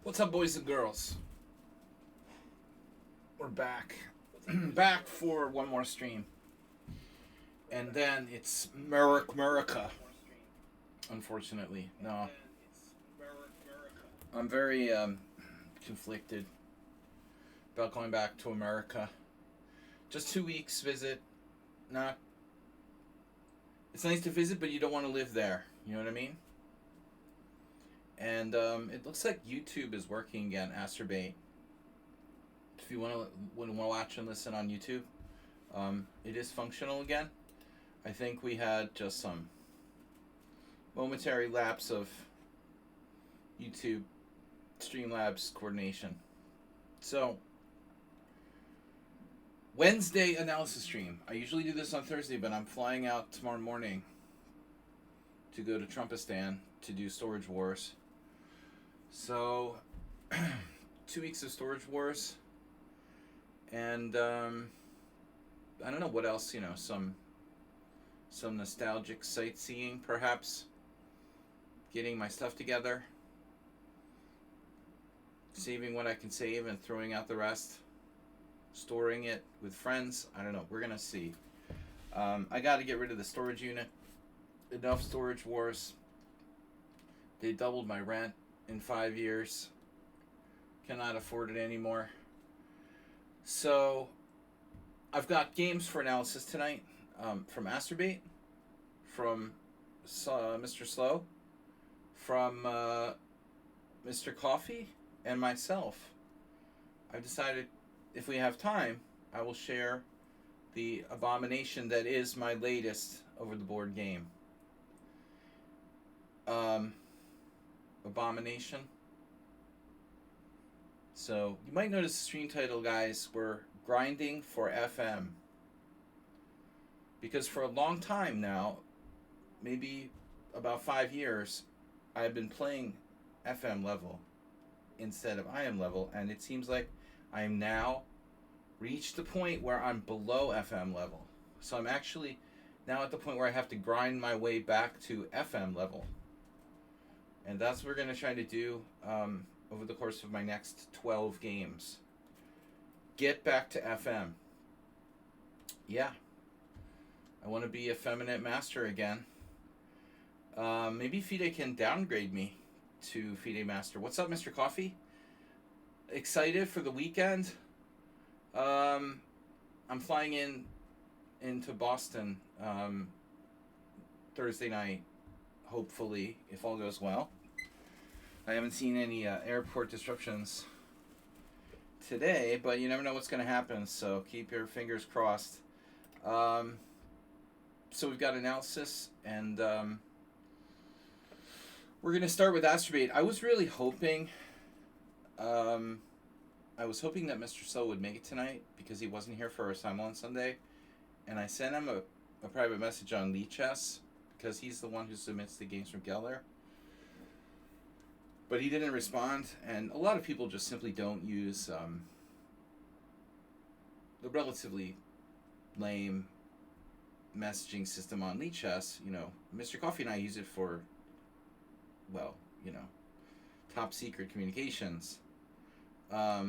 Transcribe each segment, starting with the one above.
What's up, boys and girls? We're back. Back for one more stream. And then it's America. Unfortunately. No. I'm very conflicted about going back to America. Just 2 weeks visit. Not. It's nice to visit, but you don't want to live there. You know what I mean? And it looks like YouTube is working again, Asturbate. If you want to watch and listen on YouTube, it is functional again. I think we had just some momentary lapse of YouTube Streamlabs coordination. So, Wednesday analysis stream. I usually do this on Thursday, but I'm flying out tomorrow morning to go to Trumpistan to do Storage Wars. So, 2 weeks of Storage Wars. And I don't know what else, some nostalgic sightseeing, perhaps. Getting my stuff together. Saving what I can save and throwing out the rest. Storing it with friends. I don't know. We're going to see. I got to get rid of the storage unit. Enough Storage Wars. They doubled my rent in 5 years. Cannot afford it anymore. So, I've got games for analysis tonight from Asturbate, from Mr. Slow, from Mr. Coffee, and myself. I've decided if we have time, I will share the abomination that is my latest over-the-board game. Abomination. So, you might notice the stream title, guys, we're grinding for FM. Because for a long time now, maybe about 5 years, I've been playing FM level instead of IM level, and it seems like I am now reached the point where I'm below FM level. So I'm actually now at the point where I have to grind my way back to FM level. And that's what we're going to try to do over the course of my next 12 games. Get back to FM. Yeah. I want to be a feminine master again. Maybe FIDE can downgrade me to FIDE master. What's up, Mr. Coffee? Excited for the weekend? I'm flying into Boston Thursday night, hopefully, if all goes well. I haven't seen any airport disruptions today, but you never know what's going to happen, so keep your fingers crossed. So we've got analysis, and we're going to start with Asturbate. I was really hoping that Mr. So would make it tonight because he wasn't here for our Simon on Sunday, and I sent him a private message on lichess because he's the one who submits the games from Geller. But he didn't respond, and a lot of people just simply don't use the relatively lame messaging system on lichess. Mr. Coffee and I use it for, top secret communications. Yeah,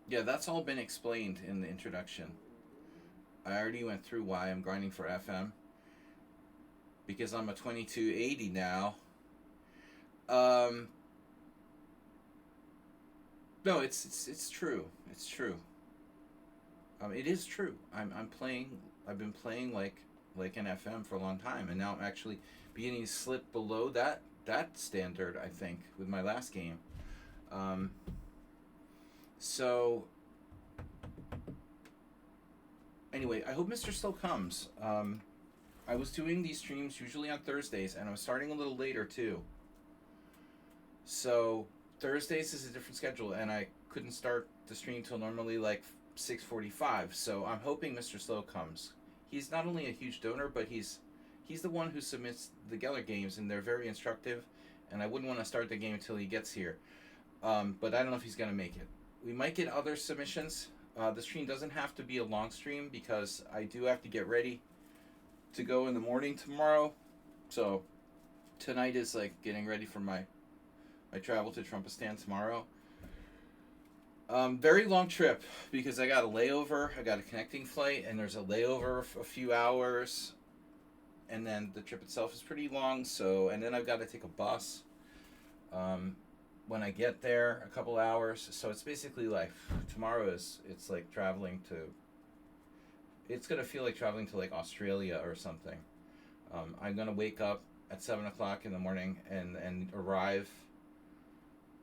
that's all been explained in the introduction. I already went through why I'm grinding for FM. Because I'm a 2280 now. No, it's true. It's true. It is true. I've been playing like an FM for a long time, and now I'm actually beginning to slip below that standard, I think, with my last game. So anyway, I hope Mr. Slow comes. I was doing these streams usually on Thursdays, and I was starting a little later too. So Thursdays is a different schedule, and I couldn't start the stream till normally like 6:45. So I'm hoping Mr. Slow comes. He's not only a huge donor, but he's the one who submits the Geller games, and they're very instructive. And I wouldn't want to start the game until he gets here. But I don't know if he's gonna make it. We might get other submissions. The stream doesn't have to be a long stream because I do have to get ready to go in the morning tomorrow. So Tonight is like getting ready for my travel to Trumpistan tomorrow. Very long trip because I got a layover. I got a connecting flight, and there's a layover of a few hours, and then the trip itself is pretty long. So, and then I've got to take a bus. Um, when I get there, a couple hours. So it's basically like tomorrow is it's like traveling to. It's gonna feel like traveling to like Australia or something. I'm gonna wake up at 7 o'clock in the morning and arrive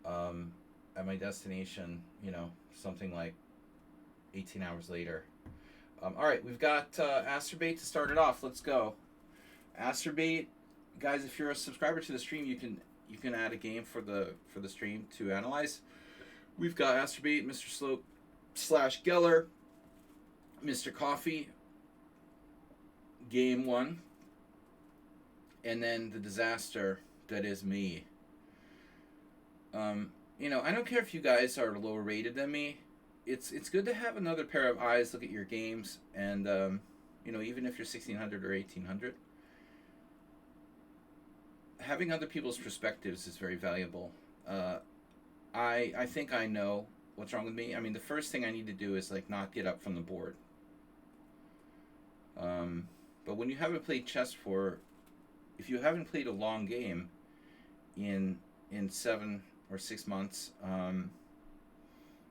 um, at my destination. Something like 18 hours later. All right, we've got Asterbait to start it off. Let's go. Asterbait, guys. If you're a subscriber to the stream, you can add a game for the stream to analyze. We've got Asterbait, Mr. Slope / Geller, Mr. Coffee, game 1, and then the disaster that is me. I don't care if you guys are lower rated than me. It's good to have another pair of eyes look at your games, and even if you're 1600 or 1800, having other people's perspectives is very valuable. I think I know what's wrong with me. I mean, the first thing I need to do is like not get up from the board. But when you haven't played chess if you haven't played a long game in 7 or 6 months,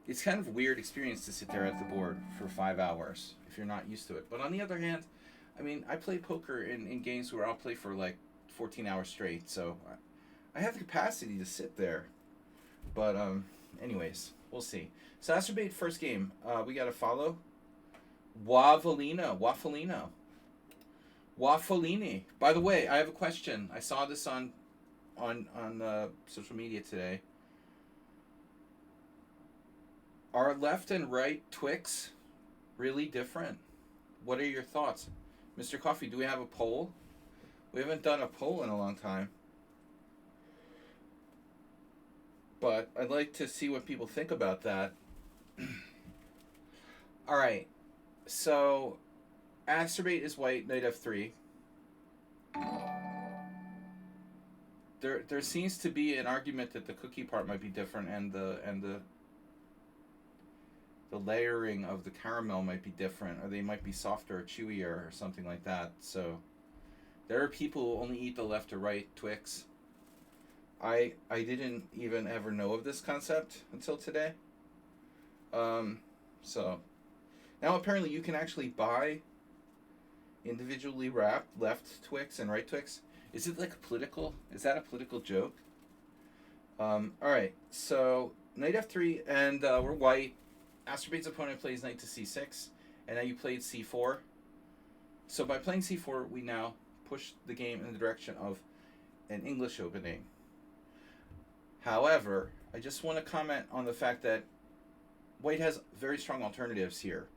it's kind of a weird experience to sit there at the board for 5 hours if you're not used to it. But on the other hand, I mean, I play poker in games where I'll play for like 14 hours straight, so I have the capacity to sit there. But anyways, we'll see. So Asterbait, first game. We got to follow. Waffalino. Waffalini. By the way, I have a question. I saw this on social media today. Are left and right Twix really different? What are your thoughts? Mr. Coffee, do we have a poll? We haven't done a poll in a long time. But I'd like to see what people think about that. Alright. So, Asterbait is white, knight f3. There seems to be an argument that the cookie part might be different, and the layering of the caramel might be different, or they might be softer or chewier or something like that. So there are people who only eat the left or right Twix. I didn't even ever know of this concept until today. So now apparently you can actually buy individually wrapped left Twix and right Twix. Is it like political? Is that a political joke? Alright, so knight f3, and we're white. Asterbait's opponent plays knight to c6, and now you played c4. So by playing c4, we now push the game in the direction of an English opening. However, I just want to comment on the fact that white has very strong alternatives here.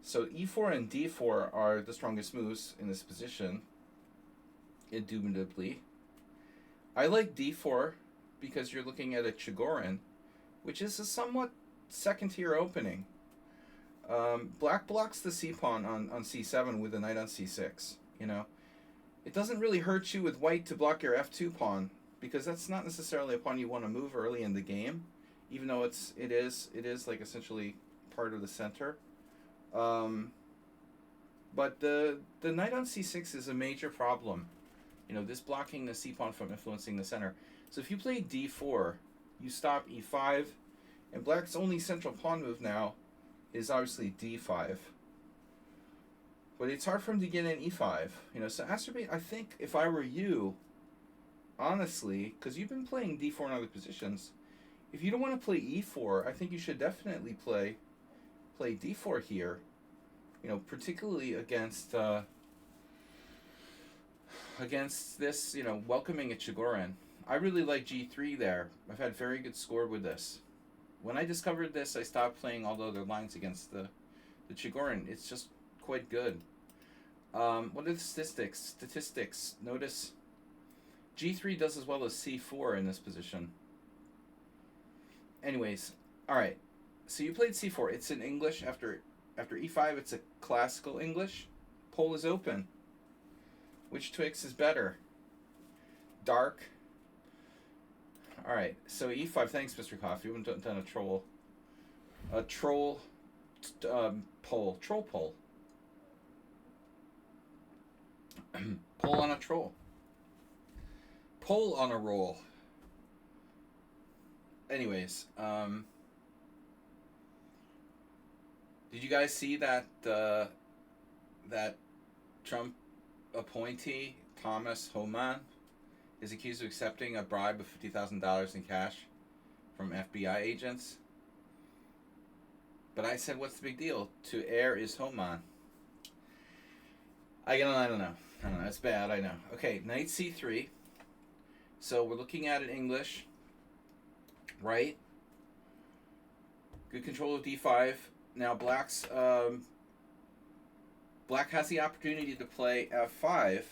So e4 and d4 are the strongest moves in this position, indubitably. I like d4 because you're looking at a Chigorin, which is a somewhat second-tier opening. Black blocks the c-pawn on c7 with a knight on c6. It doesn't really hurt you with white to block your f2 pawn, because that's not necessarily a pawn you want to move early in the game, even though it is like essentially part of the center. But the knight on c6 is a major problem. This blocking the c-pawn from influencing the center. So if you play d4, you stop e5, and black's only central pawn move now is obviously d5. But it's hard for him to get in e5. So Asterbait, I think if I were you, honestly, because you've been playing d4 in other positions, if you don't want to play e4, I think you should definitely play d4 here. Particularly against this, welcoming a Chigorin. I really like g3 there. I've had very good score with this. When I discovered this, I stopped playing all the other lines against the Chigorin. It's just quite good. What are the statistics? Notice g3 does as well as c4 in this position. Anyways, alright. So you played c4. It's in English. After e5, it's a classical English. Poll is open. Which Twix is better? Dark. All right. So e5. Thanks, Mr. Coffee. We haven't done a troll. A troll poll. Troll poll. Poll on a troll. Poll on a roll. Anyways, did you guys see that that Trump appointee Thomas Homan is accused of accepting a bribe of $50,000 in cash from FBI agents? But I said, what's the big deal? To err is Homan. I don't know. It's bad, I know. Okay, knight c3. So we're looking at it in English, right? Good control of d5. Now black has the opportunity to play f5,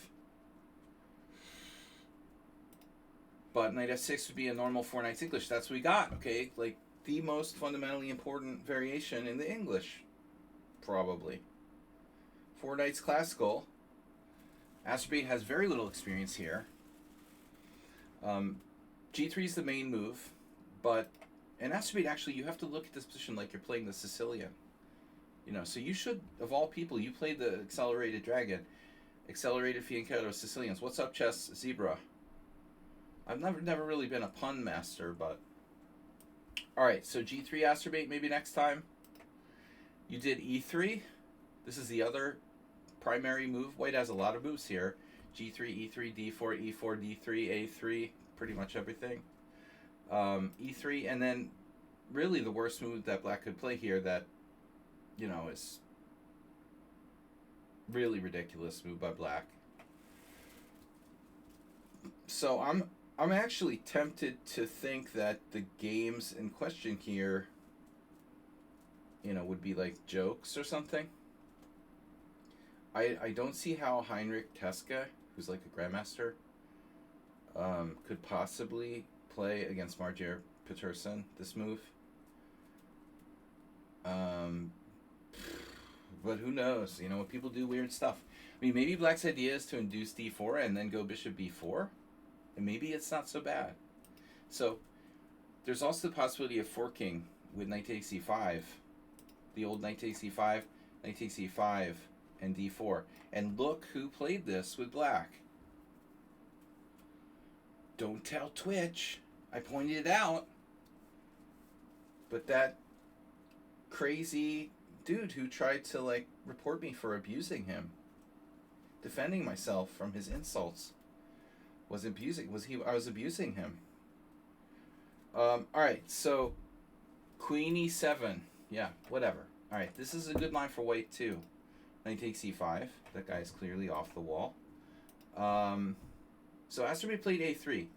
but knight f6 would be a normal 4 knights English. That's what we got, okay? Like the most fundamentally important variation in the English, probably. 4 knights classical. Astrobate has very little experience here. G3 is the main move, but in Astrobate, actually, you have to look at this position like you're playing the Sicilian. You know, so you should, of all people, you played the Accelerated Dragon, Accelerated Fianchetto Sicilians. What's up, Chess Zebra? I've never really been a pun master, but... Alright, so G3 Astrobate maybe next time. You did E3. This is the other primary move. White has a lot of moves here. G3, E3, D4, E4, D3, A3, pretty much everything. E3, and then really the worst move that black could play here that, you know, is really ridiculous move by black. So I'm actually tempted to think that the games in question here, you know, would be like jokes or something. I don't see how Heinrich Teske, who's like a grandmaster, could possibly play against Marger Peterson this move. But who knows? You know, people do weird stuff. I mean, maybe black's idea is to induce d4 and then go bishop b4, and maybe it's not so bad. So there's also the possibility of forking with knight takes c5, the old knight takes c5, knight takes c5, and d4. And look who played this with black. Don't tell Twitch. I pointed it out. But that crazy dude who tried to like report me for abusing him, defending myself from his insults, I was abusing him. Alright, so Queen e7. Yeah, whatever. Alright, this is a good line for white too. Knight takes e5. That guy's clearly off the wall. So Astrobate played a3.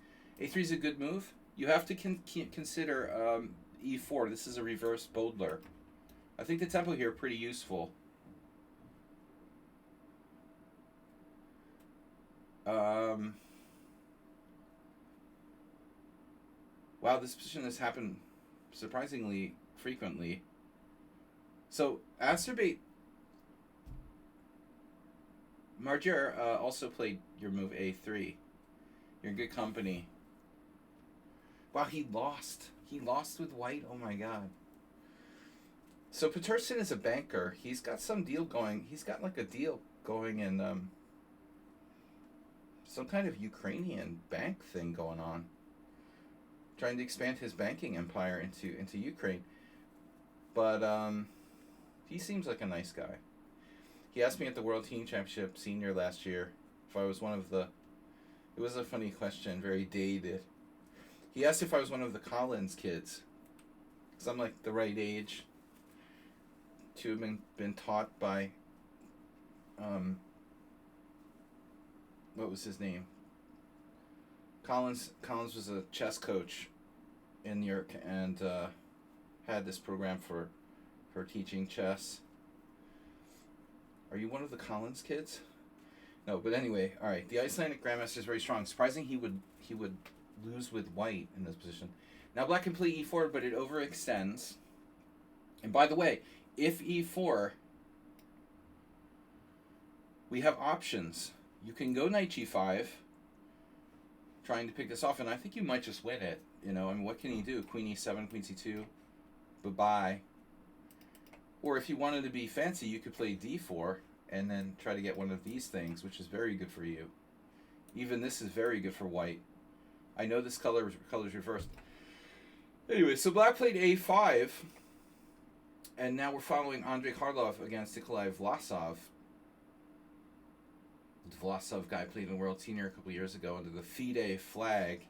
a3 is a good move. You have to consider e4. This is a reverse Bodler. I think the tempo here is pretty useful. Wow, this position has happened surprisingly frequently. So Astrobate Marger also played your move a3. You're in good company. Wow, he lost. He lost with white. Oh my god. So Peterson is a banker. He's got some deal going. He's got like a deal going in some kind of Ukrainian bank thing going on. Trying to expand his banking empire into Ukraine. But he seems like a nice guy. He asked me at the World Teen Championship Senior last year if I was one of the... It was a funny question, very dated. He asked if I was one of the Collins kids. Because I'm like the right age to have been taught by... what was his name? Collins was a chess coach in New York and had this program for teaching chess. Are you one of the Collins kids? No, but anyway, all right. The Icelandic grandmaster is very strong. Surprising he would lose with white in this position. Now black can play e4, but it overextends. And by the way, if e4, we have options. you can go knight g5, trying to pick this off, and I think you might just win it. You know, I mean, what can you do? Queen e7, queen c2, bye-bye. Or if you wanted to be fancy, you could play d4 and then try to get one of these things, which is very good for you. Even this is very good for white. I know this color's reversed. Anyway, so black played a5, and now we're following Andrei Karlov against Nikolai Vlasov. The Vlasov guy played in the World Senior a couple years ago under the FIDE flag.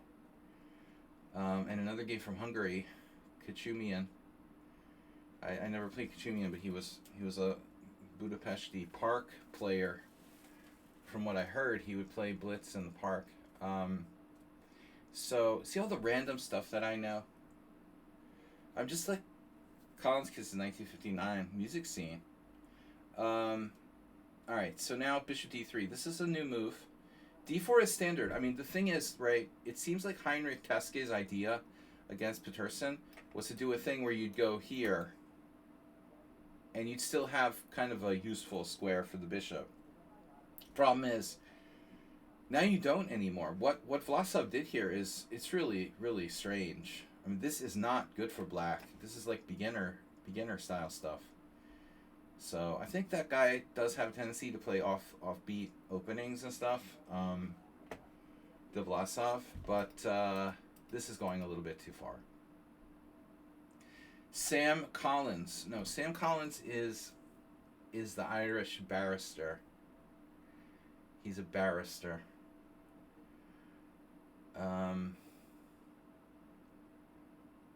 And another game from Hungary, Kachumian. I never played Kachumian, but he was a Budapesti park player. From what I heard, he would play Blitz in the park. So, see all the random stuff that I know? I'm just like Collins Kids in 1959 music scene. Alright, so now bishop d3. This is a new move. d4 is standard. I mean, the thing is, right, it seems like Heinrich Taske's idea against Peterson was to do a thing where you'd go here, and you'd still have kind of a useful square for the bishop. Problem is, now you don't anymore. What Vlasov did here is, it's really, really strange. I mean, this is not good for black. This is like beginner style stuff. So I think that guy does have a tendency to play offbeat openings and stuff, the Vlasov, but this is going a little bit too far. Sam Collins. No, Sam Collins is the Irish barrister. He's a barrister.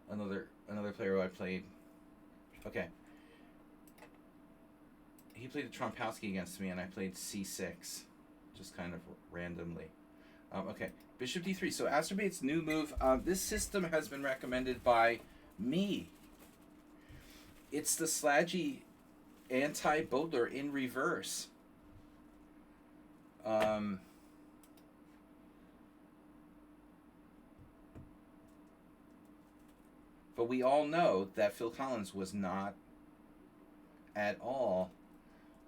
Another player who I played. Okay. He played Trompowsky against me, and I played c6, just kind of randomly. Okay, bishop d3. So Asterbate's new move. This system has been recommended by me. It's the Slaggy anti-Bodler in reverse. But we all know that Phil Collins was not at all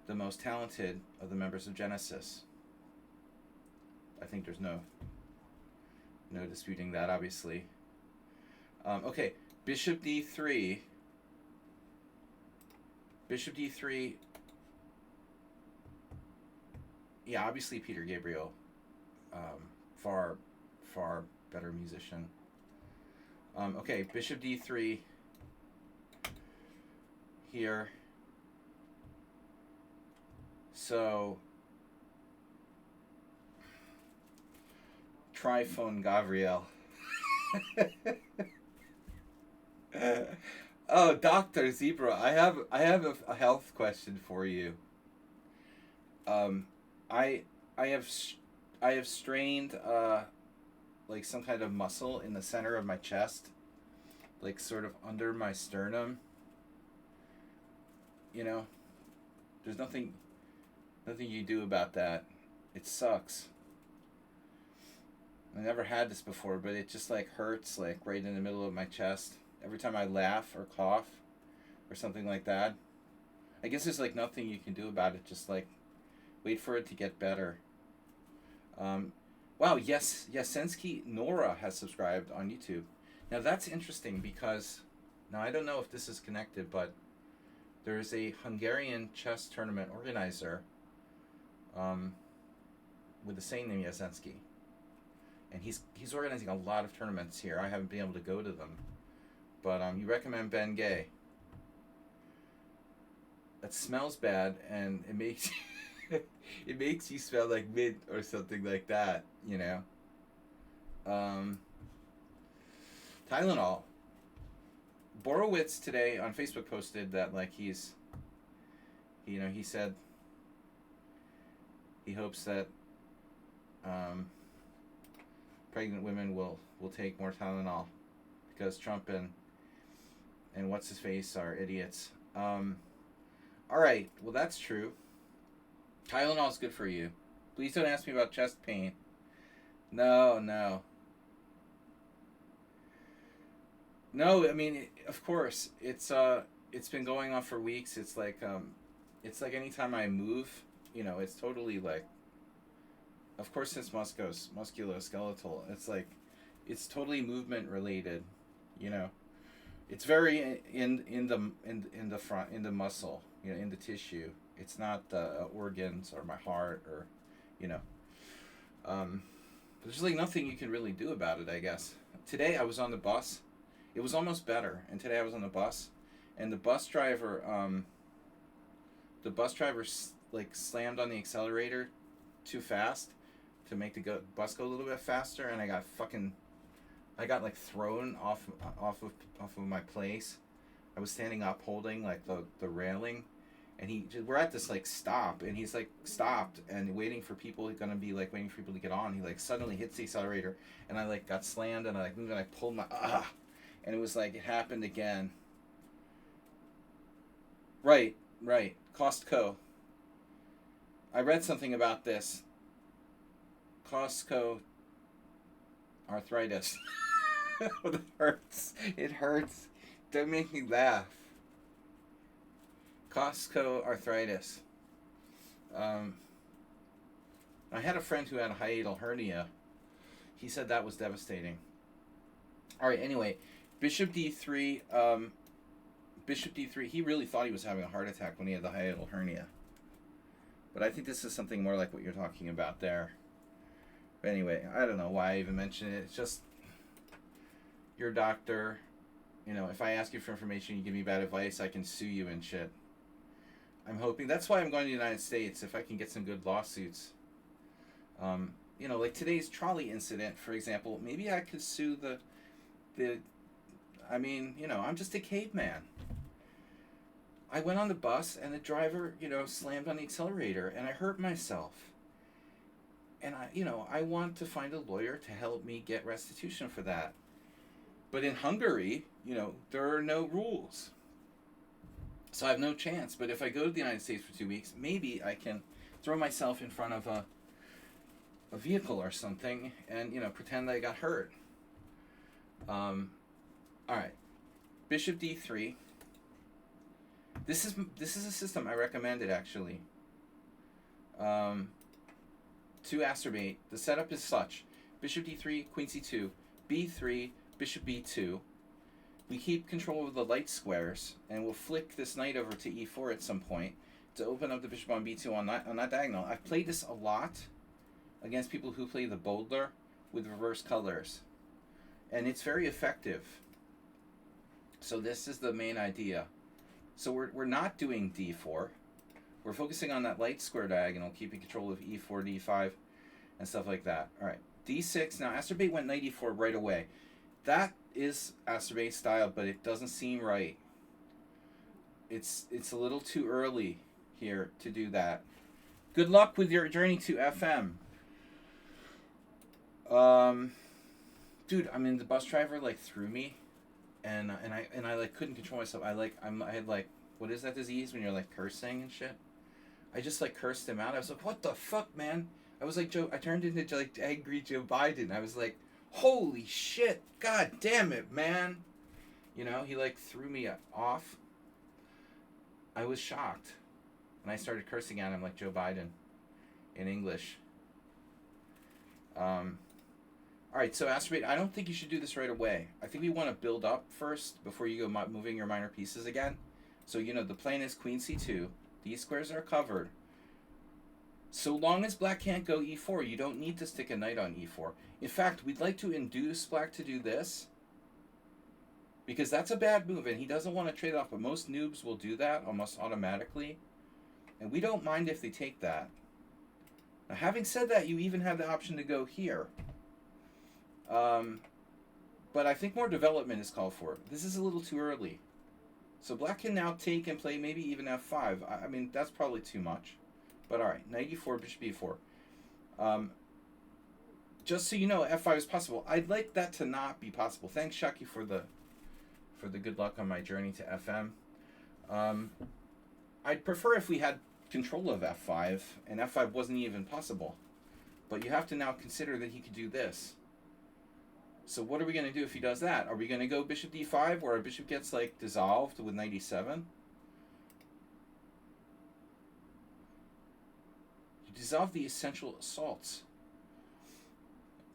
the most talented of the members of Genesis. I think there's no disputing that, obviously. Okay, bishop d3. Bishop d3. Yeah, obviously Peter Gabriel, far better musician. Okay, bishop d3 here. So, Triphone Gabriel. Oh, Dr. Zebra, I have a health question for you. I have strained like some kind of muscle in the center of my chest, like sort of under my sternum. You know, there's nothing you do about that. It sucks. I never had this before, but it just like hurts like right in the middle of my chest every time I laugh or cough or something like that. I guess there's like nothing you can do about it. Just like wait for it to get better. Wow, yes, Yasensky Nora has subscribed on YouTube. Now that's interesting because now I don't know if this is connected, but there's a Hungarian chess tournament organizer with the same name, Yasensky. And he's organizing a lot of tournaments here. I haven't been able to go to them. But you recommend Ben Gay. That smells bad, and it makes it makes you smell like mint or something like that, you know. Tylenol. Borowitz today on Facebook posted that like he said he hopes that pregnant women will take more Tylenol because Trump and what's his face are idiots. All right, well that's true. Tylenol is good for you. Please don't ask me about chest pain. No. No, I mean, of course, it's been going on for weeks. It's like anytime I move, you know, it's totally like of course it's musculoskeletal. It's like, it's totally movement related, you know. It's very in the front, in the muscle, you know, in the tissue. It's not the organs or my heart or, you know. Um, there's like nothing you can really do about it, I guess. Today I was on the bus. It was almost better, and today I was on the bus, and the bus driver like slammed on the accelerator too fast to make the bus go a little bit faster, and I got like thrown off of my place. I was standing up holding like the railing, and we're at this like stop, and he's like stopped and waiting for people, waiting for people to get on. He like suddenly hits the accelerator, and I like got slammed, and I like moved, and I pulled my and it was like it happened again. Right, right. Costco. I read something about this. Costco arthritis. It hurts. It hurts. Don't make me laugh. Costco arthritis. I had a friend who had a hiatal hernia. He said that was devastating. All right. Anyway, Bishop D3. Bishop D3. He really thought he was having a heart attack when he had the hiatal hernia. But I think this is something more like what you're talking about there. But anyway, I don't know why I even mentioned it. It's just your doctor. You know, if I ask you for information, you give me bad advice, I can sue you and shit. I'm hoping. That's why I'm going to the United States, if I can get some good lawsuits. You know, like today's trolley incident, for example. Maybe I could sue I mean, you know, I'm just a caveman. I went on the bus, and the driver, you know, slammed on the accelerator, and I hurt myself. And I want to find a lawyer to help me get restitution for that. But in Hungary, you know, there are no rules. So I have no chance. But if I go to the United States for 2 weeks, maybe I can throw myself in front of a vehicle or something and, you know, pretend I got hurt. All right. Bishop D3. This is a system I recommended, actually. To acerbate, the setup is such: Bishop D3, Queen C2, B3, Bishop B2. We keep control of the light squares, and we'll flick this knight over to E4 at some point to open up the bishop on B2 on that diagonal. I've played this a lot against people who play the Bodler with reverse colors, and it's very effective. So this is the main idea. So we're not doing D4. We're focusing on that light square diagonal, keeping control of E4, D5, and stuff like that. All right, D6. Now, acerbate went knight E4 right away. That is acerbate style, but it doesn't seem right. It's a little too early here to do that. Good luck with your journey to FM. Dude, I mean, the bus driver like threw me, and I like couldn't control myself. I had like, what is that disease when you're like cursing and shit? I just like cursed him out. I was like, what the fuck, man? I was like I turned into like angry Joe Biden. I was like, holy shit, god damn it, man. You know, he like threw me off. I was shocked. And I started cursing at him like Joe Biden in English. Alright, so acerbate, I don't think you should do this right away. I think we want to build up first before you go moving your minor pieces again. So, you know, the plan is Queen C2. These squares are covered. So long as black can't go E4, you don't need to stick a knight on E4. In fact, we'd like to induce black to do this, because that's a bad move, and he doesn't want to trade off, but most noobs will do that almost automatically, and we don't mind if they take that. Now, having said that, you even have the option to go here. But I think more development is called for. This is a little too early. So black can now take and play maybe even F5. I mean, that's probably too much. But alright, knight E4, bishop E4. Just so you know, F5 is possible. I'd like that to not be possible. Thanks, Shaki, for the good luck on my journey to FM. I'd prefer if we had control of F5, and F5 wasn't even possible. But you have to now consider that he could do this. So what are we going to do if he does that? Are we going to go bishop D5, where our bishop gets like dissolved with knight E7? You dissolve the essential assaults.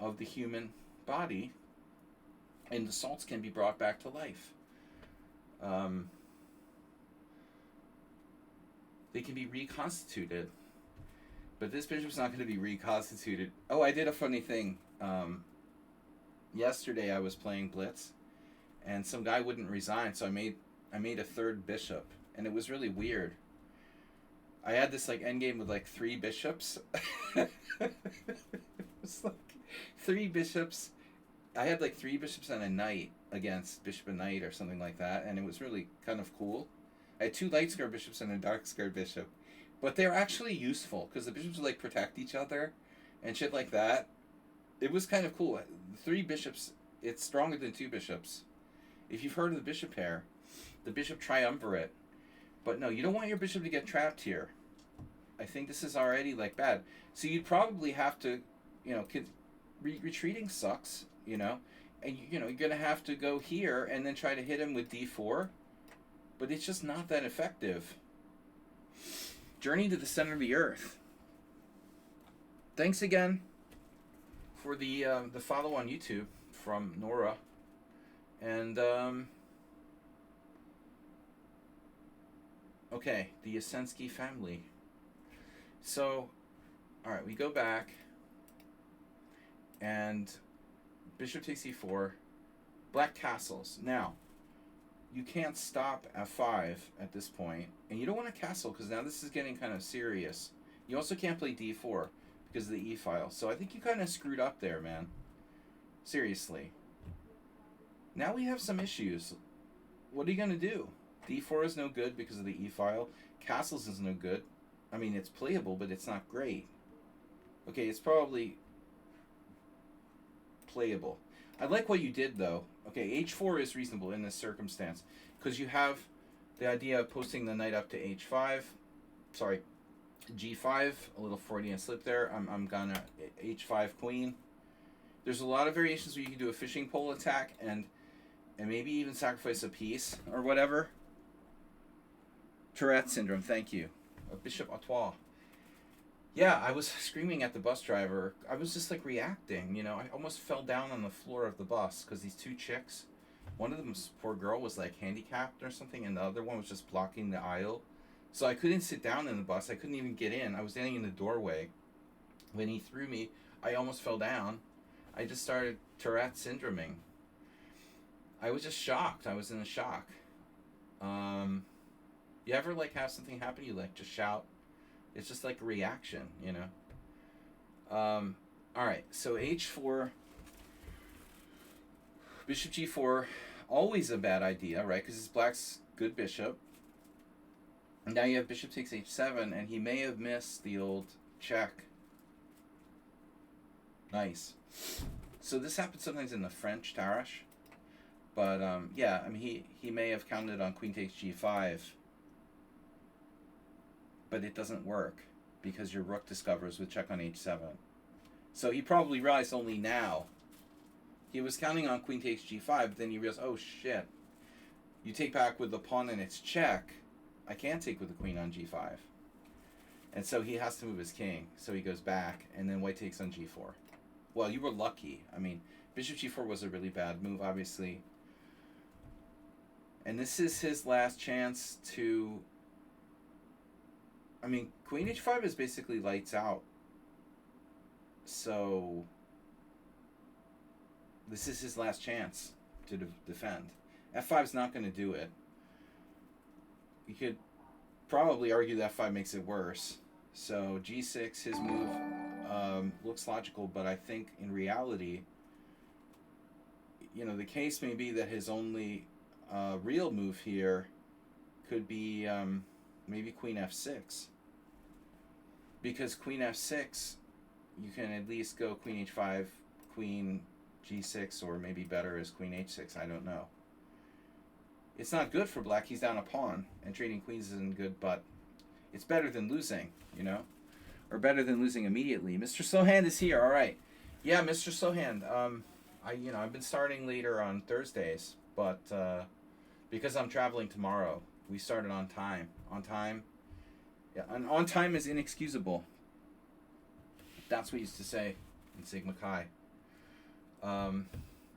of the human body, and the salts can be brought back to life. Um, they can be reconstituted, but this bishop's not going to be reconstituted. Oh, I did a funny thing. Yesterday I was playing Blitz, and some guy wouldn't resign, so I made a third bishop, and it was really weird. I had this like endgame with like 3 bishops. It was like 3 bishops. I had like 3 bishops and a knight against bishop and knight or something like that, and it was really kind of cool. I had 2 light square bishops and a dark square bishop, but they're actually useful because the bishops would like protect each other and shit like that. It was kind of cool. 3 bishops, it's stronger than 2 bishops. If you've heard of the bishop pair, the bishop triumvirate. But no, you don't want your bishop to get trapped here. I think this is already like bad. So you'd probably have to, retreating sucks, and you're gonna have to go here and then try to hit him with d4, but it's just not that effective. Journey to the center of the earth. Thanks again for the follow on YouTube from Nora, and okay, the Yasensky family. So, all right, we go back, and bishop takes e4, black castles. Now, you can't stop f5 at this point, and you don't want to castle because now this is getting kind of serious. You also can't play d4 because of the e-file. So I think you kind of screwed up there, man. Seriously. Now we have some issues. What are you going to do? d4 is no good because of the e-file. Castles is no good. I mean, it's playable, but it's not great. Okay, it's probably playable. I like what you did, though. Okay, h4 is reasonable in this circumstance because you have the idea of posting the knight up to h5. Sorry, g5. A little Freudian slip there. I'm gonna h5 queen. There's a lot of variations where you can do a fishing pole attack and maybe even sacrifice a piece or whatever. Tourette syndrome, thank you. Bishop Artois. Yeah, I was screaming at the bus driver. I was just like reacting, I almost fell down on the floor of the bus because these 2 chicks, one of them, poor girl, was like handicapped or something, and the other one was just blocking the aisle. So I couldn't sit down in the bus. I couldn't even get in. I was standing in the doorway. When he threw me, I almost fell down. I just started Tourette syndroming. I was just shocked. I was in a shock. You ever like have something happen, you like just shout? It's just like a reaction, all right, so h4, bishop g4, always a bad idea, right? Because it's black's good bishop. And now you have bishop takes h7, and he may have missed the old check. Nice. So this happens sometimes in the French Tarash. But, yeah, I mean, he may have counted on queen takes g5. But it doesn't work because your rook discovers with check on h7. So he probably realized only now. He was counting on queen takes g5, but then he realized, oh shit. You take back with the pawn and it's check. I can't take with the queen on g5. And so he has to move his king. So he goes back, and then white takes on g4. Well, you were lucky. I mean, bishop g4 was a really bad move, obviously. And this is his last chance to... I mean, queen h5 is basically lights out. So this is his last chance to defend. f5 is not going to do it. You could probably argue that f5 makes it worse. So g6, his move, looks logical, but I think in reality, the case may be that his only real move here could be maybe queen f6. Because queen f6, you can at least go queen h5, queen g6, or maybe better is queen h6. I don't know. It's not good for black. He's down a pawn, and trading queens isn't good, but it's better than losing, or better than losing immediately. Mr. Sohand is here. All right. Yeah, Mr. Sohand. I've been starting later on Thursdays, but because I'm traveling tomorrow, we started on time. On time. Yeah, and on time is inexcusable. That's what we used to say in Sigma Chi. Um,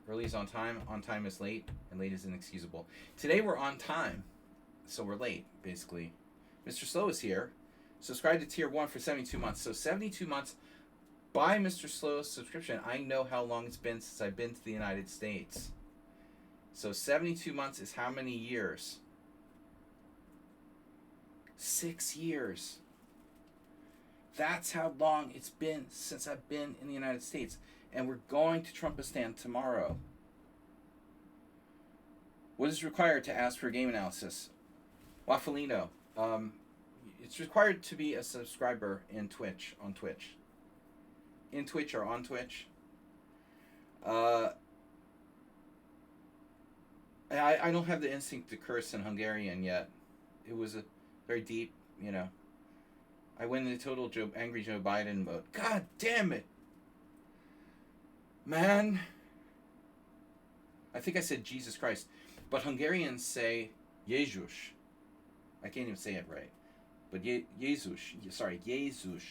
early is on time is late, and late is inexcusable. Today we're on time, so we're late, basically. Mr. Slow is here. Subscribe to Tier 1 for 72 months. So 72 months by Mr. Slow's subscription. I know how long it's been since I've been to the United States. So 72 months is how many years? 6 years. That's how long it's been since I've been in the United States. And we're going to Trumpistan tomorrow. What is required to ask for game analysis? Waffalino. It's required to be a subscriber in Twitch, on Twitch. In Twitch or on Twitch. I don't have the instinct to curse in Hungarian yet. It was a very deep, you know. I went into total angry Joe Biden mode. God damn it! Man. I think I said Jesus Christ. But Hungarians say Jézus. I can't even say it right. But Jézus. Sorry, Jézus.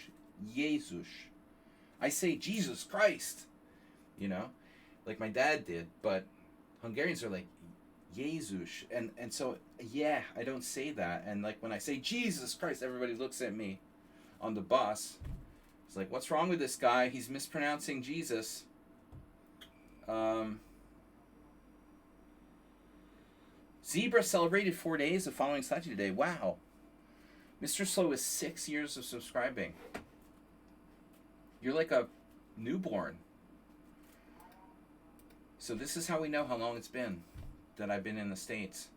Jézus. I say Jesus Christ. You know? Like my dad did. But Hungarians are like Jézus. And so, yeah, I don't say that. And like when I say Jesus Christ, everybody looks at me on the bus. It's like, what's wrong with this guy? He's mispronouncing Jesus. Zebra celebrated 4 days of following Sachi today. Wow. Mr. Slow is 6 years of subscribing. You're like a newborn. So this is how we know how long it's been that I've been in the States.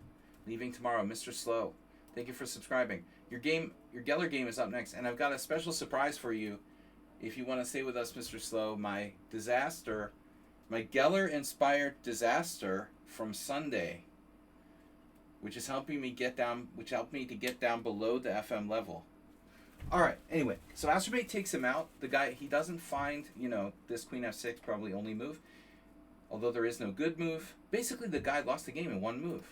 Leaving tomorrow, Mr. Slow. Thank you for subscribing. Your Geller game is up next, and I've got a special surprise for you. If you want to stay with us, Mr. Slow, my Geller-inspired disaster from Sunday, which helped me to get down below the FM level. All right. Anyway, so Astrobate takes him out. The guy, he doesn't find, this Queen F6 probably only move, although there is no good move. Basically, the guy lost the game in one move.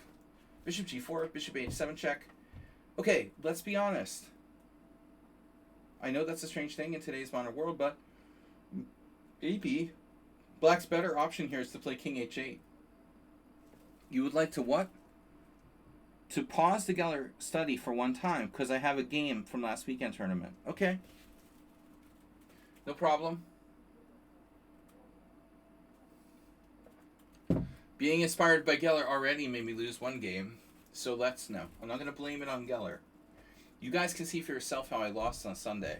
Bishop G4, Bishop H7 check. Okay, let's be honest. I know that's a strange thing in today's modern world, but maybe Black's better option here is to play King H8. You would like to what? To pause the Geller study for one time, because I have a game from last weekend tournament. Okay. No problem. Being inspired by Geller already made me lose one game, so no. I'm not going to blame it on Geller. You guys can see for yourself how I lost on Sunday.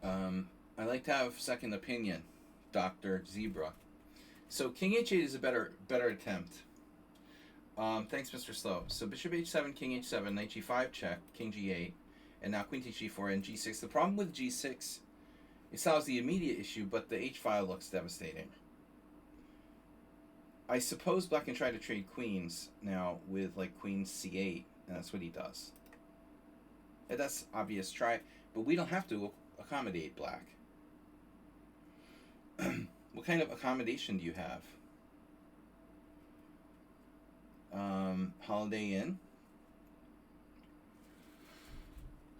I like to have second opinion, Dr. Zebra. So King H8 is a better attempt. Thanks, Mr. Slow. So Bishop H7, King H7, Knight G5 check, King G8, and now Queen takes G4 and G6. The problem with G6, it solves the immediate issue, but the H file looks devastating. I suppose Black can try to trade queens now with like Queen C8, and that's what he does. And that's obvious try, but we don't have to accommodate Black. What kind of accommodation do you have? Holiday Inn.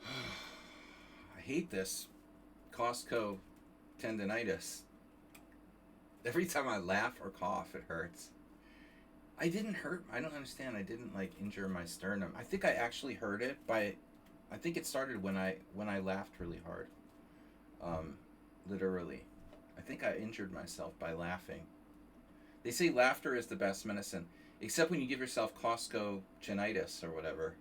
I hate this. Costco tendonitis. Every time I laugh or cough, it hurts. I didn't hurt. I don't understand. I didn't injure my sternum. I think I actually hurt it by. I think it started when I laughed really hard. Literally, I think I injured myself by laughing. They say laughter is the best medicine, except when you give yourself Costco genitis or whatever.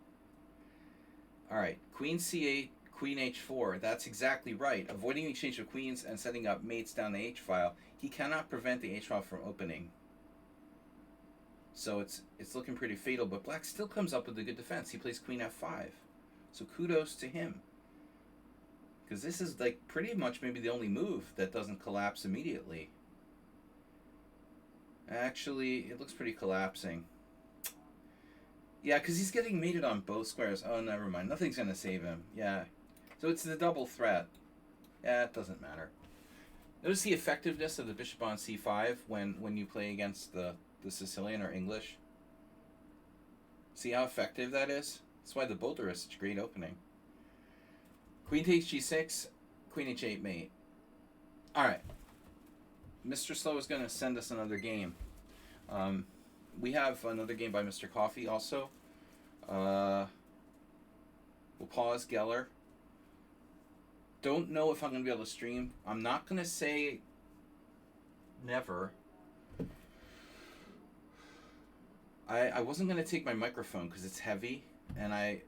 All right, Queen C8, Queen H4. That's exactly right. Avoiding the exchange of queens and setting up mates down the H file. He cannot prevent the H file from opening. So it's looking pretty fatal, but Black still comes up with a good defense. He plays Queen F5. So kudos to him. Because this is pretty much maybe the only move that doesn't collapse immediately. Actually, it looks pretty collapsing. Yeah, because he's getting mated on both squares. Oh, never mind. Nothing's going to save him. Yeah. So it's the double threat. Yeah, it doesn't matter. Notice the effectiveness of the bishop on c5 when you play against the Sicilian or English. See how effective that is? That's why the Boulder is such a great opening. Queen takes g6, Queen h8 mate. Alright. Mr. Slow is going to send us another game. Um, we have another game by Mr. Coffee also. Uh, we'll pause Geller. Don't know if I'm going to be able to stream. I'm not going to say never. I wasn't going to take my microphone because it's heavy, and I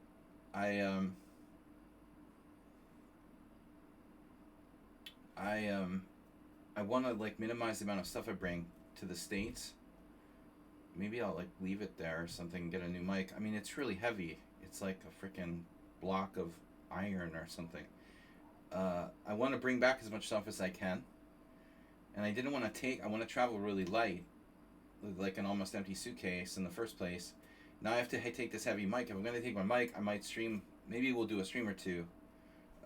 want to like minimize the amount of stuff I bring to the States. Maybe I'll like leave it there or something and get a new mic. I mean, it's really heavy. It's like a freaking block of iron or something. I want to bring back as much stuff as I can, and I want to travel really light, with like an almost empty suitcase in the first place. Now I have to take this heavy mic. If I'm going to take my mic, I might stream. Maybe we'll do a stream or two,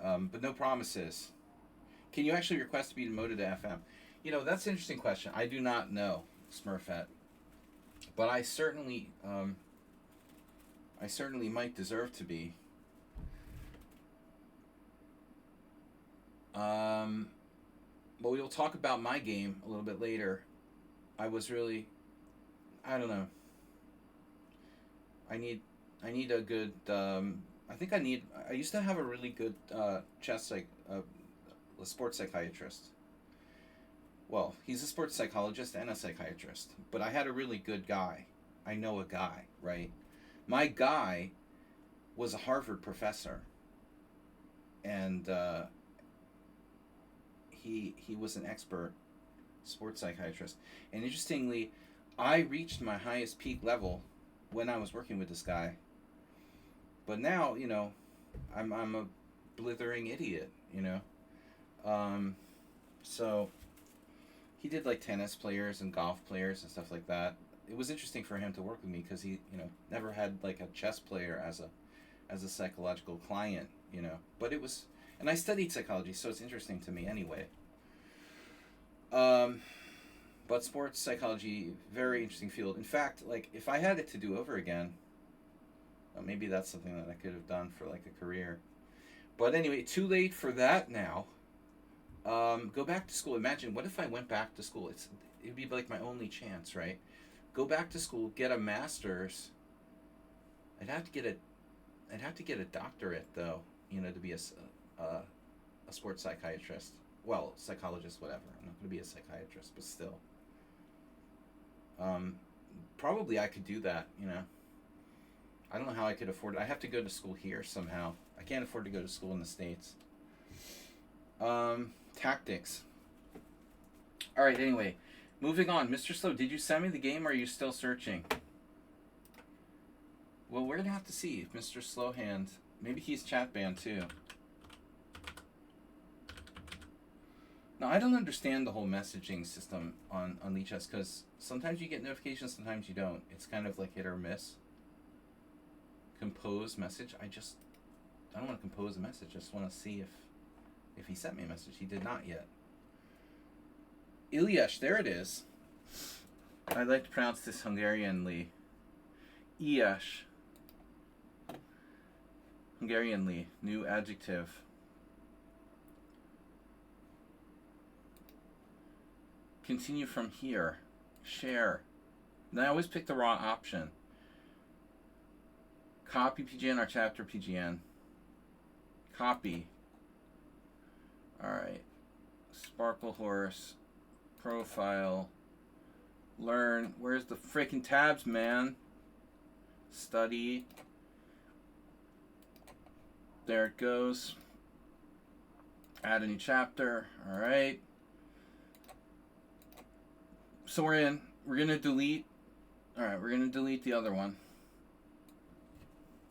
but no promises. Can you actually request to be demoted to FM? You know, that's an interesting question. I do not know, Smurfette, but I certainly might deserve to be. But we'll talk about my game a little bit later. I was really, I don't know. I need a good. I used to have a really good a sports psychiatrist. Well, he's a sports psychologist and a psychiatrist, but I had a really good guy. I know a guy, right? My guy was a Harvard professor, and he was an expert sports psychiatrist. And interestingly, I reached my highest peak level when I was working with this guy. But now, you know, I'm a blithering idiot, you know. So he did like tennis players and golf players and stuff like that. It was interesting for him to work with me because he, you know, never had like a chess player as a psychological client, you know. But it was, and I studied psychology, so it's interesting to me anyway. But sports psychology, very interesting field. In fact, like if I had it to do over again, well, maybe that's something that I could have done for like a career. But anyway, too late for that now. Go back to school. Imagine, what if I went back to school? It'd be like my only chance, right? Go back to school, get a master's. I'd have to get a doctorate though, you know, to be a sports psychiatrist. Well, psychologist, whatever. I'm not going to be a psychiatrist, but still. Probably I could do that, you know. I don't know how I could afford it. I have to go to school here somehow. I can't afford to go to school in the States. Tactics. Alright, anyway. Moving on. Mr. Slow, did you send me the game or are you still searching? Well, we're going to have to see if Mr. Slowhand... Maybe he's chat banned too. Now, I don't understand the whole messaging system on lichess because sometimes you get notifications, sometimes you don't. It's kind of like hit or miss. Compose message. I don't want to compose a message. I just want to see if he sent me a message. He did not yet. Ilyes, there it is. I like to pronounce this Hungarianly. Ilyes. Hungarianly. New adjective. Continue from here. Share. And I always pick the wrong option. Copy PGN or chapter PGN. Copy. Alright. Sparkle Horse. Profile. Learn. Where's the freaking tabs, man? Study. There it goes. Add a new chapter. Alright. So we're in. We're going to delete. Alright, we're going to delete the other one.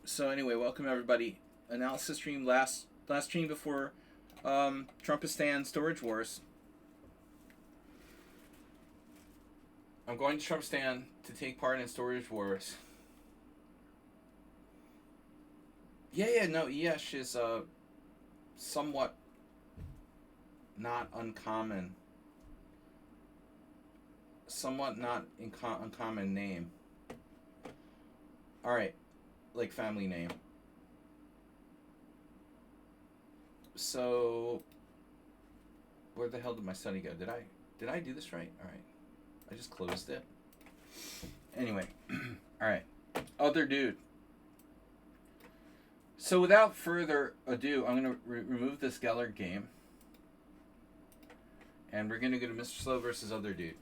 So anyway, welcome everybody. Analysis stream, last stream before Trumpistan Storage Wars. I'm going to Trumpistan to take part in Storage Wars. Yeah, no, Ilyes is somewhat not uncommon. Somewhat not uncommon name. Alright, like family name. So, where the hell did my study go? Did I? Did I do this right? All right. I just closed it. Anyway. All right. Other dude. So without further ado, I'm going to remove this Gellert game. And we're going to go to Mr. Slow versus Other Dude.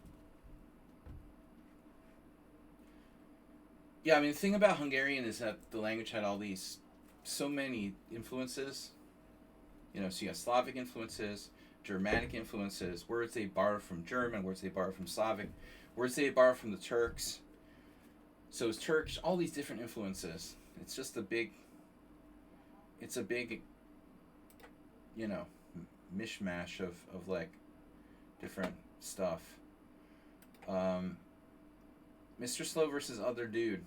Yeah, I mean, the thing about Hungarian is that the language had all these, so many influences. You know, so you have Slavic influences, Germanic influences, words they borrow from German, words they borrow from Slavic, words they borrow from the Turks. So it's Turks, all these different influences. It's just a big, you know, mishmash of like different stuff. Mr. Slow versus Other Dude.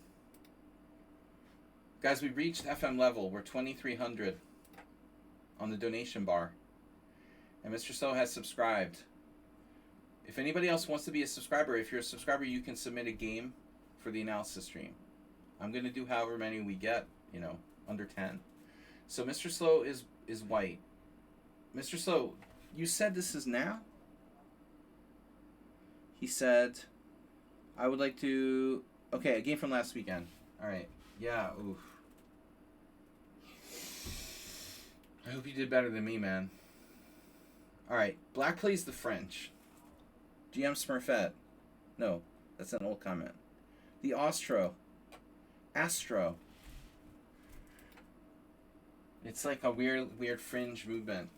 Guys, we reached FM level. We're 2,300 on the donation bar. And Mr. Slow has subscribed. If anybody else wants to be a subscriber, if you're a subscriber, you can submit a game for the analysis stream. I'm going to do however many we get, you know, under 10. So Mr. Slow is white. Mr. Slow, you said this is now? He said, I would like to... Okay, a game from last weekend. All right. Yeah, oof. I hope you did better than me, man. All right. Black plays the French. GM Smurfette. No, that's an old comment. The Astro. It's like a weird fringe movement.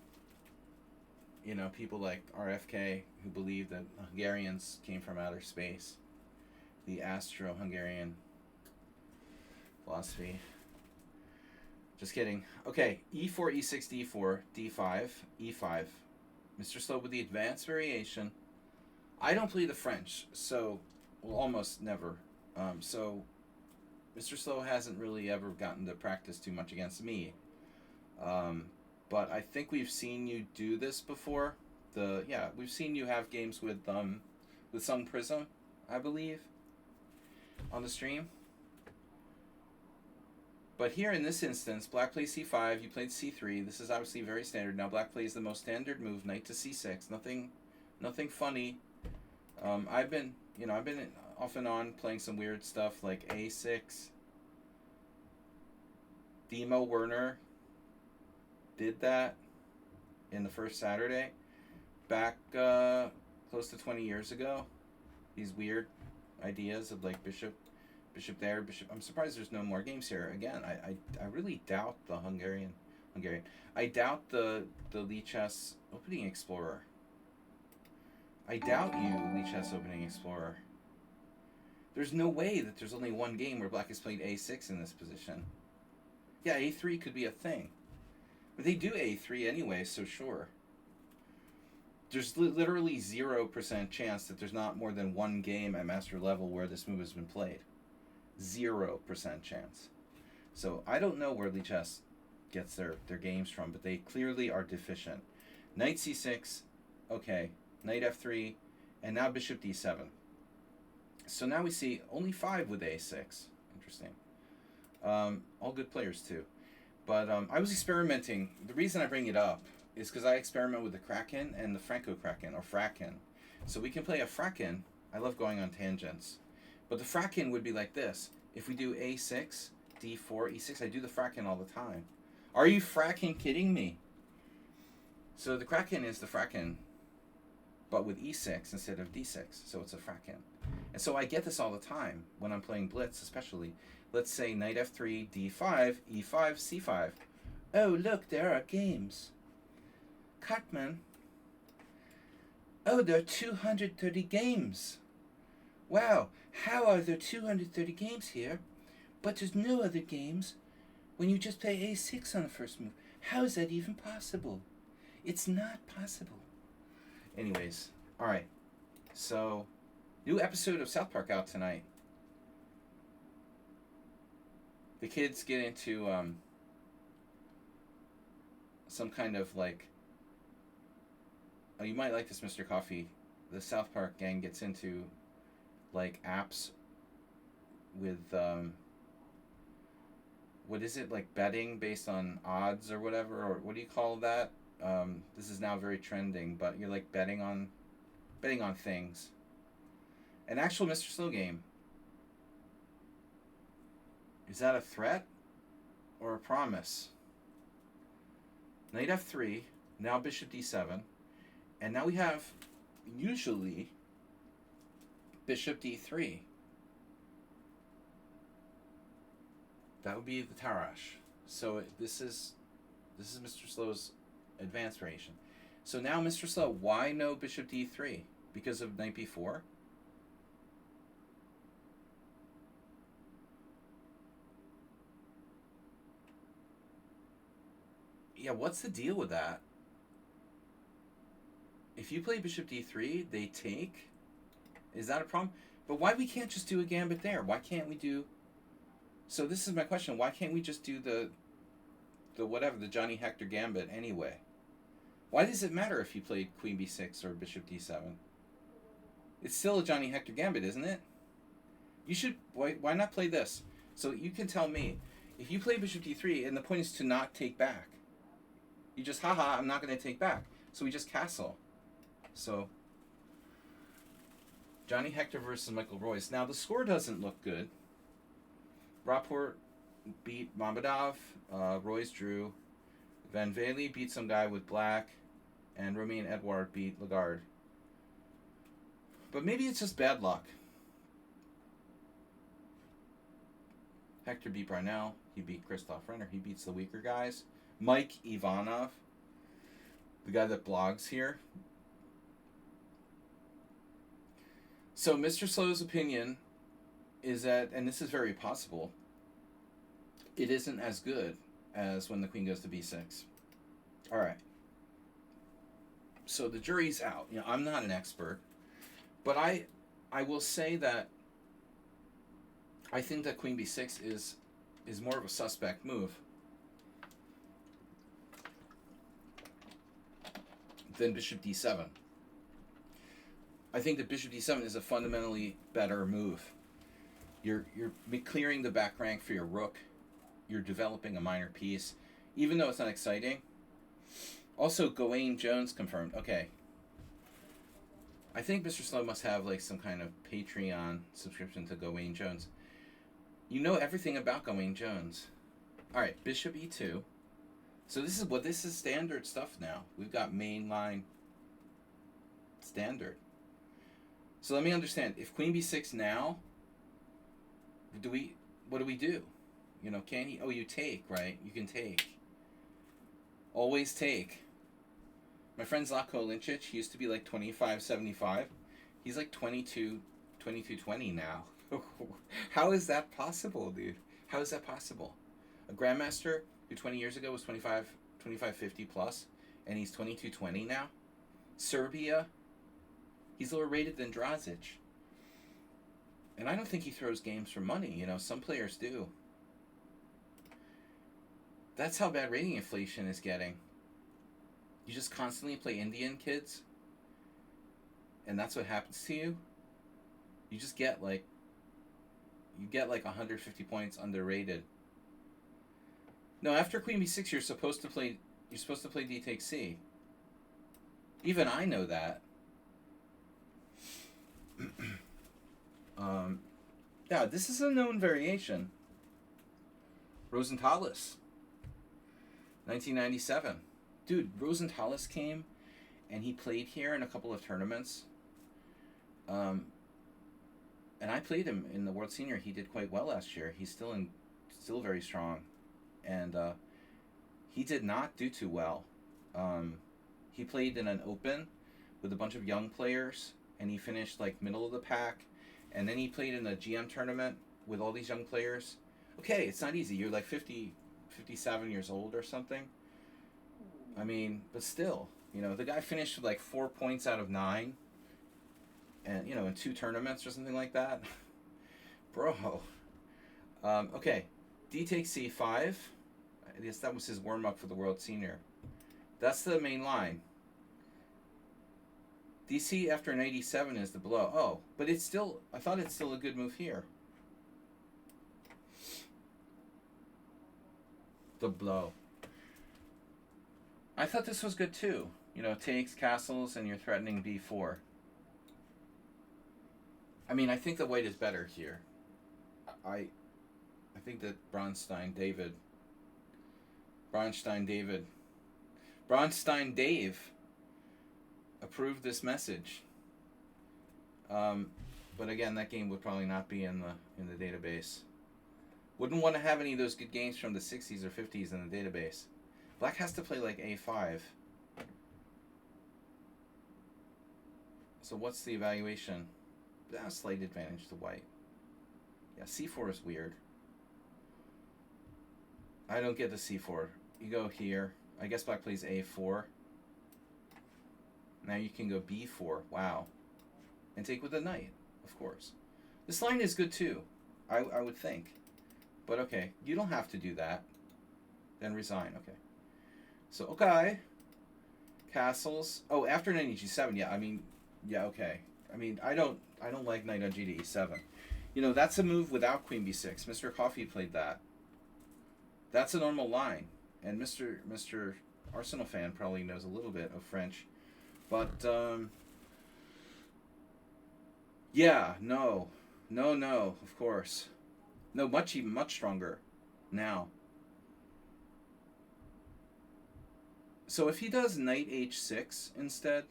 You know, people like RFK who believe that Hungarians came from outer space. The Astro-Hungarian philosophy. Just kidding. Okay, e4, e6, d4, d5, e5. Mr. Slow with the advanced variation. I don't play the French, so, well, almost never. So, Mr. Slow hasn't really ever gotten to practice too much against me. But I think we've seen you do this before. We've seen you have games with Sun Prism, I believe, on the stream. But here in this instance, Black plays c5, you played c3. This is obviously very standard. Now Black plays the most standard move, knight to c6. Nothing funny. I've been off and on playing some weird stuff like a6. Demo Werner did that in the first Saturday back close to 20 years ago. These weird ideas of like bishop there, bishop. I'm surprised there's no more games here. Again, I really doubt the Hungarian. I doubt the lichess opening explorer. I doubt you, lichess opening explorer. There's no way that there's only one game where Black has played a6 in this position. Yeah, a3 could be a thing. But they do a3 anyway, so sure. There's literally 0% chance that there's not more than one game at master level where this move has been played. 0% chance. So I don't know where lichess gets their games from, but they clearly are deficient. Knight c6, okay. Knight f3, and now bishop d7. So now we see only 5 with a6. Interesting. All good players too. But I was experimenting. The reason I bring it up is because I experiment with the Kraken and the Franco-Kraken, or Fraken. So we can play a Fraken. I love going on tangents. But the Fraken would be like this. If we do a6, d4, e6, I do the Fraken all the time. Are you fracking kidding me? So the Kraken is the Fraken, but with e6 instead of d6. So it's a Fraken. And so I get this all the time when I'm playing Blitz, especially. Let's say knight f3, d5, e5, c5. Oh, look, there are games. Cartman. Oh, there are 230 games. Wow, how are there 230 games here, but there's no other games when you just play a6 on the first move? How is that even possible? It's not possible. Anyways, alright. So, new episode of South Park out tonight. The kids get into some kind of like... Oh, you might like this, Mr. Coffee. The South Park gang gets into like apps with what is it, like betting based on odds or whatever, or what do you call that? This is now very trending, but you're like betting on betting on things. An actual Mr. Slow game. Is that a threat or a promise? Knight f3, now bishop d7, and now we have, usually, bishop d3. That would be the Tarash. So this is Mr. Slow's advanced variation. So now, Mr. Slow, why no bishop d3? Because of knight b4? Yeah, what's the deal with that? If you play bishop d3, they take? Is that a problem? But why we can't just do a gambit there? Why can't we do... So this is my question. Why can't we just do the whatever, the Johnny Hector gambit anyway? Why does it matter if you played queen b6 or bishop d7? It's still a Johnny Hector gambit, isn't it? You should... Why not play this? So you can tell me, if you play bishop d3, and the point is to not take back, you just, haha, I'm not going to take back. So we just castle. So, Johnny Hector versus Michael Royce. Now, the score doesn't look good. Rapport beat Mamedov. Royce drew. Van Velde beat some guy with black. And Romain Edouard beat Lagarde. But maybe it's just bad luck. Hector beat Brunel. He beat Christoph Renner. He beats the weaker guys. Mike Ivanov, the guy that blogs here. So Mr. Slow's opinion is that, and this is very possible, it isn't as good as when the queen goes to b6. All right. So the jury's out. You know, I'm not an expert, but I will say that I think that queen b6 is more of a suspect move than bishop d7. I think that bishop d7 is a fundamentally better move. You're clearing the back rank for your rook. You're developing a minor piece, even though it's not exciting. Also, Gawain Jones confirmed. Okay. I think Mr. Slow must have like some kind of Patreon subscription to Gawain Jones. You know everything about Gawain Jones. All right, bishop e2. So this is standard stuff now. We've got mainline standard. So let me understand. If queen b6 now, what do we do? You know, can he? Oh, you take, right? You can take. Always take. My friend Zlatko Linčić, he used to be like 25-75. He's like 22-20 now. How is that possible, dude? How is that possible? A grandmaster who 20 years ago was 25-50 plus, and he's 22-20 now? Serbia, he's lower rated than Drazic. And I don't think he throws games for money. You know, some players do. That's how bad rating inflation is getting. You just constantly play Indian kids, and that's what happens to you. You just get like 150 points underrated. No, after queen b6, you're supposed to play d takes c. Even I know that. Yeah, this is a known variation. Rosenthalis, 1997. Dude, Rosenthalis came and he played here in a couple of tournaments. And I played him in the World Senior. He did quite well last year. He's still very strong. And he did not do too well. He played in an open with a bunch of young players, and he finished like middle of the pack. And then he played in a GM tournament with all these young players. Okay, it's not easy. You're like 57 years old or something. I mean, but still, you know, the guy finished with like 4 points out of 9. And, you know, in 2 tournaments or something like that. Bro. Okay, D takes C5. I guess that was his warm-up for the World Senior. That's the main line. DC after an 87 is the blow. Oh, but it's still, I thought it's still a good move here. The blow. I thought this was good too. You know, takes castles and you're threatening b4. I mean, I think the white is better here. I I think that Bronstein David, Bronstein Dave approved this message. Um, but again, that game would probably not be in the database. Wouldn't want to have any of those good games from the 60s or 50s in the database. Black has to play like a5. So what's the evaluation? Slight advantage to white. Yeah, c4 is weird. I don't get the c4. You go here. I guess black plays a4. Now you can go b4. Wow. And take with the knight, of course. This line is good too, I would think. But okay, you don't have to do that. Then resign. Okay. So, okay. Castles. Oh, after knight g7. Yeah, I mean, yeah, okay. I mean, I don't like knight on g to e7. You know, that's a move without queen b6. Mr. Coffee played that. That's a normal line. And Mr. Arsenal fan probably knows a little bit of French. But, yeah, no, of course. No, even much stronger now. So if he does knight h6 instead,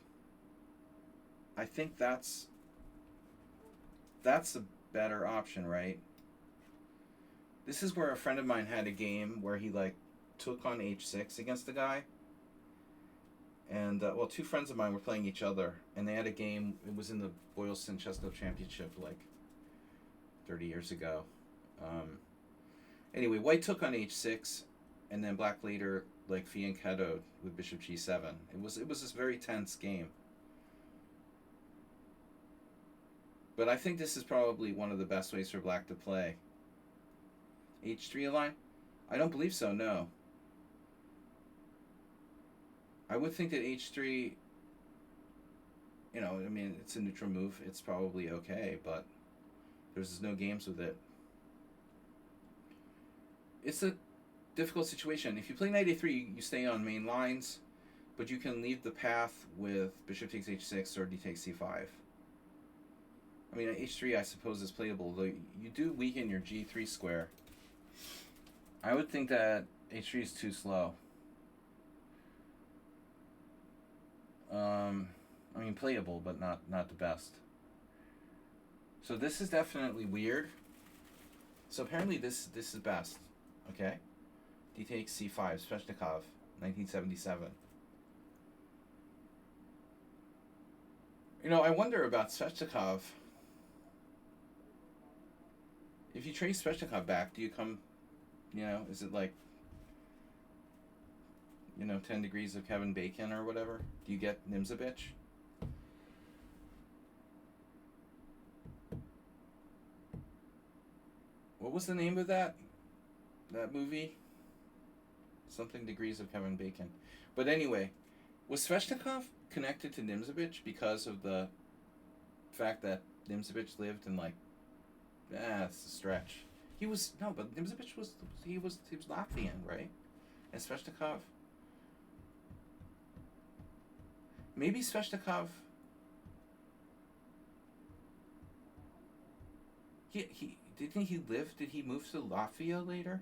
I think that's a better option, right? This is where a friend of mine had a game where he like took on h6 against the guy. And, well, two friends of mine were playing each other, and they had a game. It was in the Boylston Chess Club Championship, like, 30 years ago. Anyway, white took on h6, and then black later, like, fianchettoed with bishop g7. It was this very tense game. But I think this is probably one of the best ways for black to play. h3 line? I don't believe so, no. I would think that h3, you know, I mean, it's a neutral move. It's probably okay, but there's no games with it. It's a difficult situation. If you play knight a3, you stay on main lines, but you can leave the path with bishop takes h6 or d takes c5. I mean, h3, I suppose, is playable, though you do weaken your g3 square. I would think that h3 is too slow. I mean, playable, but not the best. So this is definitely weird. So apparently this is best. Okay? D takes c5, Sveshnikov, 1977. You know, I wonder about Sveshnikov. If you trace Sveshnikov back, do you come, you know, is it like, you know, 10 degrees of Kevin Bacon or whatever? Do you get Nimzovich? What was the name of that movie? Something degrees of Kevin Bacon. But anyway, was Sveshnikov connected to Nimzovich because of the fact that Nimzovich lived in like, it's a stretch. But Nimzovich was Latvian, right? And Sveshnikov. Maybe Sveshnikov. He didn't he live? Did he move to Latvia later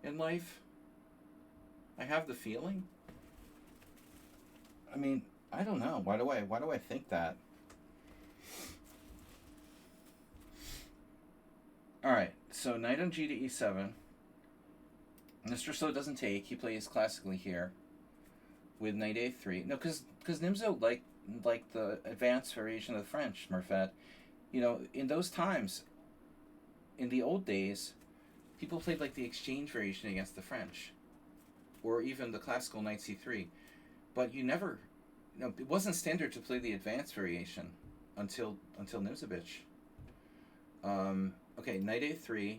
in life? I have the feeling. I mean, I don't know. Why do I think that? All right. So knight on g to e7. Mr. Slow doesn't take. He plays classically here with knight a3. No, because Nimzo like the advanced variation of the French, Murfet. You know, in those times, in the old days, people played like the exchange variation against the French, or even the classical knight c3. But you never, it wasn't standard to play the advanced variation until Nimzovich. Okay, knight a3,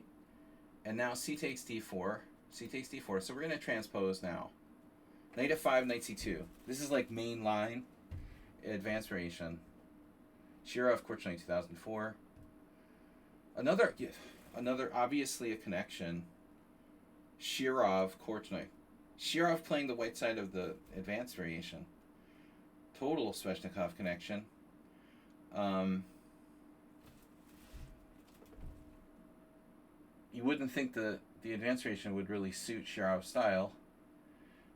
and now c takes d4. C takes d4. So we're going to transpose now. Knight f5, knight c2. This is like main line, advanced variation. Shirov, Korchnoi, 2004. Another obviously a connection. Shirov, Korchnoi. Shirov playing the white side of the advanced variation. Total Sveshnikov connection. Um, you wouldn't think the advance variation would really suit Shirov's style.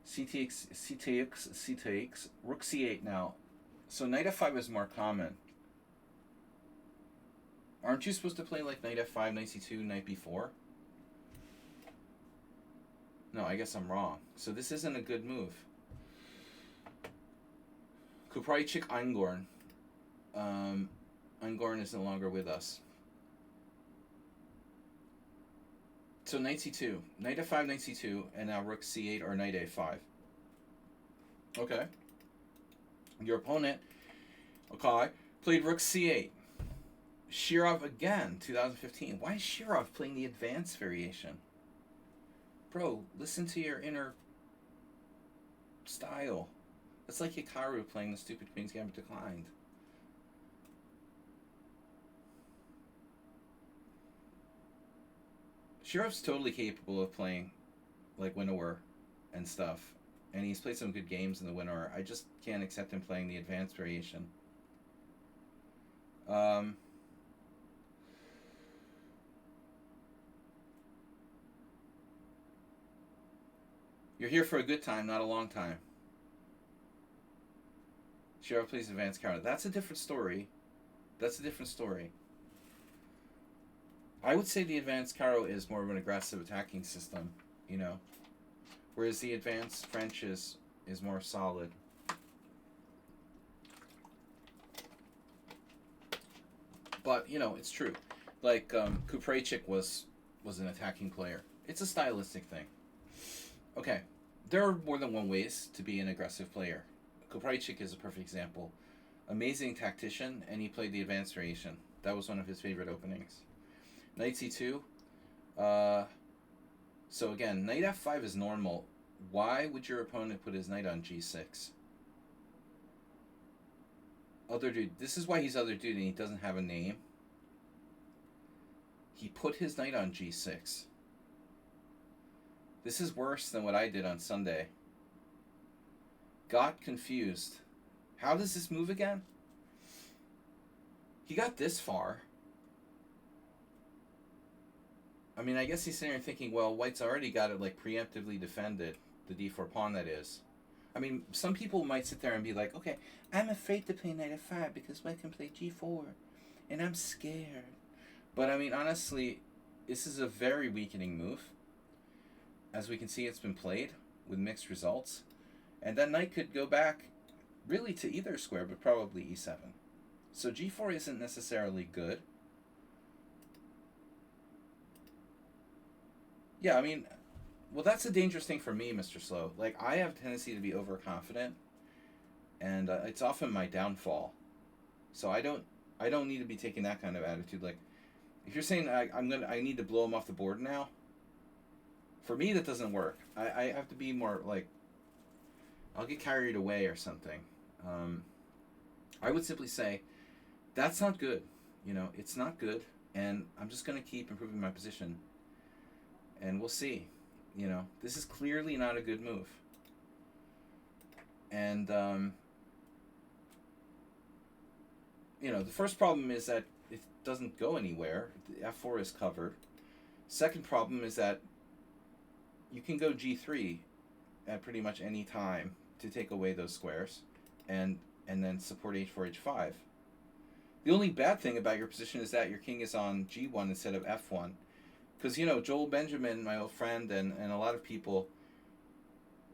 C takes, rook c8 now. So knight f5 is more common. Aren't you supposed to play like knight f5, knight c2, knight b4? No, I guess I'm wrong. So this isn't a good move. Kupraichik Eingorn. Eingorn is no longer with us. So knight c2, knight f5, knight c2, and now rook c8 or knight a5. Okay. Your opponent, okay, played rook c8. Shirov again, 2015. Why is Shirov playing the advanced variation? Bro, listen to your inner style. That's like Hikaru playing the stupid Queen's Gambit Declined. Shirov's totally capable of playing like Winnower and stuff. And he's played some good games in the Winnower. I just can't accept him playing the advanced variation. You're here for a good time, not a long time. Shirov plays advanced counter. That's a different story. That's a different story. I would say the advanced Caro is more of an aggressive attacking system, you know, whereas the advanced French is more solid. But you know, it's true. Like Kupraichik was an attacking player. It's a stylistic thing. Okay, there are more than one ways to be an aggressive player. Kupraichik is a perfect example. Amazing tactician, and he played the advanced variation. That was one of his favorite openings. Knight c2. So again, knight f5 is normal. Why would your opponent put his knight on g6? Other dude. This is why he's other dude and he doesn't have a name. He put his knight on g6. This is worse than what I did on Sunday. Got confused. How does this move again? He got this far. I mean, I guess he's sitting there thinking, well, white's already got it like preemptively defended, the d4 pawn that is. I mean, some people might sit there and be like, okay, I'm afraid to play knight f5 because white can play g4, and I'm scared. But I mean, honestly, this is a very weakening move. As we can see, it's been played with mixed results. And that knight could go back really to either square, but probably e7. So g4 isn't necessarily good. Yeah, I mean, well, that's a dangerous thing for me, Mr. Slow. Like, I have a tendency to be overconfident, and it's often my downfall. So I don't need to be taking that kind of attitude. Like, if you're saying I need to blow him off the board now, for me that doesn't work. I have to be more like, I'll get carried away or something. I would simply say, that's not good. You know, it's not good, and I'm just going to keep improving my position. And we'll see. You know, this is clearly not a good move. And, you know, the first problem is that it doesn't go anywhere. F4 is covered. Second problem is that you can go g3 at pretty much any time to take away those squares and then support h4, h5. The only bad thing about your position is that your king is on g1 instead of f1. Because, you know, Joel Benjamin, my old friend, and a lot of people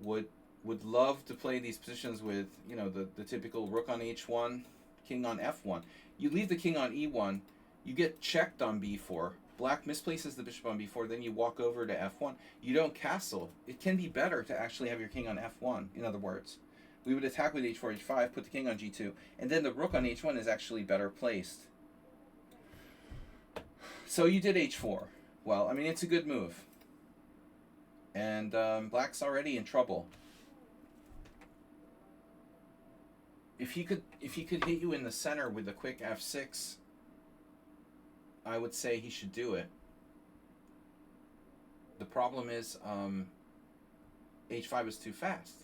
would love to play these positions with, you know, the typical rook on h1, king on f1. You leave the king on e1, you get checked on b4. Black misplaces the bishop on b4, then you walk over to f1. You don't castle. It can be better to actually have your king on f1, in other words. We would attack with h4, h5, put the king on g2, and then the rook on h1 is actually better placed. So you did h4. Well, I mean, it's a good move. And black's already in trouble. If he could hit you in the center with a quick f6, I would say he should do it. The problem is h5 is too fast.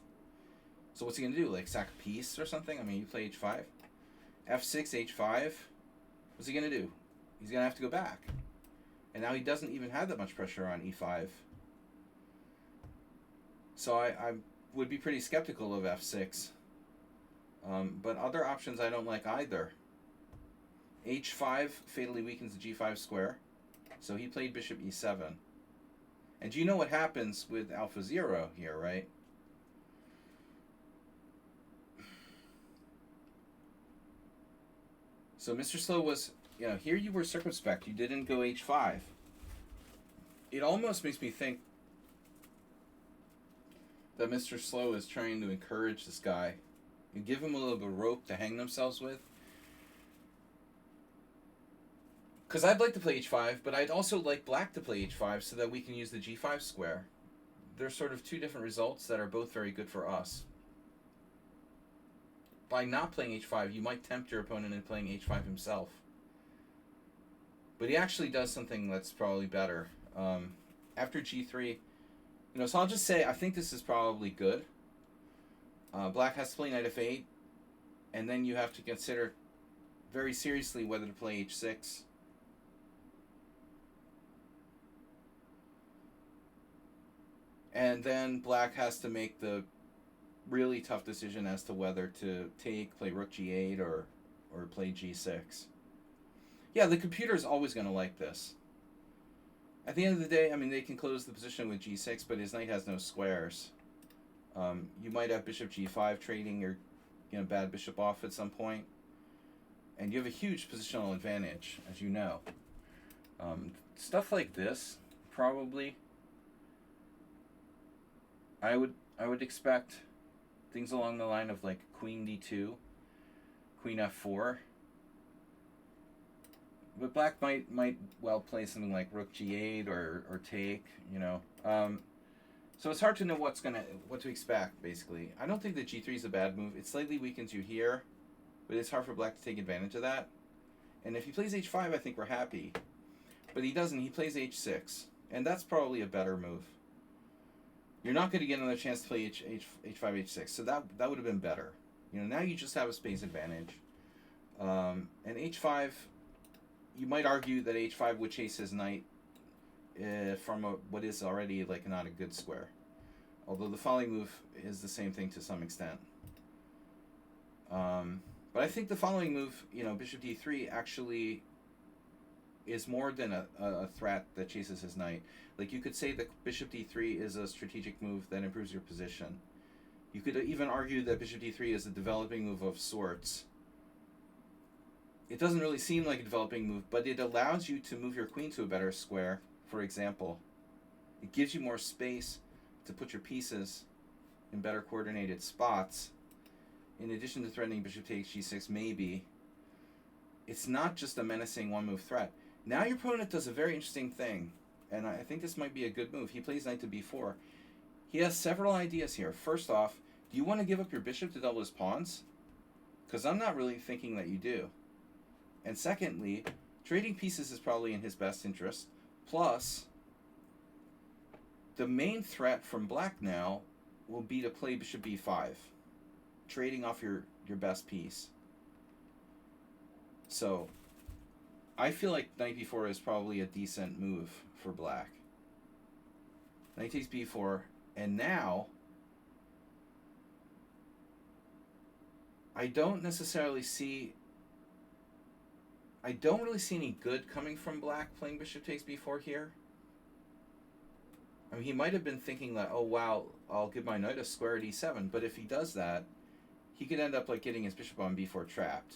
So what's he going to do? Like sack a piece or something? I mean, you play h5. f6, h5. What's he going to do? He's going to have to go back. And now he doesn't even have that much pressure on e5. So I would be pretty skeptical of f6. But other options I don't like either. h5 fatally weakens the g5 square. So he played bishop e7. And do you know what happens with alpha 0 here, right? So Mr. Slow was, here you were circumspect. You didn't go h5. It almost makes me think that Mr. Slow is trying to encourage this guy and give him a little bit of rope to hang themselves with. Because I'd like to play h5, but I'd also like black to play h5 so that we can use the g5 square. There's sort of two different results that are both very good for us. By not playing h5, you might tempt your opponent into playing h5 himself. But he actually does something that's probably better. After g3, so I'll just say I think this is probably good. Black has to play knight f8, and then you have to consider very seriously whether to play h6. And then black has to make the really tough decision as to whether to play rook g8 or play g6. Yeah, the computer is always going to like this. At the end of the day, they can close the position with g6, but his knight has no squares. You might have bishop g5 trading your bad bishop off at some point. And you have a huge positional advantage, as you know. Stuff like this, probably, I would expect things along the line of like queen d2, queen f4. But black might well play something like rook g8 or take, So it's hard to know what to expect, basically. I don't think that g3 is a bad move. It slightly weakens you here, but it's hard for black to take advantage of that. And if he plays h5, I think we're happy. But he doesn't. He plays h6, and that's probably a better move. You're not going to get another chance to play h5, h6, so that would have been better. Now you just have a space advantage. And h5, you might argue that h5 would chase his knight from what is already like not a good square. Although the following move is the same thing to some extent. But I think the following move, bishop d3, actually is more than a threat that chases his knight. Like, you could say that bishop d3 is a strategic move that improves your position. You could even argue that bishop d3 is a developing move of sorts. It doesn't really seem like a developing move, but it allows you to move your queen to a better square, for example. It gives you more space to put your pieces in better coordinated spots. In addition to threatening bishop takes g6, maybe. It's not just a menacing one-move threat. Now your opponent does a very interesting thing, and I think this might be a good move. He plays knight to b4. He has several ideas here. First off, do you want to give up your bishop to double his pawns? Because I'm not really thinking that you do. And secondly, trading pieces is probably in his best interest. Plus, the main threat from black now will be to play bishop b5, trading off your best piece. So, I feel like knight b4 is probably a decent move for black. Knight takes b4, and now I don't really see any good coming from black playing bishop takes b4 here. He might have been thinking that, oh wow, I'll give my knight a square at e7, but if he does that, he could end up like getting his bishop on b4 trapped.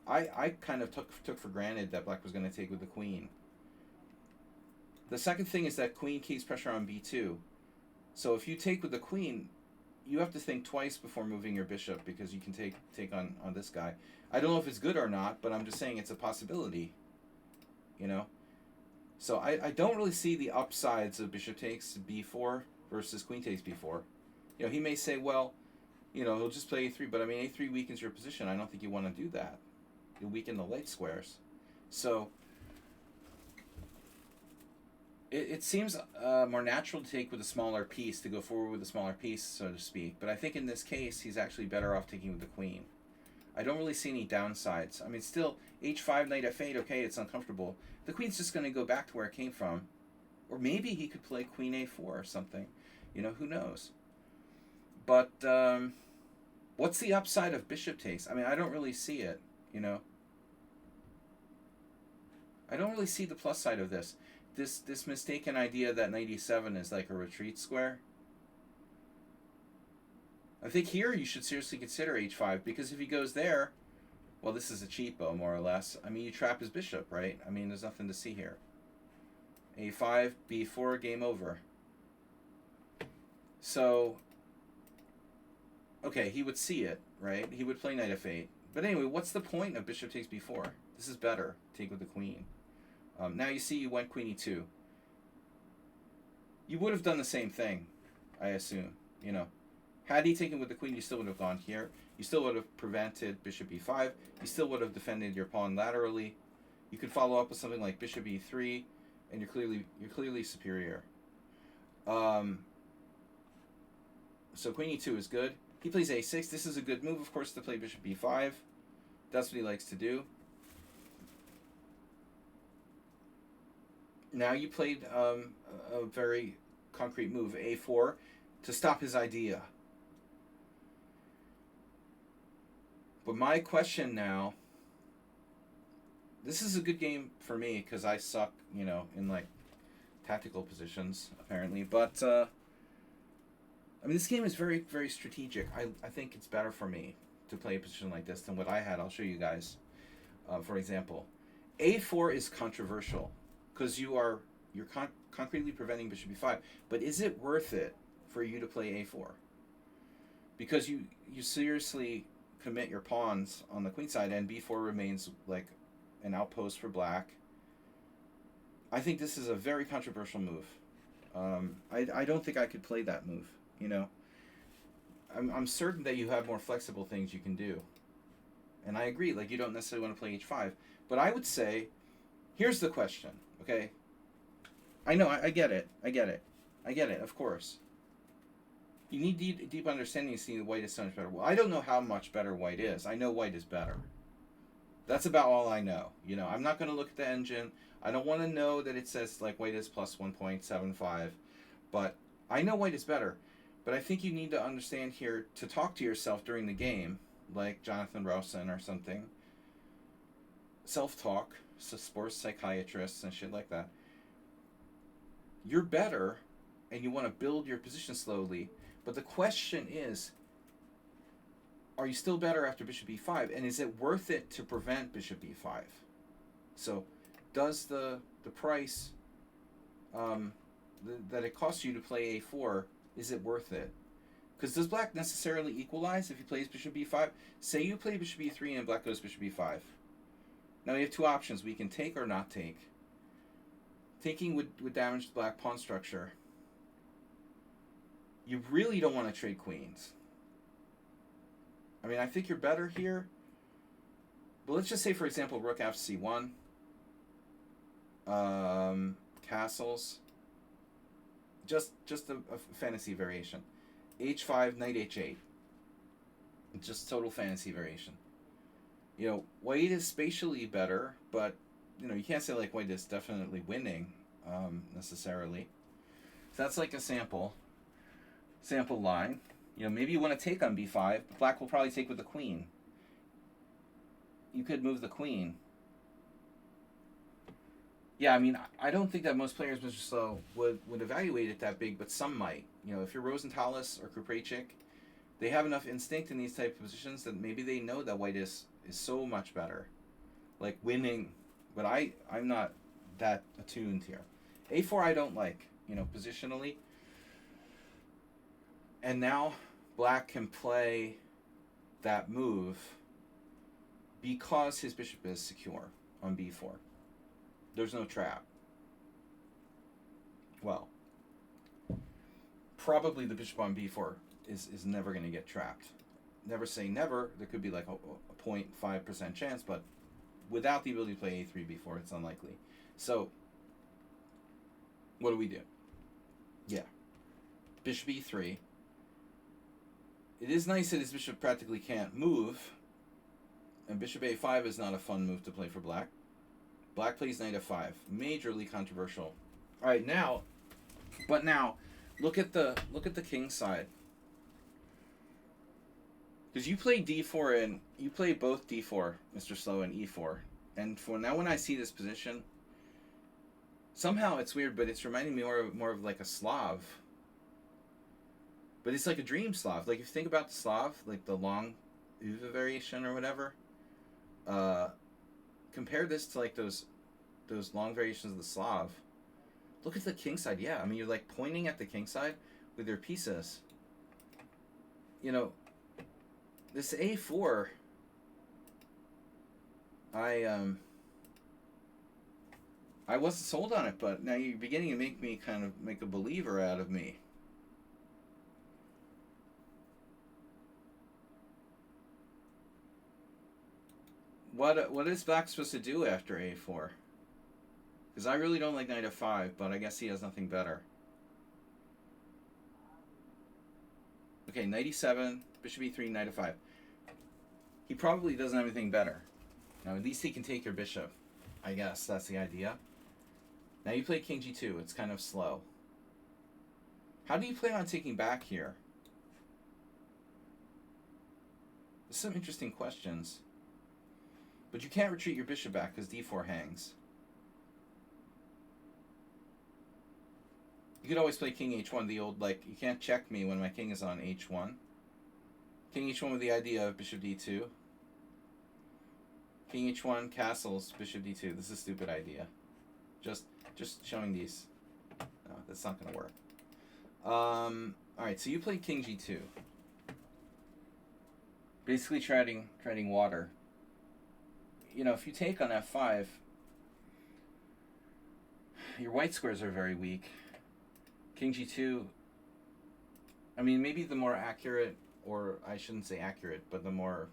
I kind of took for granted that black was going to take with the queen. The second thing is that queen keeps pressure on b2. So if you take with the queen, you have to think twice before moving your bishop, because you can take on this guy. I don't know if it's good or not, but I'm just saying it's a possibility. So I don't really see the upsides of bishop takes b4 versus queen takes b4. He may say, well, he'll just play a3, but a3 weakens your position. I don't think you want to do that. You'll weaken the light squares. So it seems more natural to take with a smaller piece, to go forward with a smaller piece, so to speak. But I think in this case, he's actually better off taking with the queen. I don't really see any downsides. I mean, still, h5, knight f8, okay, it's uncomfortable. The queen's just going to go back to where it came from. Or maybe he could play queen a4 or something. You know, who knows? But what's the upside of bishop takes? I mean, I don't really see it, you know. I don't really see the plus side of this. This mistaken idea that knight e7 is like a retreat square. I think here you should seriously consider h5, because if he goes there, well, this is a cheapo, more or less. I mean, you trap his bishop, right? I mean, there's nothing to see here. a5, b4, game over. So, okay, he would see it, right? He would play knight f8. But anyway, what's the point of bishop takes b4? This is better. Take with the queen. Now you see you went queen e2. You would have done the same thing, I assume. You know, had he taken with the queen, you still would have gone here. You still would have prevented bishop e5. You still would have defended your pawn laterally. You could follow up with something like bishop e3, and you're clearly superior. So queen e2 is good. He plays a6. This is a good move, of course, to play bishop e5. That's what he likes to do. Now you played a very concrete move, a4, to stop his idea. But my question now, this is a good game for me because I suck, you know, in like tactical positions, apparently. But, I mean, this game is very, very strategic. I think it's better for me to play a position like this than what I had. I'll show you guys. For example, a4 is controversial because you're concretely preventing bishop e5. But is it worth it for you to play a4? Because you seriously commit your pawns on the queen side, and b4 remains like an outpost for black. I think this is a very controversial move. I don't think I could play that move. You know, I'm certain that you have more flexible things you can do. And I agree, like you don't necessarily want to play h5. But I would say, here's the question, okay? I know, I get it, of course. You need deep understanding to see that white is so much better. Well, I don't know how much better white is. I know white is better. That's about all I know. You know, I'm not going to look at the engine. I don't want to know that it says like white is plus 1.75. But I know white is better. But I think you need to understand here to talk to yourself during the game, like Jonathan Rowson or something. Self-talk, so sports psychiatrists and shit like that. You're better, and you want to build your position slowly. But the question is, are you still better after bishop e5? And is it worth it to prevent bishop e5? So does the price that it costs you to play a4, is it worth it? Because does black necessarily equalize if he plays bishop e5? Say you play bishop e3 and black goes bishop e5. Now we have two options. We can take or not take. Taking would damage the black pawn structure. You really don't want to trade queens. I mean, I think you're better here. But let's just say, for example, rook f c1. Castles. Just a fantasy variation. h5, knight h8. Just total fantasy variation. You know, white is spatially better, but, you know, you can't say, like, white is definitely winning, necessarily. So that's like a sample line. You know, maybe you want to take on b5, but black will probably take with the queen. You could move the queen. Yeah, I mean, I don't think that most players, Mr. Slow, would evaluate it that big, but some might. You know, if you're Rosenthalis or Kuprejcik, they have enough instinct in these type of positions that maybe they know that white is so much better. Like, winning. But I'm not that attuned here. a4 I don't like, you know, positionally. And now black can play that move because his bishop is secure on b4. There's no trap. Well, probably the bishop on b4 is never going to get trapped. Never say never. There could be like a 0.5% chance, but without the ability to play a3, b4, it's unlikely. So, what do we do? Yeah. Bishop e3. It is nice that his bishop practically can't move, And bishop a5 is not a fun move to play for black. Black plays knight f5. Majorly controversial. All right, now, but now, look at the king side. Because you play d4 and you play both d4, Mr. Slow, and e4. And for now, when I see this position, somehow it's weird, but it's reminding me more of like a Slav. But it's like a dream Slav. Like if you think about the Slav, like the long Uva variation or whatever, compare this to like those long variations of the Slav. Look at the king side. Yeah, I mean you're like pointing at the king side with your pieces. You know, this a4. I wasn't sold on it, but now you're beginning to make a believer out of me. What is black supposed to do after a4? Because I really don't like knight f5, but I guess he has nothing better. Okay, knight e7, bishop e3, knight f5. He probably doesn't have anything better. Now, at least he can take your bishop. I guess that's the idea. Now you play king g2. It's kind of slow. How do you plan on taking back here? There's some interesting questions. But you can't retreat your bishop back because d4 hangs. You could always play king h1, the old, like, you can't check me when my king is on h1. King h1 with the idea of bishop d2. King h1, castles, bishop d2. This is a stupid idea. Just showing these. No, that's not going to work. Alright, so you play king g2. Basically treading water. You know, if you take on f5, your white squares are very weak. King g2, I mean, maybe the more accurate, or I shouldn't say accurate, but the more,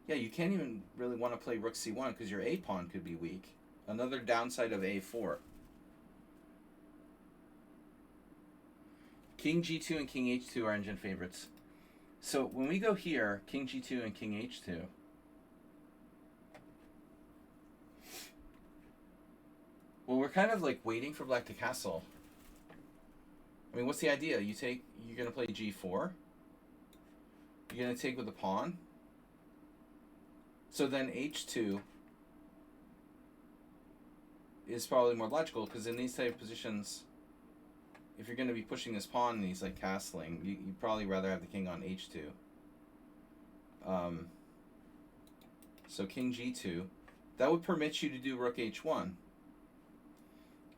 yeah, you can't even really want to play rook c1 because your a pawn could be weak. Another downside of a4. King g2 and king h2 are engine favorites. So when we go here, king g2 and king h2, well, we're kind of like waiting for black to castle. I mean, what's the idea? You're going to play g4. You're going to take with the pawn. So then h2 is probably more logical, because in these type of positions, if you're going to be pushing this pawn and he's like castling, you'd probably rather have the king on h2. So king g2. That would permit you to do rook h1.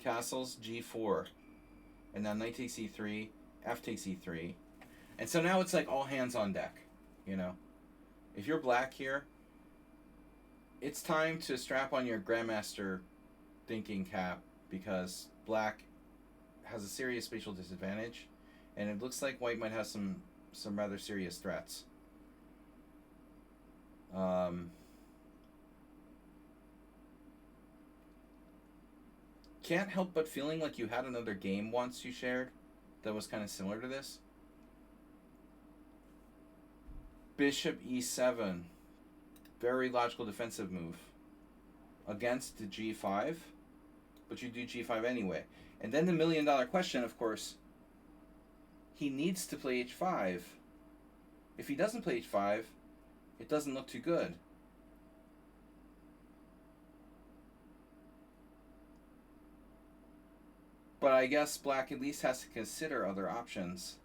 Castles g4. And now knight takes e3, f takes e3. And so now it's like all hands on deck, you know. If you're black here, it's time to strap on your grandmaster thinking cap, because black has a serious spatial disadvantage, and it looks like white might have some rather serious threats. Can't help but feeling like you had another game once you shared that was kind of similar to this. Bishop e7. Very logical defensive move. Against the g5. But you do g5 anyway. And then the million-dollar question, of course, he needs to play h5. If he doesn't play h5, it doesn't look too good. But I guess black at least has to consider other options.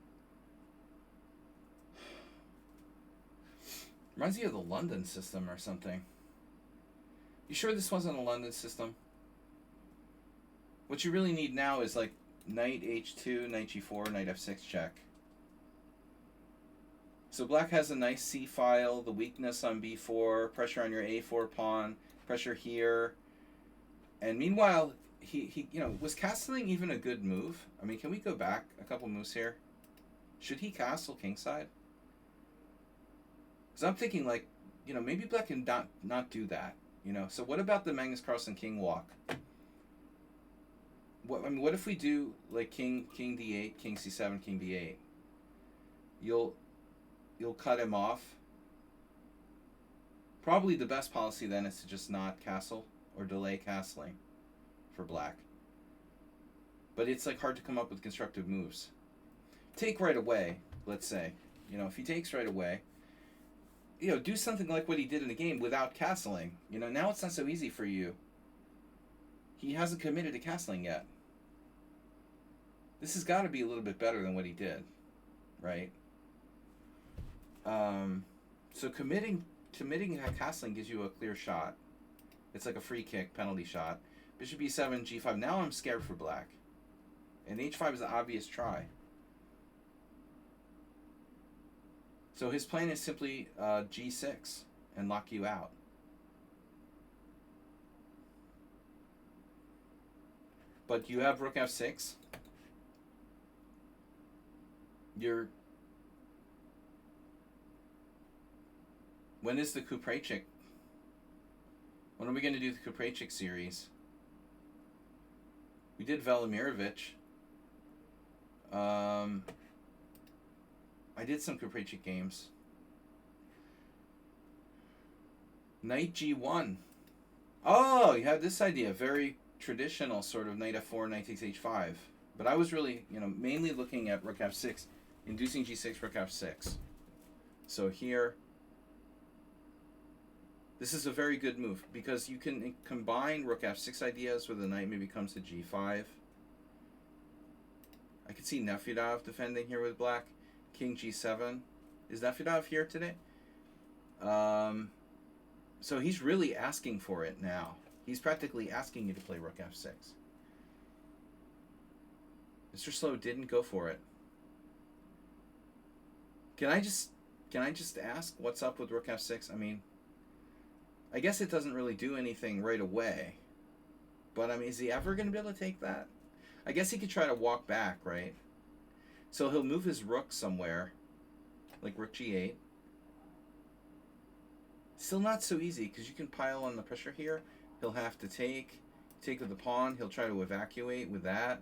Reminds me of the London system or something. You sure this wasn't a London system? What you really need now is like knight h2, knight g4, knight f6 check. So black has a nice c file, the weakness on b4, pressure on your a4 pawn, pressure here. And meanwhile, he you know, was castling even a good move? I mean, can we go back a couple moves here? Should he castle kingside? Because I'm thinking, like, you know, maybe black can not do that, you know. So what about the Magnus Carlsen king walk? What if we do like king d8, king c7, king d8? You'll cut him off. Probably the best policy then is to just not castle or delay castling for black. But it's like hard to come up with constructive moves. Take right away, let's say. You know, if he takes right away, you know, do something like what he did in the game without castling. You know, now it's not so easy for you. He hasn't committed to castling yet. This has got to be a little bit better than what he did, right? So committing to castling gives you a clear shot. It's like a free kick, penalty shot. Bishop e7, g5. Now I'm scared for black. And h5 is an obvious try. So his plan is simply g6 and lock you out. But you have rook f6. When is the Kuprechik? When are we going to do the Kuprechik series? We did Velimirovich. I did some Kuprechik games. Knight g1. Oh, you had this idea. Very traditional sort of knight f4, knight takes h5. But I was really, you know, mainly looking at rook f6, inducing g6, rook f6. So here, this is a very good move because you can combine rook f6 ideas where the knight maybe comes to g5. I could see Nefyadov defending here with black. King g7. Is Nefyadov here today? So he's really asking for it now. He's practically asking you to play rook f6. Mr. Slow didn't go for it. Can I just ask what's up with rook f6? I mean, I guess it doesn't really do anything right away. But I mean, is he ever going to be able to take that? I guess he could try to walk back, right? So he'll move his rook somewhere, like rook g8. Still not so easy, because you can pile on the pressure here. He'll have to take with the pawn. He'll try to evacuate with that.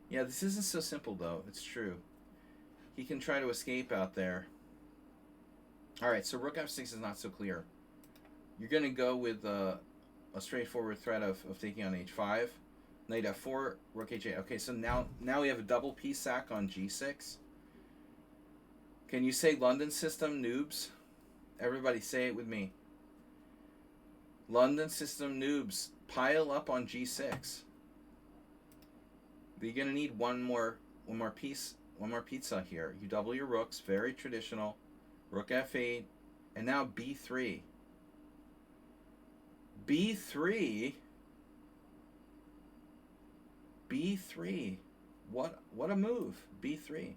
Yeah, this isn't so simple, though. It's true. He can try to escape out there. Alright, so rook f6 is not so clear. You're going to go with a straightforward threat of taking on h5. Knight f4, rook h8. Okay, so now we have a double piece sack on g6. Can you say London system, noobs? Everybody say it with me. London system, noobs. Pile up on g6. But you're going to need one more pizza here. You double your rooks, very traditional. Rook f8, and now b3. b3. b3. What a move. b3.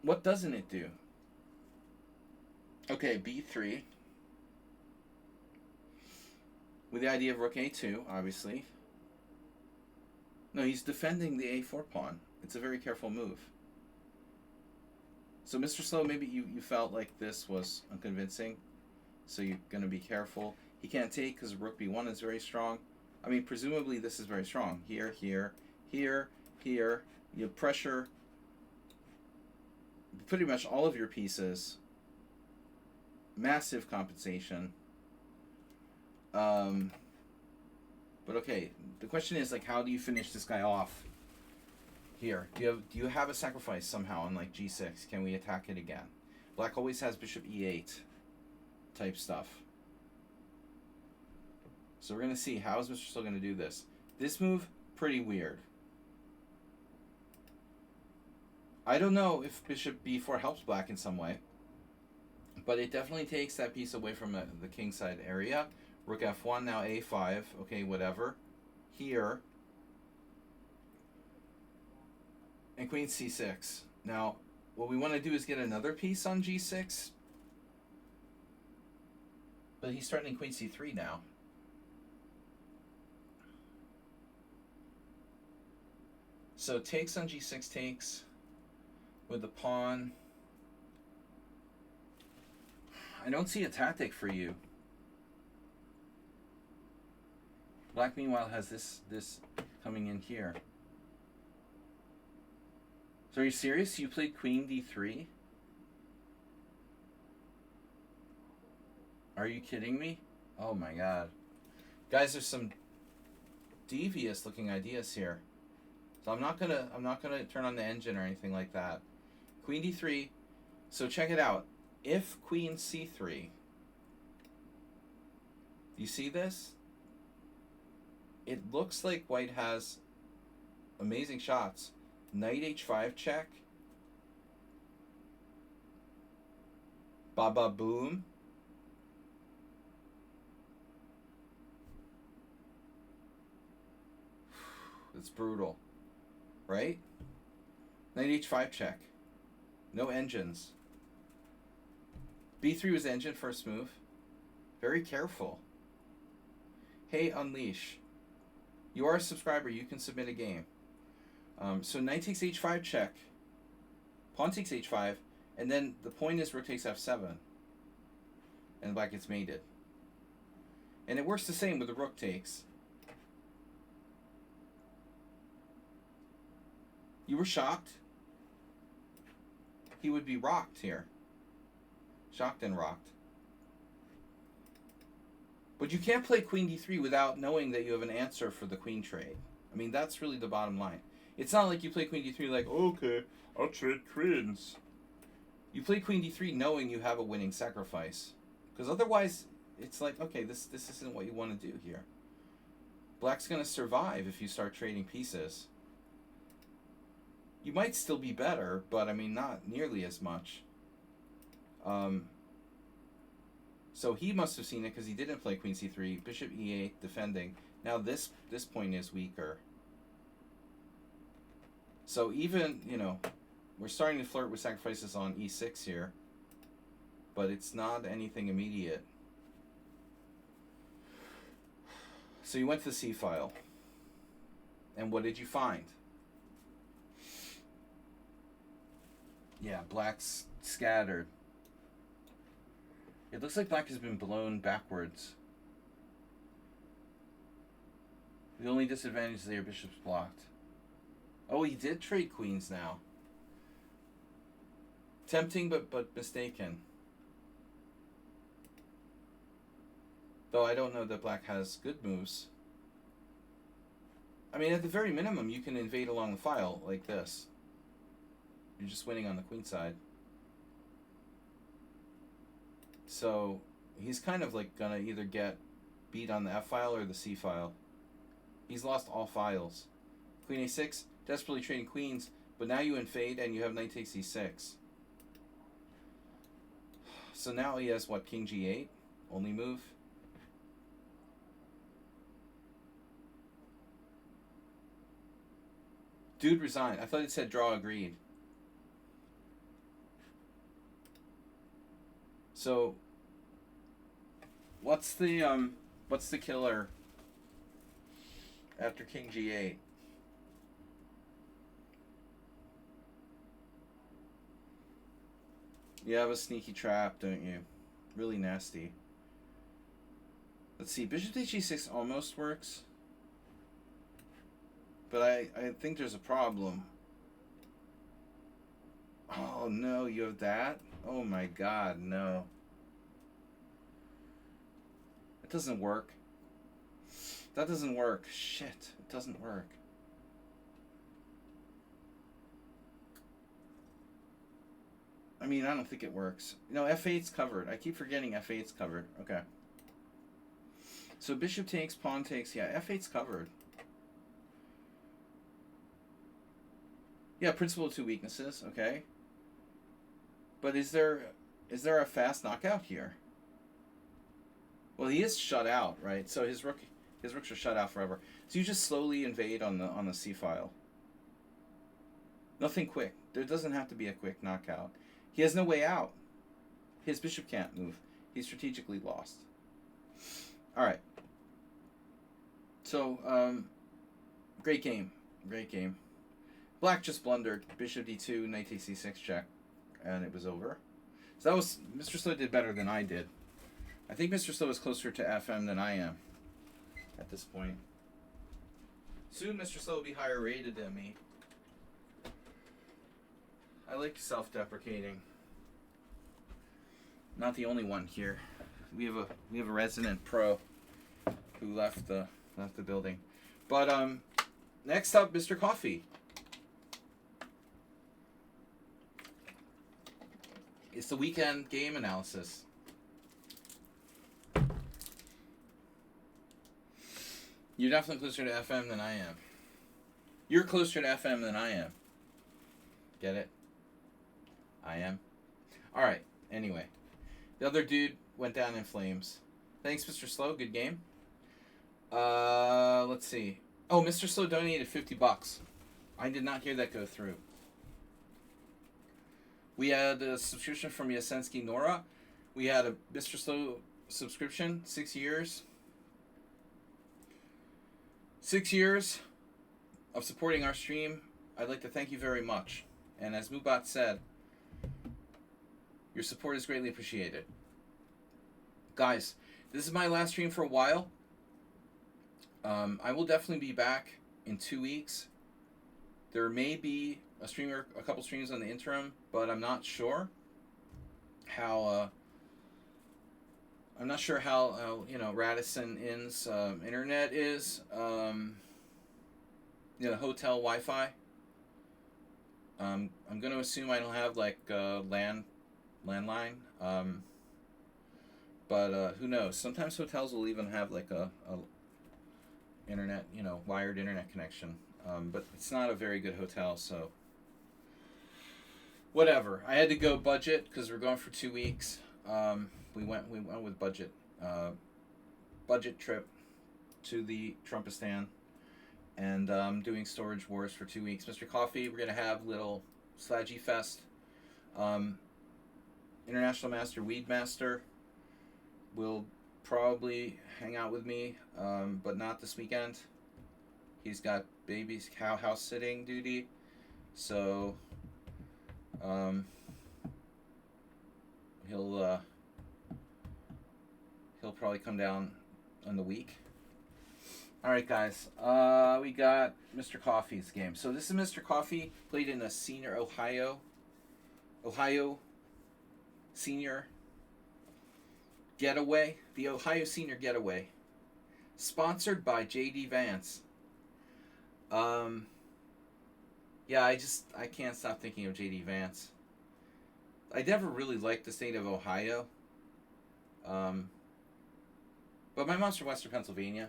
What doesn't it do? Okay, b3. With the idea of rook a2, obviously. No, he's defending the a4 pawn. It's a very careful move. So, Mr. Slow, maybe you felt like this was unconvincing, so you're going to be careful. He can't take because rook b1 is very strong. I mean, presumably this is very strong. Here, here, here, here. You have pressure pretty much all of your pieces. Massive compensation. But okay, the question is, like, how do you finish this guy off? Here, do you have a sacrifice somehow on like g6? Can we attack it again? Black always has bishop e8 type stuff. So we're gonna see how is Mr. Slow gonna do this. This move, pretty weird. I don't know if bishop b4 helps black in some way, but it definitely takes that piece away from the kingside area. Rook f1, now a5. Okay, whatever. Here. And queen c6. Now, what we want to do is get another piece on g6. But he's threatening queen c3 now. So takes on g6 takes with the pawn. I don't see a tactic for you. Black, meanwhile, has this coming in here. So are you serious? You played queen d3? Are you kidding me? Oh my god. Guys, there's some devious looking ideas here. So I'm not gonna turn on the engine or anything like that. Queen d3. So check it out. If queen c3, you see this? It looks like white has amazing shots. Knight h5 check. Baba boom. It's brutal, right? Knight h5 check. No engines. b3 was engine first move. Very careful. Hey, Unleash. You are a subscriber. You can submit a game. So knight takes h5 check. Pawn takes h5. And then the point is rook takes f7. And black gets mated. And it works the same with the rook takes. You were shocked? He would be rocked here. Shocked and rocked. But you can't play queen d3 without knowing that you have an answer for the queen trade. I mean, that's really the bottom line. It's not like you play queen d3 like, okay, I'll trade queens. You play queen d3 knowing you have a winning sacrifice. Because otherwise, it's like, okay, this isn't what you want to do here. Black's going to survive if you start trading pieces. You might still be better, but I mean, not nearly as much. So he must have seen it because he didn't play queen c3, bishop e8, defending. Now this point is weaker. So even, you know, we're starting to flirt with sacrifices on e6 here, but it's not anything immediate. So you went to the c file, and what did you find? Yeah, black's scattered. It looks like black has been blown backwards. The only disadvantage is that your bishop's blocked. Oh, he did trade queens now. Tempting, but mistaken. Though I don't know that black has good moves. I mean, at the very minimum, you can invade along the file like this. You're just winning on the queen side. So he's kind of like gonna either get beat on the f file or the c file. He's lost all files. Queen a6, desperately trading queens, but now you invade and you have knight takes e6. So now he has what, king g8? Only move. Dude resigned. I thought it said draw agreed. So what's the killer after king g8? You have a sneaky trap, don't you? Really nasty. Let's see, bishop takes g6 almost works. But I think there's a problem. Oh no, you have that? Oh my god, no. It doesn't work. That doesn't work. Shit, it doesn't work. I mean, I don't think it works. No, f8's covered. I keep forgetting f8's covered. Okay. So bishop takes, pawn takes. Yeah, f8's covered. Yeah, principle of two weaknesses. Okay. But is there a fast knockout here? Well, he is shut out, right? So his rooks are shut out forever. So you just slowly invade on the c file. Nothing quick. There doesn't have to be a quick knockout. He has no way out. His bishop can't move. He's strategically lost. All right. So great game. Great game. Black just blundered. Bishop d2, knight takes c6 check. And it was over. So that was, Mr. Slow did better than I did. I think Mr. Slow is closer to FM than I am at this point. Soon Mr. Slow will be higher rated than me. I like self-deprecating. Not the only one here. We have a resident pro who left the building. But next up, Mr. Coffee. It's the weekend game analysis. You're definitely closer to FM than I am. You're closer to FM than I am. Get it? I am. Alright, anyway. The other dude went down in flames. Thanks, Mr. Slow. Good game. Let's see. Oh, Mr. Slow donated $50. I did not hear that go through. We had a subscription from Yasensky Nora. We had a Mr. Slow subscription, 6 years. 6 years of supporting our stream. I'd like to thank you very much. And as Mubat said, your support is greatly appreciated. Guys, this is my last stream for a while. I will definitely be back in 2 weeks. There may be a couple streams on the interim, but I'm not sure how. I'm not sure how Radisson Inn's internet is. Hotel Wi-Fi. I'm going to assume I don't have like landline. But who knows? Sometimes hotels will even have like a internet, wired internet connection. But it's not a very good hotel, so whatever. I had to go budget because we're going for 2 weeks. We went with budget. Budget trip to the Trumpistan, and doing Storage Wars for 2 weeks. Mr. Coffee, we're gonna have little Slaggy Fest. International Master Weed Master will probably hang out with me, but not this weekend. He's got baby's cow house sitting duty, so he'll probably come down on the week. All right, guys. We got Mr. Coffee's game. So this is Mr. Coffee, played in a senior Ohio Senior Getaway, the Ohio Senior Getaway, sponsored by J.D. Vance. Yeah, I can't stop thinking of J.D. Vance. I never really liked the state of Ohio. But my mom's from Western Pennsylvania.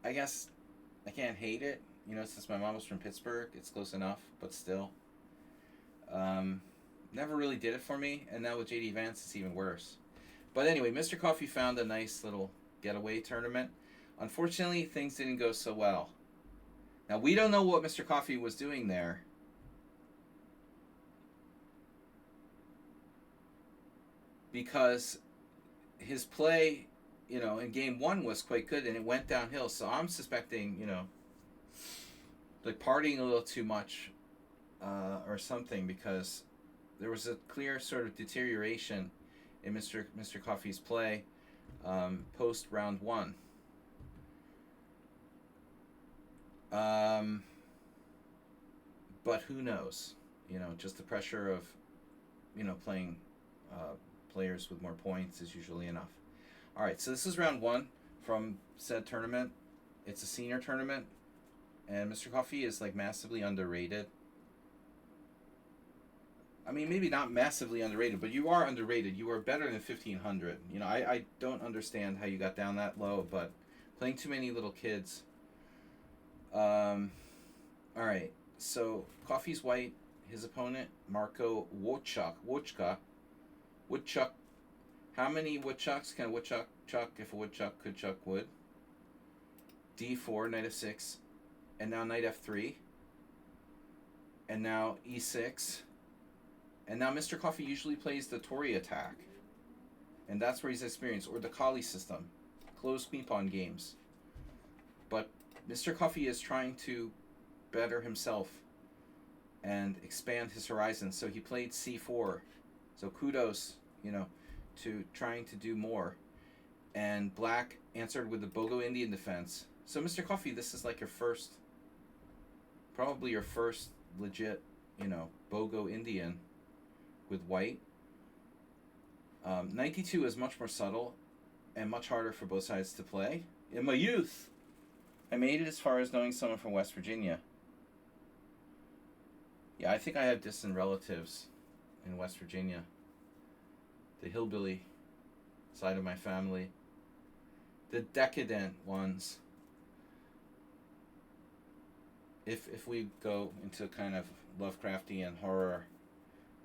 I guess I can't hate it, since my mom was from Pittsburgh. It's close enough, but still. Never really did it for me, and now with J.D. Vance, it's even worse. But anyway, Mr. Coffee found a nice little getaway tournament. Unfortunately, things didn't go so well. Now, we don't know what Mr. Coffee was doing there. Because his play, in game one was quite good, and it went downhill. So I'm suspecting, like partying a little too much or something, because there was a clear sort of deterioration in Mr. Coffee's play post round one. But who knows? Just the pressure of, playing players with more points is usually enough. All right, so this is round one from said tournament. It's a senior tournament, and Mr. Coffee is like massively underrated. I mean, maybe not massively underrated, but you are underrated. You are better than 1,500. I don't understand how you got down that low, but playing too many little kids. All right, so Coffee's white. His opponent, Marco Woodchuck. How many woodchucks can a woodchuck chuck if a woodchuck could chuck wood? D4, knight f6, and now knight f3, and now e6, and now Mr. Coffee usually plays the Tory attack, and that's where he's experienced, or the Kali system, closed queen pawn games. But Mr. Coffee is trying to better himself and expand his horizons, so he played c4. So kudos, to trying to do more. And black answered with the Bogo Indian defense. So Mr. Coffee, this is like probably your first legit, Bogo Indian with white. Knight d2 is much more subtle and much harder for both sides to play. In my youth, I made it as far as knowing someone from West Virginia. Yeah, I think I have distant relatives in West Virginia. The hillbilly side of my family. The decadent ones. If we go into kind of Lovecraftian horror,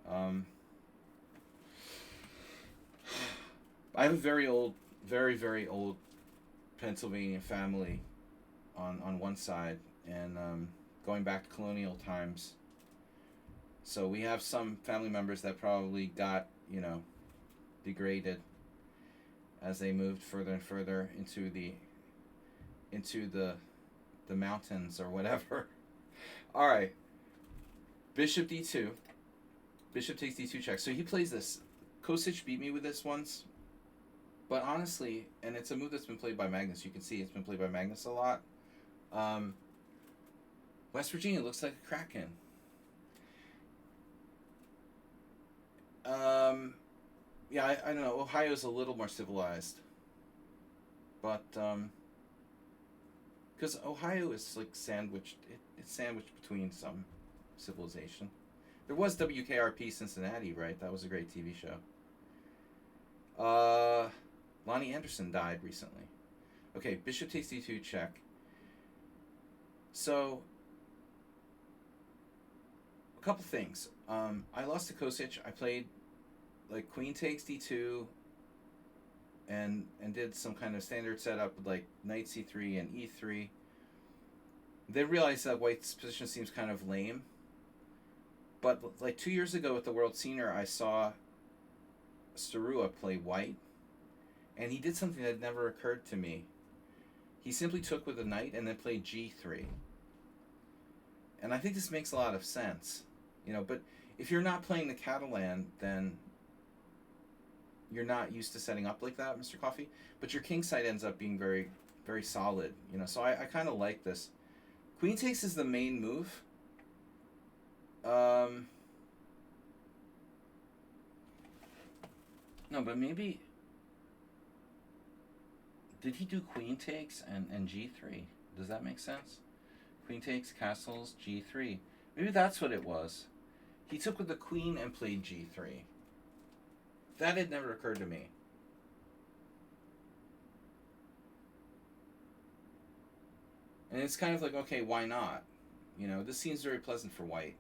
I have a very old, very, very old Pennsylvania family on one side, and going back to colonial times. So we have some family members that probably got, degraded as they moved further and further into the mountains or whatever. All right. Bishop d2. Bishop takes d2 check. So he plays this. Kosich beat me with this once. But honestly, and it's a move that's been played by Magnus. You can see it's been played by Magnus a lot. West Virginia looks like a Kraken. Yeah, I don't know. Ohio's a little more civilized. But, because Ohio is like sandwiched. It's sandwiched between some civilization. There was WKRP Cincinnati, right? That was a great TV show. Lonnie Anderson died recently. Okay, bishop takes d2 check. So, a couple things. I lost to Kosich. I played like queen takes d2 and did some kind of standard setup with like knight c3 and e3. Then realized that white's position seems kind of lame. But like 2 years ago at the World Senior, I saw Sarua play white, and he did something that never occurred to me. He simply took with a knight and then played g3. And I think this makes a lot of sense. But if you're not playing the Catalan, then you're not used to setting up like that, Mr. Coffee. But your king side ends up being very, very solid. So I kind of like this. Queen takes is the main move. No, but maybe... Did he do queen takes and g3? Does that make sense? Queen takes, castles, g3. Maybe that's what it was. He took with the queen and played g3. That had never occurred to me. And it's kind of like, okay, why not? This seems very pleasant for white.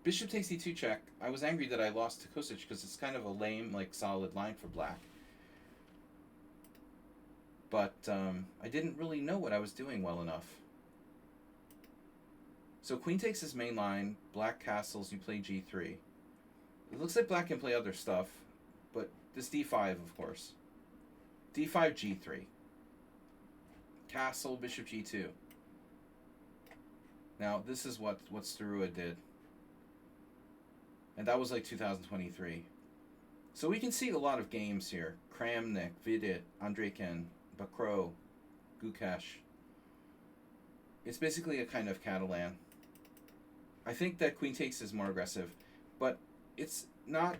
Bishop takes d2 check. I was angry that I lost to Kosich because it's kind of a lame, like, solid line for black. But I didn't really know what I was doing well enough. So queen takes his main line, black castles, you play g3. It looks like black can play other stuff, but this d5, of course. d5, g3. Castle, bishop g2. Now, this is what Starua did. And that was like 2023. So we can see a lot of games here. Kramnik, Vidit, Andreken, Bakro, Gukesh. It's basically a kind of Catalan. I think that queen takes is more aggressive, but it's not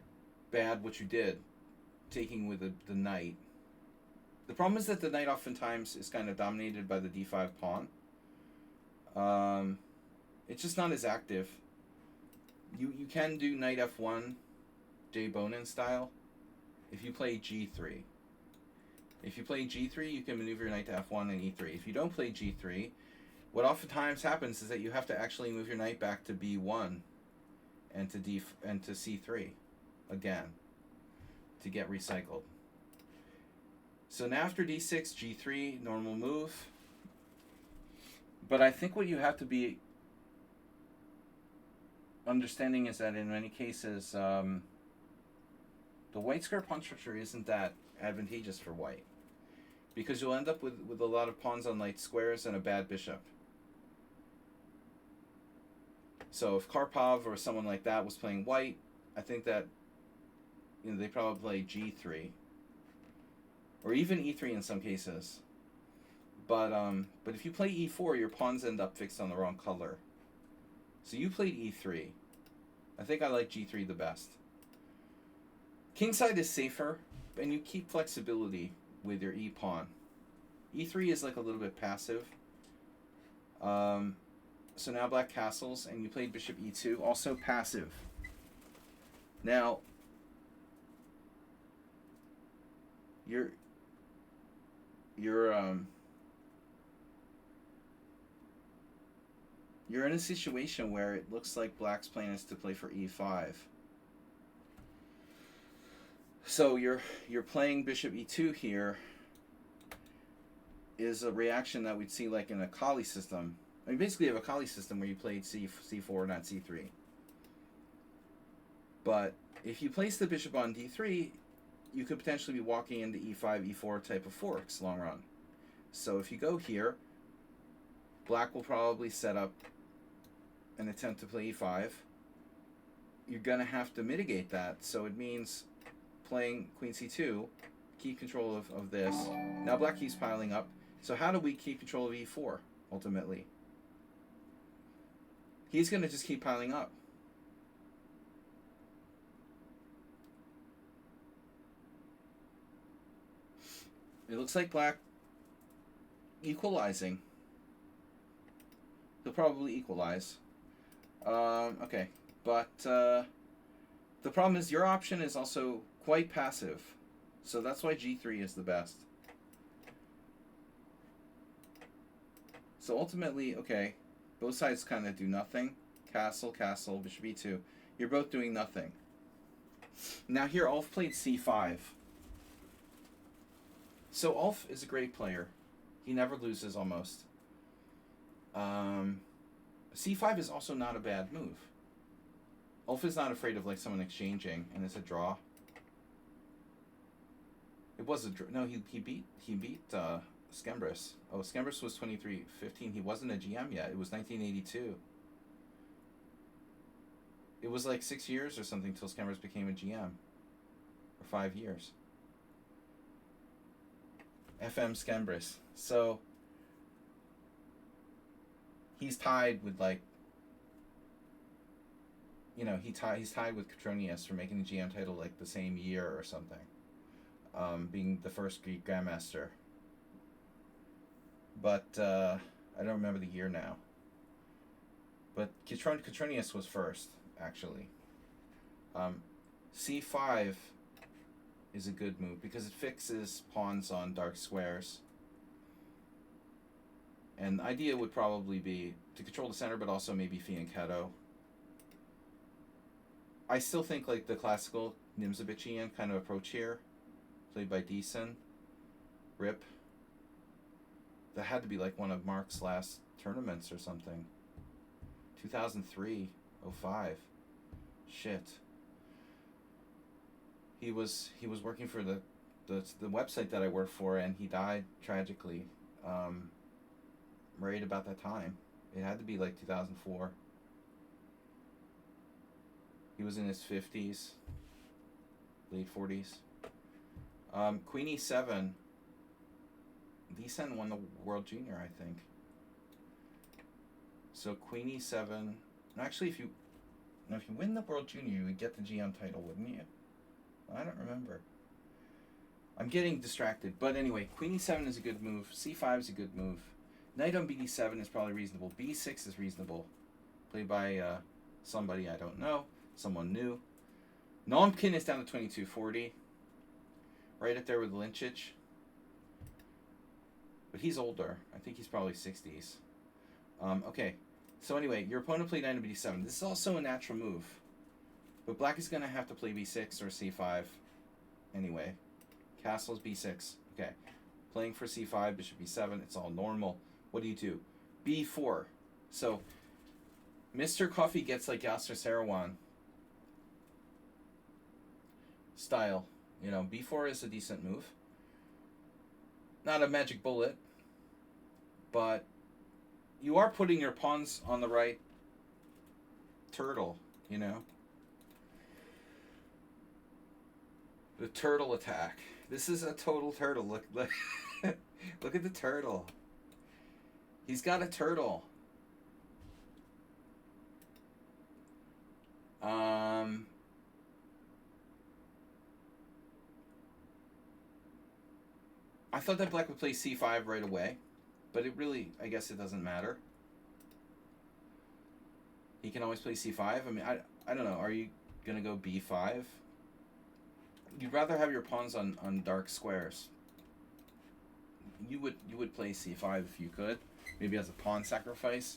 bad what you did, taking with the knight. The problem is that the knight oftentimes is kind of dominated by the d5 pawn. It's just not as active. You can do knight f1, Jay Bonin style, if you play g3. If you play g3, you can maneuver your knight to f1 and e3. If you don't play g3, what oftentimes happens is that you have to actually move your knight back to b1 and to c3 again to get recycled. So now after d6, g3, normal move. But I think what you have to be understanding is that in many cases, the white square pawn structure isn't that advantageous for white, because you'll end up with a lot of pawns on light squares and a bad bishop. So if Karpov or someone like that was playing white, I think that they probably play g3 or even e3 in some cases. But if you play e4, your pawns end up fixed on the wrong color. So you played e3. I think I like g3 the best. Kingside is safer, and you keep flexibility with your e-pawn. e3 is like a little bit passive. So now black castles, and you played bishop e2, also passive. Now, you're in a situation where it looks like black's plan is to play for e5. So you're playing bishop e2 here is a reaction that we'd see like in a Kali system. I mean, basically you have a Kali system where you played c4, not c3. But if you place the bishop on d3, you could potentially be walking into e5, e4 type of forks long run. So if you go here, black will probably set up an attempt to play e5. You're going to have to mitigate that. So it means playing queen c2, keep control of this. Now black keeps piling up. So how do we keep control of e4, ultimately? He's going to just keep piling up. It looks like black equalizing. He'll probably equalize. Okay, but the problem is your option is also quite passive. So that's why g3 is the best. So ultimately, okay, both sides kind of do nothing. Castle, castle, bishop e2. You're both doing nothing. Now here, Ulf played c5. So Ulf is a great player. He never loses almost. C5 is also not a bad move. Ulf is not afraid of like someone exchanging, and it's a draw. It was a draw. No, he beat Skembris. Oh, Skembris was 23-15. He wasn't a GM yet. It was 1982. It was like 6 years or something till Skembris became a GM, or 5 years. FM Skembris. So he's tied with like, you know, he's tied with Catronius for making the GM title like the same year or something, being the first Greek Grandmaster. But I don't remember the year now. But Catronius was first, actually. C5 is a good move because it fixes pawns on dark squares. And the idea would probably be to control the center, but also maybe fianchetto. I still think like the classical Nimzovichian kind of approach here, played by Deason, Rip. That had to be like one of Mark's last tournaments or something. 2003, 05. Shit. He was working for the website that I work for, and he died tragically. Right about that time. It had to be like 2004. He was in his 50s, late 40s. Queen e7. Deason won the World Junior, I think. So Queen e7. Actually, if you win the World Junior, you would get the GM title, wouldn't you? I don't remember. I'm getting distracted. But anyway, Queen e7 is a good move. C5 is a good move. Knight on bd7 is probably reasonable. b6 is reasonable. Played by somebody I don't know. Someone new. Nomkin is down to 2240. Right up there with Lynchich. But he's older. I think he's probably 60s. Okay. So anyway, your opponent played knight on bd7. This is also a natural move. But black is going to have to play b6 or c5 anyway. Castle's b6. Okay. Playing for c5, bishop b7. It's all normal. What do? b4. So Mr. Coffee gets like Yasser Seirawan style. You know, b4 is a decent move. Not a magic bullet, but you are putting your pawns on the right turtle, you know? The turtle attack. This is a total turtle. Look, look at the turtle. He's got a turtle. I thought that black would play c5 right away, but it really, I guess it doesn't matter. He can always play c5. I mean, I don't know. Are you going to go b5? You'd rather have your pawns on dark squares. You would play c5 if you could, maybe as a pawn sacrifice.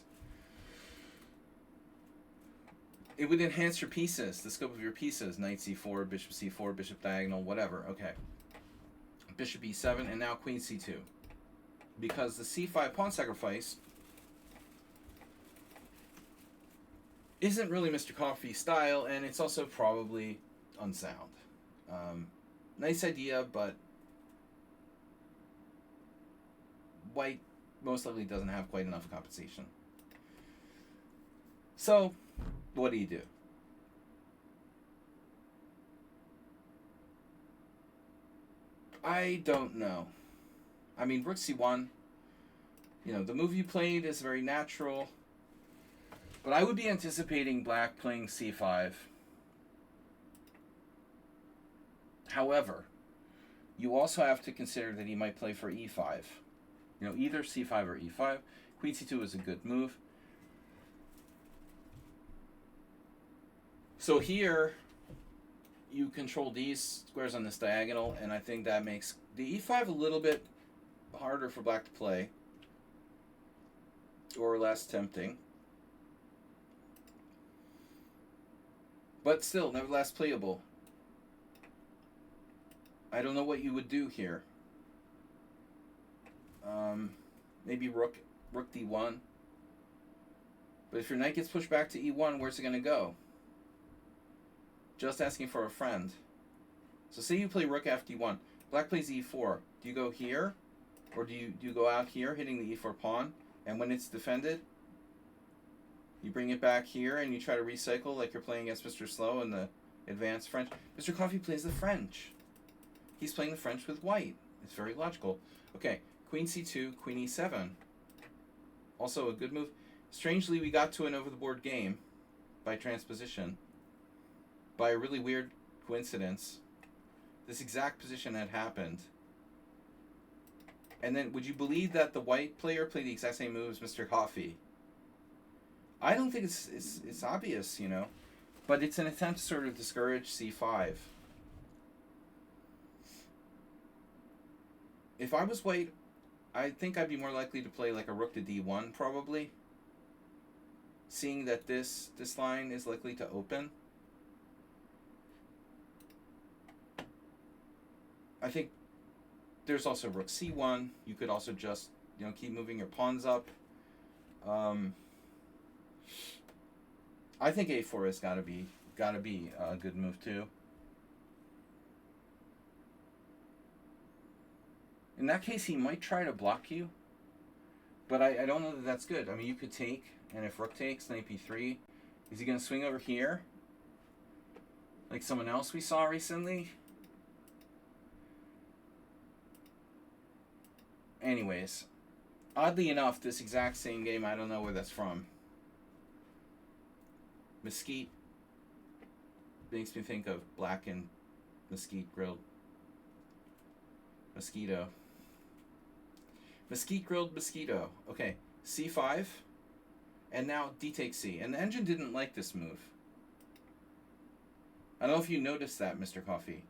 It would enhance your pieces, the scope of your pieces. Knight c4, bishop c4, bishop diagonal, whatever. Okay. Bishop e7, and now queen c2. Because the c5 pawn sacrifice isn't really Mr. Coffee's style, and it's also probably unsound. Nice idea, but white most likely doesn't have quite enough compensation. So, what do? I don't know. I mean, rook c1, the move you played is very natural, but I would be anticipating black playing c5. However, you also have to consider that he might play for e5. Either c5 or e5. Queen c2 is a good move. So here, you control these squares on this diagonal, and I think that makes the e5 a little bit harder for black to play, or less tempting. But still, nevertheless playable. I don't know what you would do here. Maybe rook d1. But if your knight gets pushed back to e1, where's it going to go? Just asking for a friend. So say you play rook fd1. Black plays e4. Do you go here? Or do you go out here, hitting the e4 pawn? And when it's defended, you bring it back here and you try to recycle like you're playing against Mr. Slow in the advanced French. Mr. Coffee plays the French. He's playing the French with white. It's very logical. Okay, queen c2, queen e7. Also a good move. Strangely, we got to an over-the-board game by transposition. By a really weird coincidence. This exact position had happened. And then, would you believe that the white player played the exact same move as Mr. Coffee? I don't think it's obvious, but it's an attempt to sort of discourage c5. If I was white, I think I'd be more likely to play like a rook to d1 probably, seeing that this line is likely to open. I think there's also rook c1. You could also just keep moving your pawns up. I think a4 has got to be a good move too. In that case, he might try to block you, but I don't know that that's good. I mean, you could take, and if rook takes, knight b3, is he going to swing over here? Like someone else we saw recently? Anyways, oddly enough, this exact same game, I don't know where that's from. Mesquite makes me think of blackened mesquite grilled mosquito. Mesquite grilled mosquito. Okay, c5, and now d takes c. And the engine didn't like this move. I don't know if you noticed that, Mr. Coffee.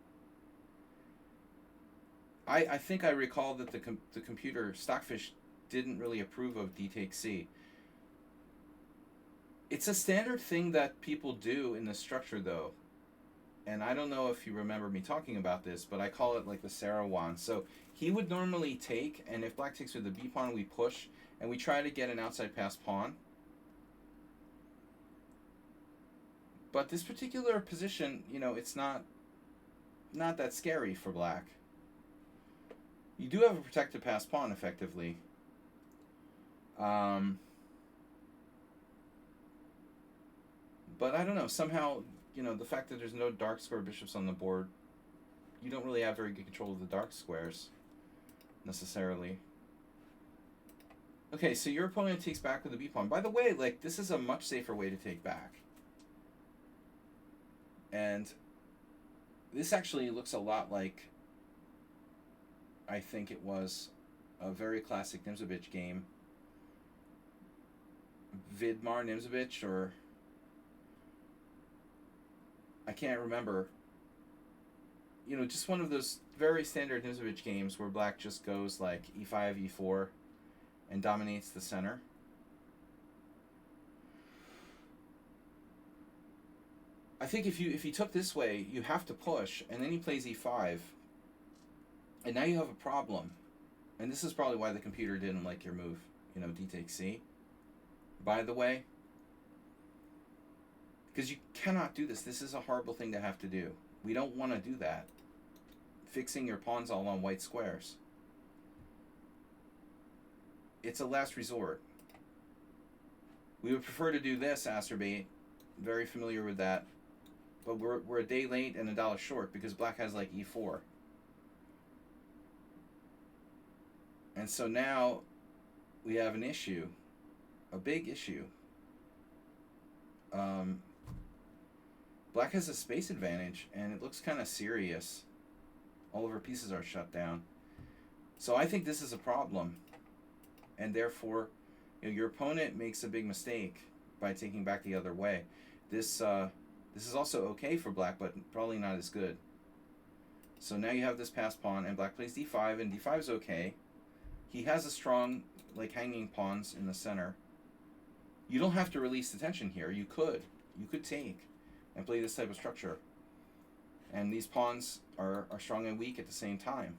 I think I recall that the computer, Stockfish, didn't really approve of d takes c. It's a standard thing that people do in the structure, though. And I don't know if you remember me talking about this, but I call it like the Sarawan. So he would normally take, and if black takes with the b pawn, we push, and we try to get an outside pass pawn. But this particular position, it's not that scary for black. You do have a protected pass pawn, effectively. But I don't know, somehow, the fact that there's no dark square bishops on the board, you don't really have very good control of the dark squares, necessarily. Okay, so your opponent takes back with the b pawn. By the way, this is a much safer way to take back. And this actually looks a lot like I think it was a very classic Nimzovich game. Vidmar Nimzovich, or I can't remember. You know, just one of those very standard Nimzovich games where black just goes like e5, e4, and dominates the center. I think if you took this way, you have to push, and then he plays e5, and now you have a problem. And this is probably why the computer didn't like your move, you know, d takes c. By the way, because you cannot do this. This is a horrible thing to have to do. We don't want to do that. Fixing your pawns all on white squares. It's a last resort. We would prefer to do this, Acerbate. Very familiar with that. But we're a day late and $1 short because black has like e4. And so now we have an issue. A big issue. Black has a space advantage, and it looks kind of serious. All of our pieces are shut down. So I think this is a problem. And therefore, you know, your opponent makes a big mistake by taking back the other way. This is also okay for black, but probably not as good. So now you have this passed pawn, and black plays d5, and d5 is okay. He has a strong, like, hanging pawns in the center. You don't have to release the tension here. You could take and play this type of structure. And these pawns are strong and weak at the same time.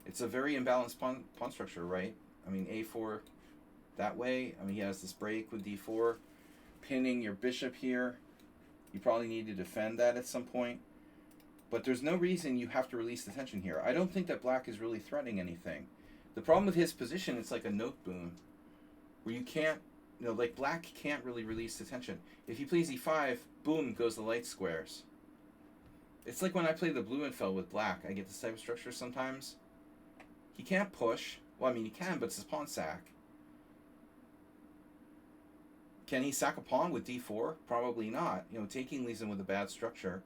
It's a very imbalanced pawn structure, right? I mean, a4 that way. I mean, he has this break with d4, pinning your bishop here. You probably need to defend that at some point. But there's no reason you have to release the tension here. I don't think that black is really threatening anything. The problem with his position, it's like a note boom, where you can't, you know, like black can't really release the tension. If he plays e5, boom, goes the light squares. It's like when I play the Blumenfeld with black, I get this type of structure sometimes. He can't push. Well, I mean, he can, but it's his pawn sack. Can he sack a pawn with d4? Probably not. You know, taking leaves him with a bad structure.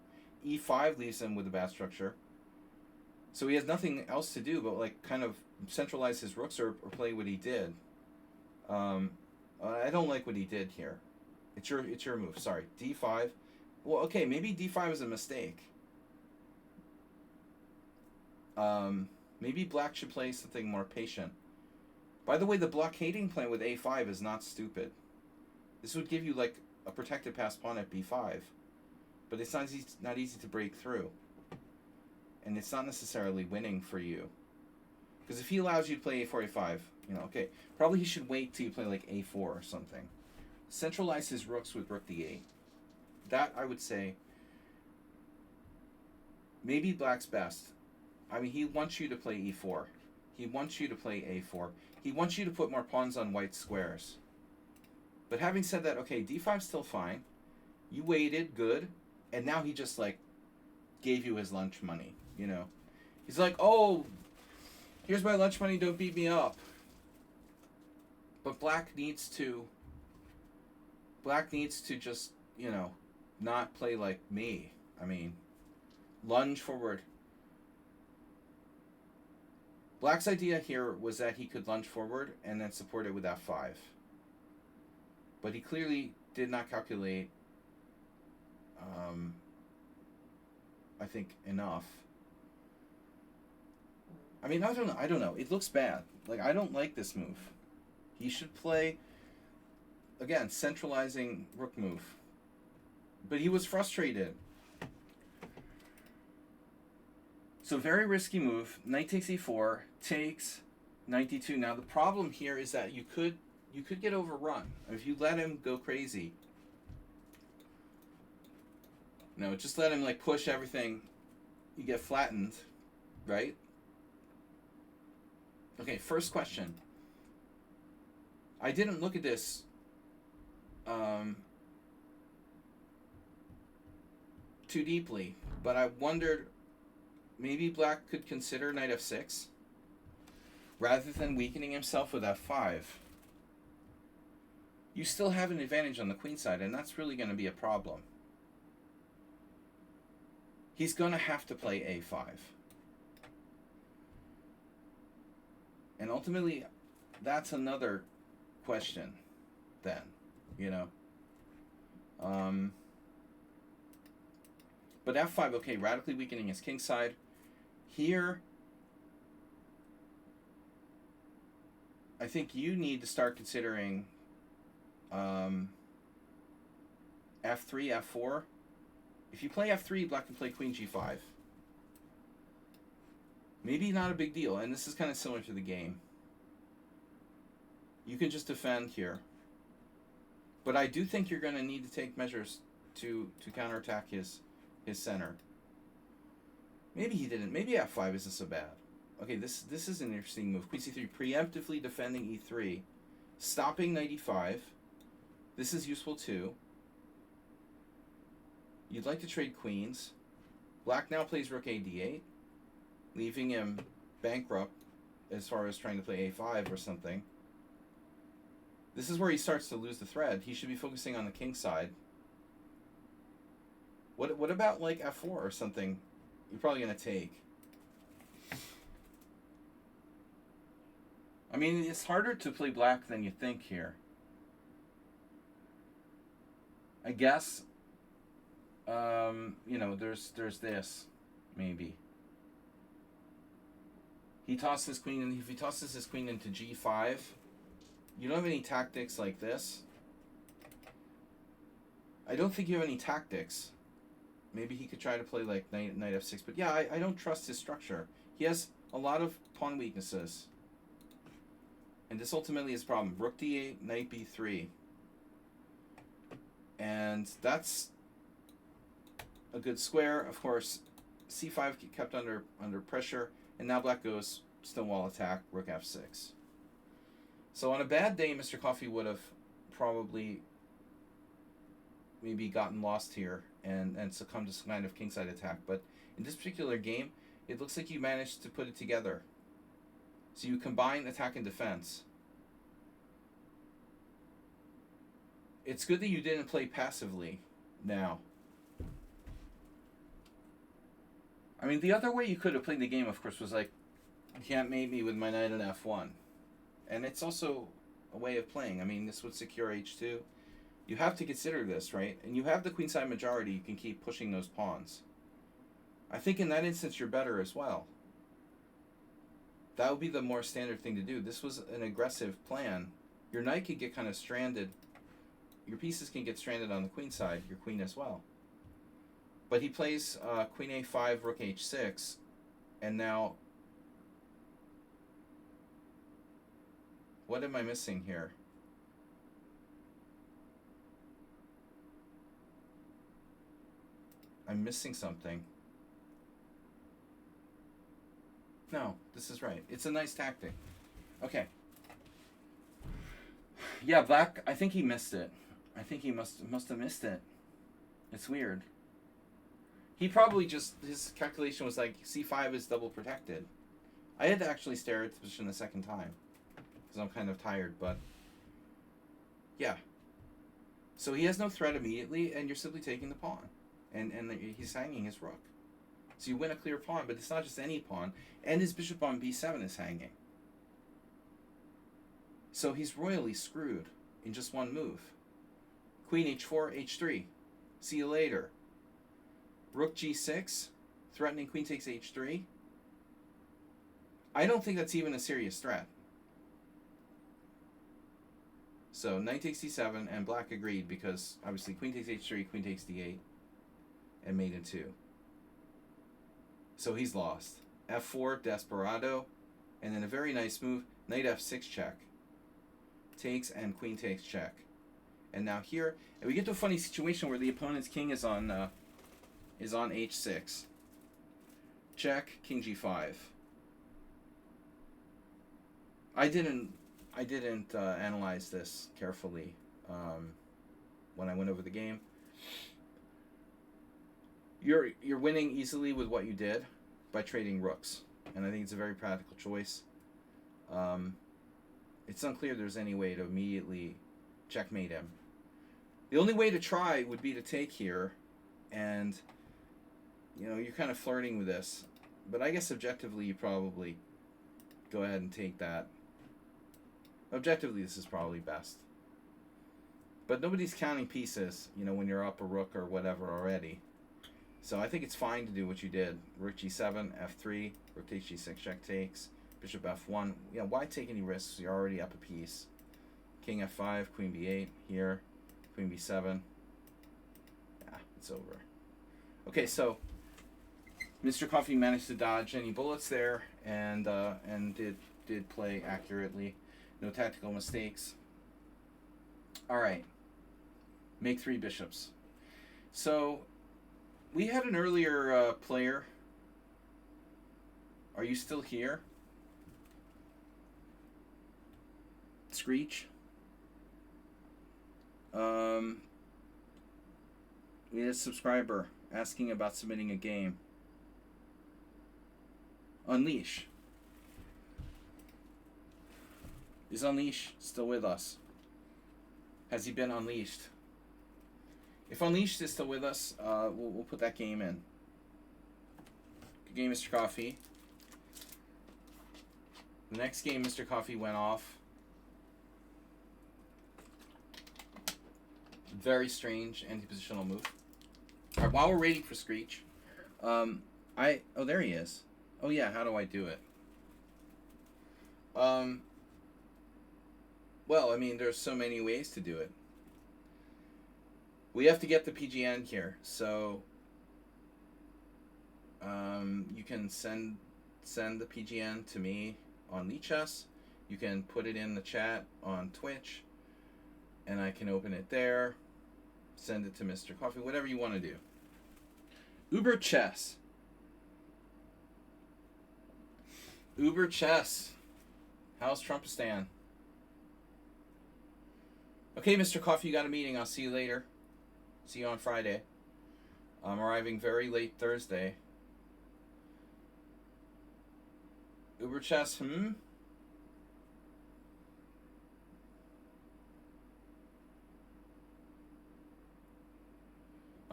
e5 leaves him with a bad structure. So he has nothing else to do but, like, kind of centralize his rooks or play what he did. I don't like what he did here. It's your move. Sorry, d5. Well, okay, maybe d5 is a mistake. Maybe black should play something more patient. By the way, the blockading plan with a5 is not stupid. This would give you like a protected passed pawn at b5, but it's not easy to break through, and it's not necessarily winning for you. Because if he allows you to play a4, a5, you know, okay, probably he should wait till you play like a4 or something. Centralize his rooks with rook d8. That, I would say, maybe black's best. I mean, he wants you to play e4. He wants you to play a4. He wants you to put more pawns on white squares. But having said that, okay, d5's still fine. You waited, good. And now he just, like, gave you his lunch money, you know. He's like, oh, here's my lunch money, don't beat me up. But black needs to just, you know, not play like me. I mean, lunge forward. Black's idea here was that he could lunge forward and then support it with f5. But he clearly did not calculate, I think, enough. I mean, I don't know. It looks bad. Like, I don't like this move. He should play, again, centralizing rook move. But he was frustrated. So very risky move. Knight takes e4, takes knight d2. Now the problem here is that you could get overrun if you let him go crazy. No, just let him like push everything. You get flattened, right? Okay, first question. I didn't look at this too deeply, but I wondered maybe black could consider knight f6 rather than weakening himself with f5. You still have an advantage on the queen side, and that's really going to be a problem. He's going to have to play a5. And ultimately, that's another question then, you know. Um, but f5, okay, radically weakening his king side. Here, I think you need to start considering f3, f4. If you play f3, black can play queen g5. Maybe not a big deal, and this is kind of similar to the game. You can just defend here. But I do think you're going to need to take measures to counterattack his center. Maybe he didn't. Maybe f5 isn't so bad. Okay, this is an interesting move. Queen c3, preemptively defending e3. Stopping knight e5. This is useful too. You'd like to trade queens. Black now plays rook a d8, leaving him bankrupt as far as trying to play a5 or something. This is where he starts to lose the thread. He should be focusing on the king side. What about like f4 or something? You're probably going to take. I mean, it's harder to play black than you think here. I guess, you know, there's this, maybe. He tosses his queen, and if he tosses his queen into g5, you don't have any tactics like this. I don't think you have any tactics. Maybe he could try to play like knight f6, but yeah, I don't trust his structure. He has a lot of pawn weaknesses. And this ultimately is a problem. Rook d8, knight b3. And that's a good square. Of course, c5 kept under pressure, and now black goes stonewall attack, rook f6. So on a bad day, Mr. Coffee would have probably maybe gotten lost here and succumbed to some kind of kingside attack. But in this particular game, it looks like you managed to put it together. So you combine attack and defense. It's good that you didn't play passively now. I mean, the other way you could have played the game, of course, was like, you can't mate me with my knight on f1. And it's also a way of playing. I mean, this would secure h2. You have to consider this, right? And you have the queenside majority. You can keep pushing those pawns. I think in that instance, you're better as well. That would be the more standard thing to do. This was an aggressive plan. Your knight could get kind of stranded. Your pieces can get stranded on the queen side, your queen as well. But he plays queen a5, rook h6, and now... What am I missing here? I'm missing something. No, this is right. It's a nice tactic. Okay. Yeah, black, I think he missed it. I think he must have missed it. It's weird. He probably just, his calculation was like, c5 is double protected. I had to actually stare at the position the second time, because I'm kind of tired, but yeah. So he has no threat immediately, and you're simply taking the pawn. And he's hanging his rook. So you win a clear pawn, but it's not just any pawn, and his bishop on b7 is hanging. So he's royally screwed in just one move. Queen h4, h3. See you later. Rook g6, threatening queen takes h3. I don't think that's even a serious threat. So knight takes d7, and black agreed because obviously queen takes h3, queen takes d8, and mate in 2. So he's lost. f4, desperado, and then a very nice move, knight f6 check. Takes and queen takes check. And now here, and we get to a funny situation where the opponent's king is on h6. Check, king g5. I didn't analyze this carefully when I went over the game. You're winning easily with what you did by trading rooks, and I think it's a very practical choice. It's unclear there's any way to immediately checkmate him. The only way to try would be to take here, and you know, you're kind of flirting with this, but I guess objectively you probably go ahead and take that. Objectively, this is probably best. But nobody's counting pieces, you know, when you're up a rook or whatever already. So I think it's fine to do what you did. Rook g7, f3, rook takes g6, check takes, bishop f1. Yeah, why take any risks? You're already up a piece. King f5, queen b8 here, queen b7. Yeah, it's over. Okay, so Mr. Coffee managed to dodge any bullets there and did play accurately. No tactical mistakes. All right. Make 3 bishops. So we had an earlier player. Are you still here? Screech. We had a subscriber asking about submitting a game. Unleash. Is Unleash still with us? Has he been unleashed? If Unleashed is still with us, we'll put that game in. Good game, Mr. Coffee. The next game, Mr. Coffee went off. Very strange anti-positional move. All right, while we're waiting for Screech, oh, there he is. Oh yeah, how do I do it? Well, I mean, there's so many ways to do it. We have to get the PGN here, so you can send the PGN to me on lichess. You can put it in the chat on Twitch, and I can open it there. Send it to Mr. Coffee, whatever you want to do. Uber Chess. Uber Chess. How's Trumpistan? Okay, Mr. Coffee, you got a meeting. I'll see you later. See you on Friday. I'm arriving very late Thursday. Uber Chess, I'm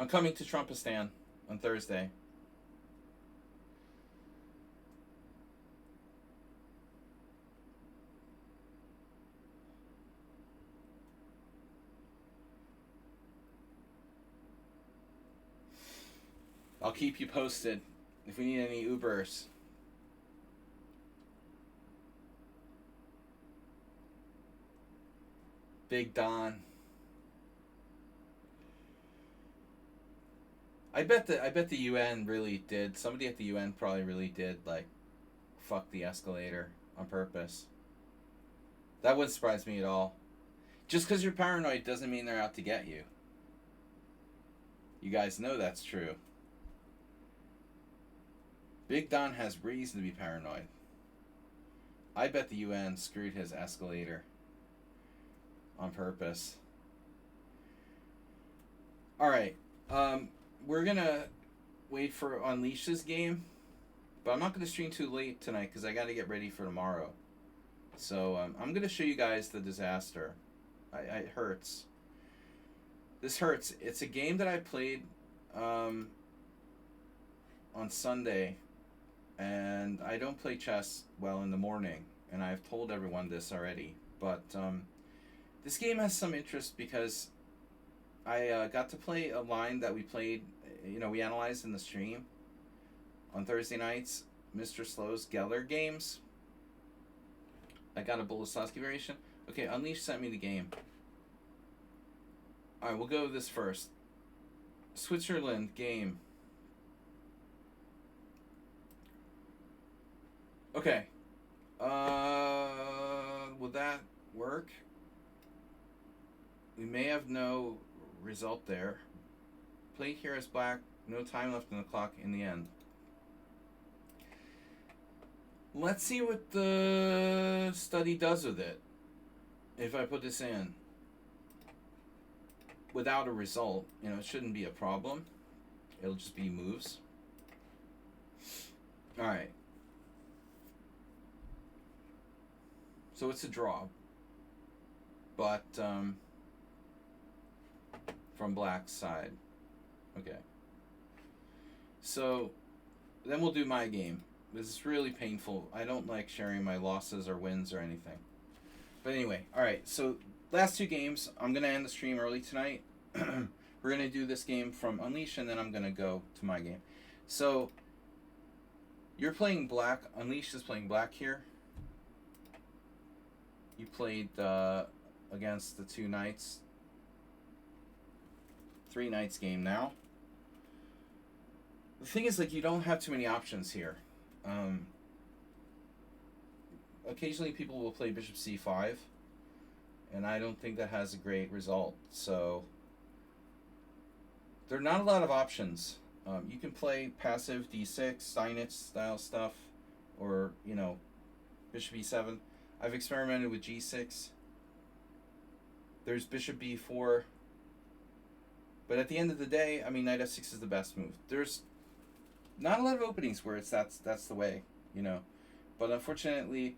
coming to Trumpistan on Thursday. I'll keep you posted if we need any Ubers. Big Don. I bet the UN really did. Somebody at the UN probably really did like fuck the escalator on purpose. That wouldn't surprise me at all. Just because you're paranoid doesn't mean they're out to get you. You guys know that's true. Big Don has reason to be paranoid. I bet the UN screwed his escalator on purpose. Alright, we're gonna wait for Unleash this game, but I'm not gonna stream too late tonight because I gotta get ready for tomorrow. So I'm gonna show you guys the disaster. It hurts. This hurts. It's a game that I played on Sunday, and I don't play chess well in the morning, and I've told everyone this already, but this game has some interest because I got to play a line that we played, we analyzed in the stream on Thursday nights, Mr. Slow's Geller games. I got a Boleslavsky variation. Okay, Unleash sent me the game. Alright, we'll go with this first. Switzerland game. Okay. Will that work? We may have no result there. Played here as black. No time left on the clock in the end. Let's see what the study does with it. If I put this in without a result, it shouldn't be a problem. It'll just be moves. Alright. So it's a draw. But, from black's side. Okay. So, then we'll do my game. This is really painful. I don't like sharing my losses or wins or anything. But anyway, all right. So last two games, I'm gonna end the stream early tonight. We're gonna do this game from Unleash, and then I'm gonna go to my game. So you're playing black. Unleash is playing black here. You played against the two knights. 3 knights game now. The thing is, like, you don't have too many options here. Occasionally people will play bishop c5, and I don't think that has a great result. So there are not a lot of options. You can play passive d6, Steinitz style stuff, or, you know, bishop e7. I've experimented with g6. There's bishop b4. But at the end of the day, I mean, knight f6 is the best move. There's not a lot of openings where that's the way, you know. But unfortunately,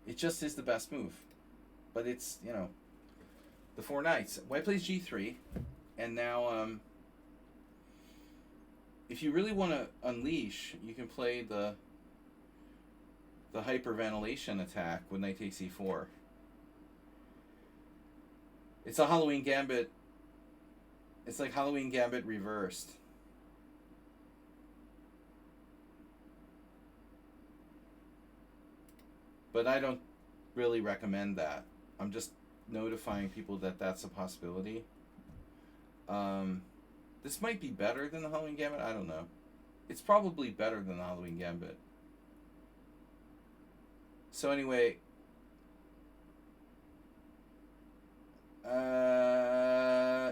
it just is the best move. But it's, you know, the 4 knights. White plays g3, and now if you really want to unleash, you can play the hyperventilation attack with knight takes e4. It's a Halloween Gambit. It's like Halloween Gambit reversed. But I don't really recommend that. I'm just notifying people that that's a possibility. This might be better than the Halloween Gambit. I don't know. It's probably better than the Halloween Gambit. So anyway,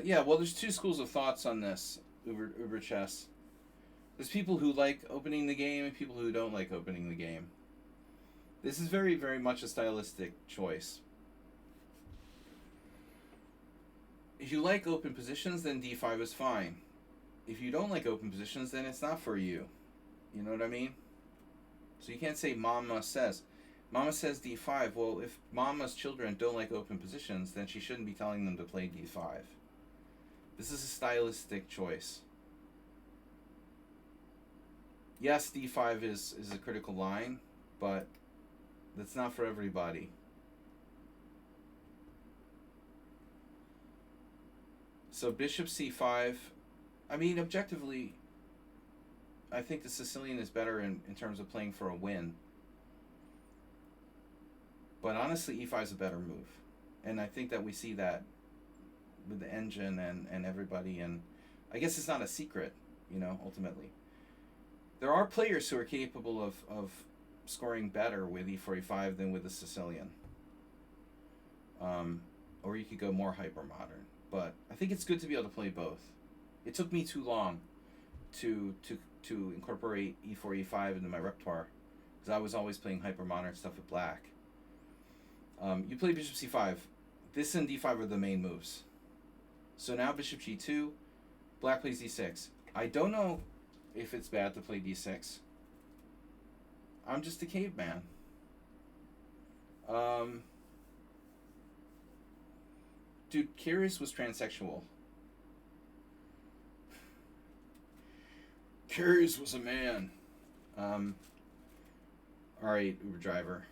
yeah, well, there's two schools of thoughts on this Uber chess. There's people who like opening the game and people who don't like opening the game. This is very, very much a stylistic choice. If you like open positions, then d5 is fine. If you don't like open positions, then it's not for you. You know what I mean? So you can't say Mama says. Mama says d5. Well, if Mama's children don't like open positions, then she shouldn't be telling them to play d5. This is a stylistic choice. Yes, d5 is a critical line, but that's not for everybody. So bishop c5, I mean, objectively, I think the Sicilian is better in terms of playing for a win. But honestly, e5 is a better move. And I think that we see that with the engine and everybody. And I guess it's not a secret, you know, ultimately. There are players who are capable of scoring better with e4, e5 than with the Sicilian. Or you could go more hyper-modern. But I think it's good to be able to play both. It took me too long to incorporate e4, e5 into my repertoire, because I was always playing hyper-modern stuff with black. You play bishop c5. This and d5 are the main moves. So now bishop g2, black plays d6. I don't know if it's bad to play d6. I'm just a caveman. Dude, Kyrgios was transsexual. Kyrgios was a man. Alright, Uber driver.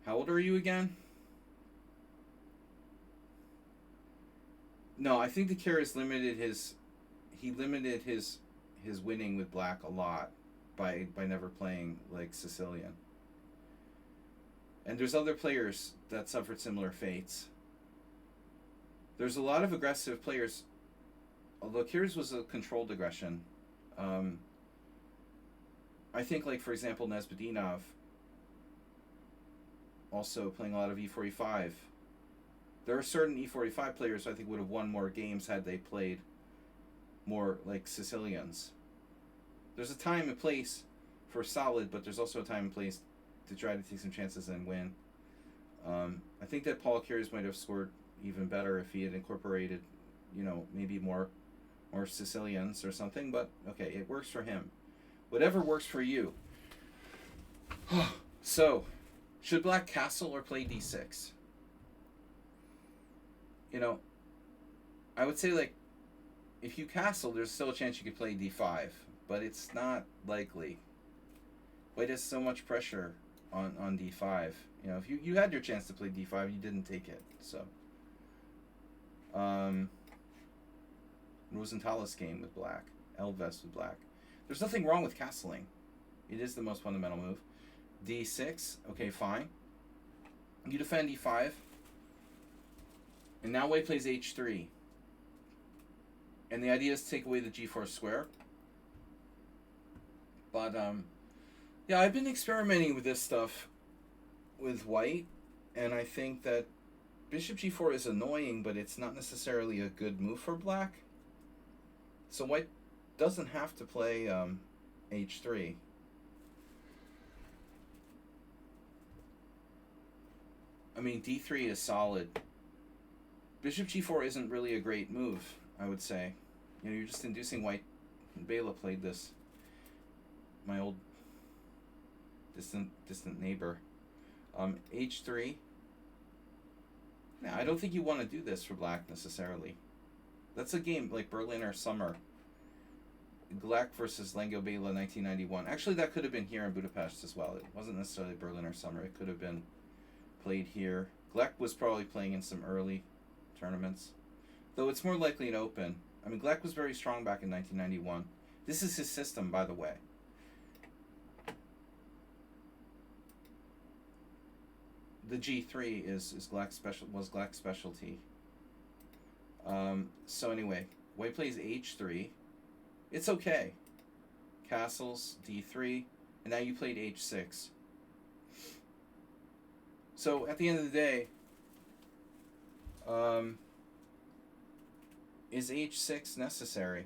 How old are you again? No, I think the Kyrgios limited his winning with black a lot by never playing like Sicilian. And there's other players that suffered similar fates. There's a lot of aggressive players, although Kyrgios was a controlled aggression. I think, like, for example, Nesbedinov, also playing a lot of e4, e5. There are certain e4, e5 players who I think would have won more games had they played more like Sicilians. There's a time and place for solid, but there's also a time and place to try to take some chances and win. I think that Paul Kyrgios might have scored even better if he had incorporated, you know, maybe more Sicilians or something, but okay, it works for him. Whatever works for you. So, should black castle or play d6? You know, I would say, like, if you castle, there's still a chance you could play d5, but it's not likely. White has so much pressure on d5. You know, if you had your chance to play d5, you didn't take it. So, Rosenthalis game with black, Elvest with black. There's nothing wrong with castling. It is the most fundamental move. d6, okay, fine. You defend e5, and now white plays h3. And the idea is to take away the g4 square. But, yeah, I've been experimenting with this stuff with white, and I think that bishop g4 is annoying, but it's not necessarily a good move for black. So white doesn't have to play h3. I mean, d3 is solid. Bishop g4 isn't really a great move, I would say. You know, you're just inducing white. Bela played this. My old distant neighbor. h3. Now, I don't think you want to do this for black necessarily. That's a game like Berliner Summer. Gleck versus Lengo Bela 1991. Actually, that could have been here in Budapest as well. It wasn't necessarily Berliner Summer. It could have been played here. Gleck was probably playing in some early tournaments. Though it's more likely an open. I mean, Gleck was very strong back in 1991. This is his system, by the way. The G3 is Gleck's specialty. So anyway, white plays h3. It's okay. Castles, d3, and now you played h6. So at the end of the day, is h6 necessary?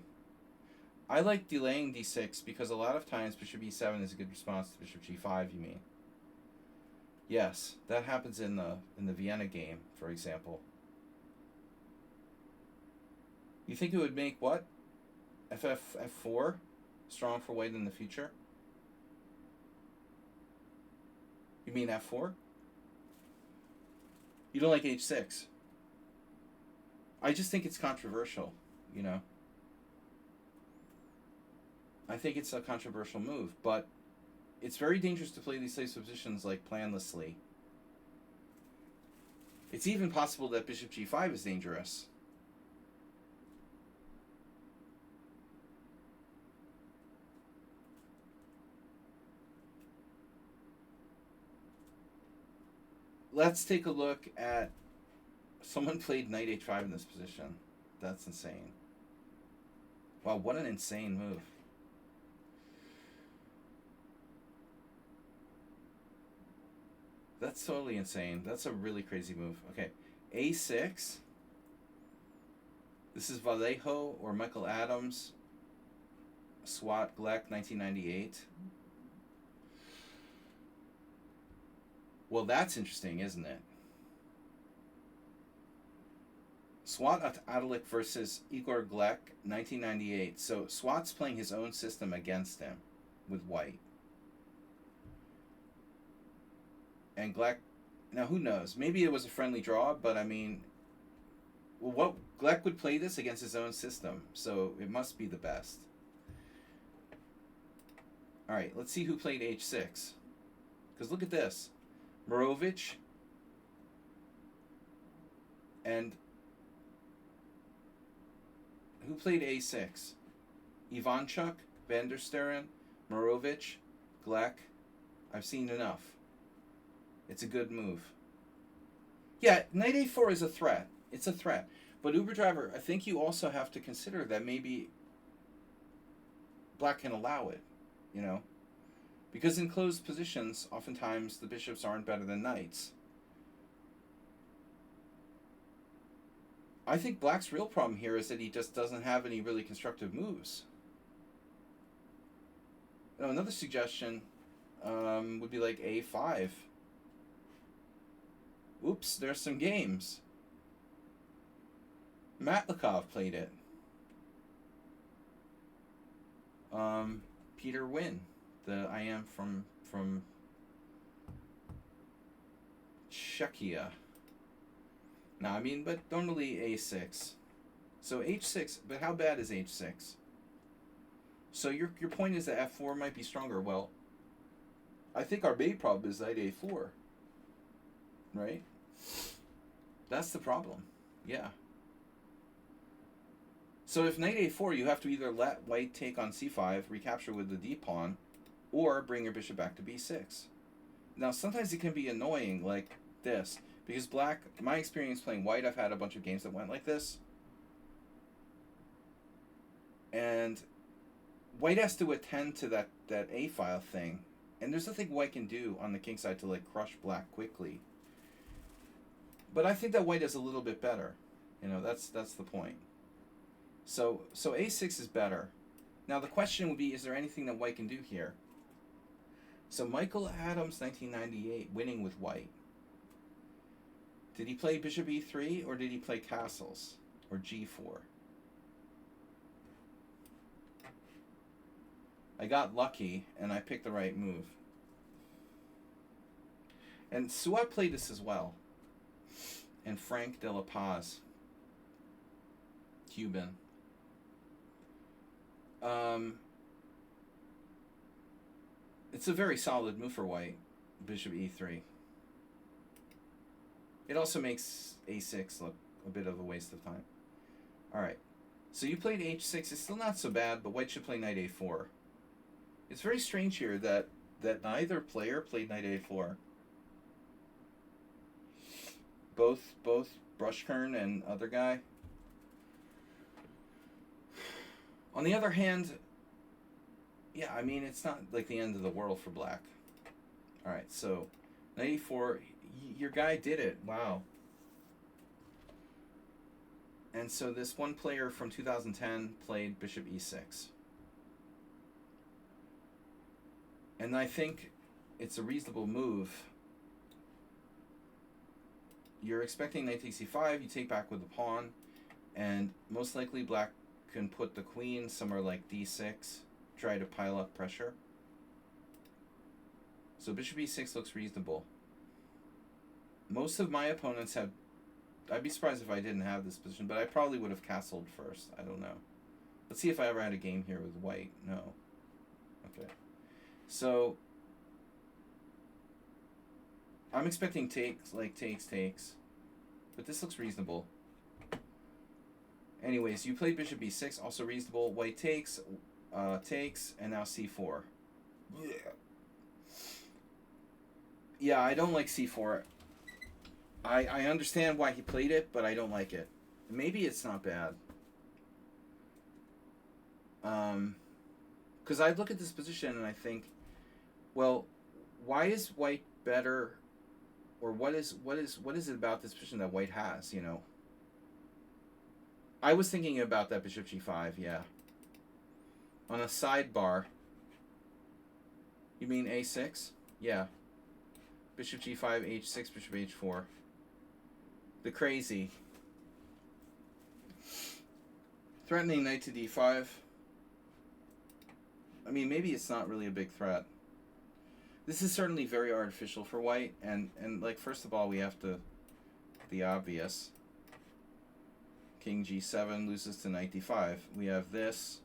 I like delaying d6 because a lot of times bishop e7 is a good response to bishop g5, you mean? Yes, that happens in the Vienna game, for example. You think it would make what? F4 strong for white in the future? You mean f4? You don't like h6? I just think it's controversial, you know. I think it's a controversial move, but it's very dangerous to play these types of positions like planlessly. It's even possible that bishop g5 is dangerous. Let's take a look at someone played knight h5 in this position. That's insane. Wow, what an insane move. That's totally insane. That's a really crazy move. Okay, a6. This is Vallejo or Michael Adams. Swat Gleck, 1998. Well, that's interesting, isn't it? Swat Adalik versus Igor Gleck, 1998. So Swat's playing his own system against him with white. And Gleck, now who knows? Maybe it was a friendly draw, but I mean, well, what Gleck would play this against his own system, so it must be the best. All right, let's see who played h6. Because look at this. Morovich and who played a6? Ivanchuk, Van der Steren, Morovich, Gleck. I've seen enough. It's a good move. Yeah, knight a4 is a threat. It's a threat. But Uber Driver, I think you also have to consider that maybe black can allow it, you know? Because in closed positions, oftentimes the bishops aren't better than knights. I think black's real problem here is that he just doesn't have any really constructive moves. You know, another suggestion would be like a5. Oops, there's some games. Matlikov played it. Peter Wynn. I am from Czechia. No, I mean, but normally a6. So h6, but how bad is h6? So your point is that f4 might be stronger. Well, I think our main problem is knight a4, right? That's the problem. Yeah. So if knight a4, you have to either let white take on c5, recapture with the d pawn, or bring your bishop back to b6. Now, sometimes it can be annoying like this, because black, my experience playing white, I've had a bunch of games that went like this. And white has to attend to that a file thing. And there's nothing white can do on the king side to like crush black quickly. But I think that white is a little bit better. You know, that's the point. So a6 is better. Now the question would be, is there anything that white can do here? So Michael Adams, 1998, winning with white. Did he play bishop e3 or did he play castles or g4? I got lucky and I picked the right move. And Suat played this as well. And Frank de la Paz, Cuban. It's a very solid move for white, bishop e3. It also makes a6 look a bit of a waste of time. Alright, so you played h6. It's still not so bad, but white should play knight a4. It's very strange here that neither player played knight a4. Both Brushkern and other guy. On the other hand, yeah, I mean, it's not like the end of the world for black. Alright, so knight e4, your guy did it. Wow. And so this one player from 2010 played bishop e6. And I think it's a reasonable move. You're expecting knight takes c5, you take back with the pawn, and most likely black can put the queen somewhere like d6, try to pile up pressure. So bishop e6 looks reasonable. Most of my opponents have, I'd be surprised if I didn't have this position, but I probably would have castled first. I don't know. Let's see if I ever had a game here with white. No. Okay. So I'm expecting takes, like takes. But this looks reasonable. Anyways, you played bishop b6, also reasonable. White takes, and now c4. Yeah, I don't like c4. I understand why he played it, but I don't like it. Maybe it's not bad. Because I look at this position and I think, well, why is white better, or what is it about this position that white has, you know? I was thinking about that bishop g5, yeah. On a sidebar. You mean a6? Yeah. Bishop g5, h6, bishop h4. The crazy. Threatening knight to d5. I mean, maybe it's not really a big threat. This is certainly very artificial for white, and like, first of all, we have to, the obvious. King g7 loses to knight d5. We have this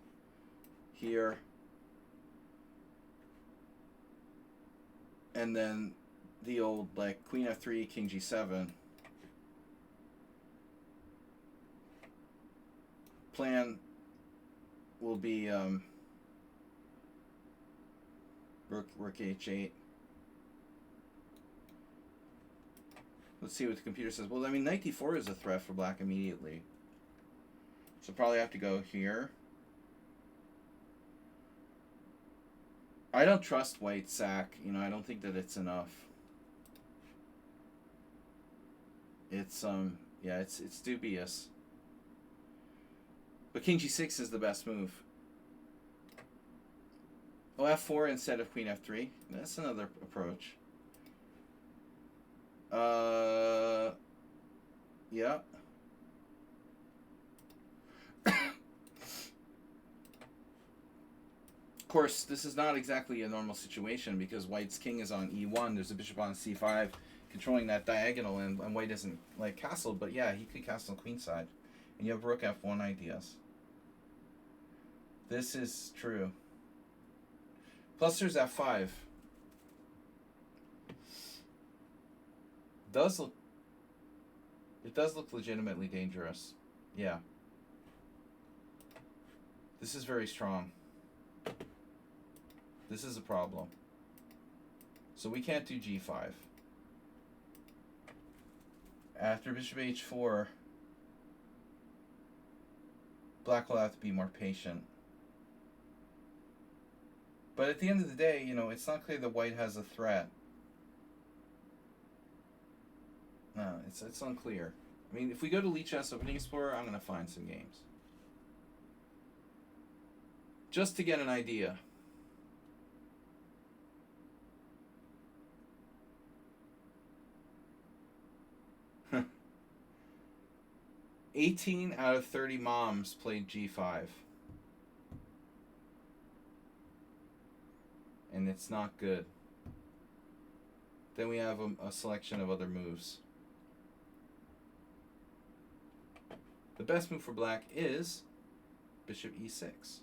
here, and then the old, like, queen f3, king g7. Plan will be rook h8. Let's see what the computer says. Well, I mean, knight d4 is a threat for black immediately. So probably have to go here. I don't trust white's sack. You know, I don't think that it's enough. It's yeah, it's dubious. But king g6 is the best move. Oh, f4 instead of queen f3. That's another approach. Yeah. Of course, this is not exactly a normal situation because white's king is on e1. There's a bishop on c5 controlling that diagonal, and white isn't, like, castled. But yeah, he could castle queenside. And you have rook f1 ideas. This is true. Plus there's f5. It does look legitimately dangerous. Yeah. This is very strong. This is a problem. So we can't do g5. After bishop h4, black will have to be more patient. But at the end of the day, you know, it's not clear that white has a threat. No, it's unclear. I mean, if we go to lichess Opening Explorer, I'm going to find some games. Just to get an idea. Huh. 18 out of 30 moms played g5. And it's not good. Then we have a selection of other moves. The best move for black is bishop e6.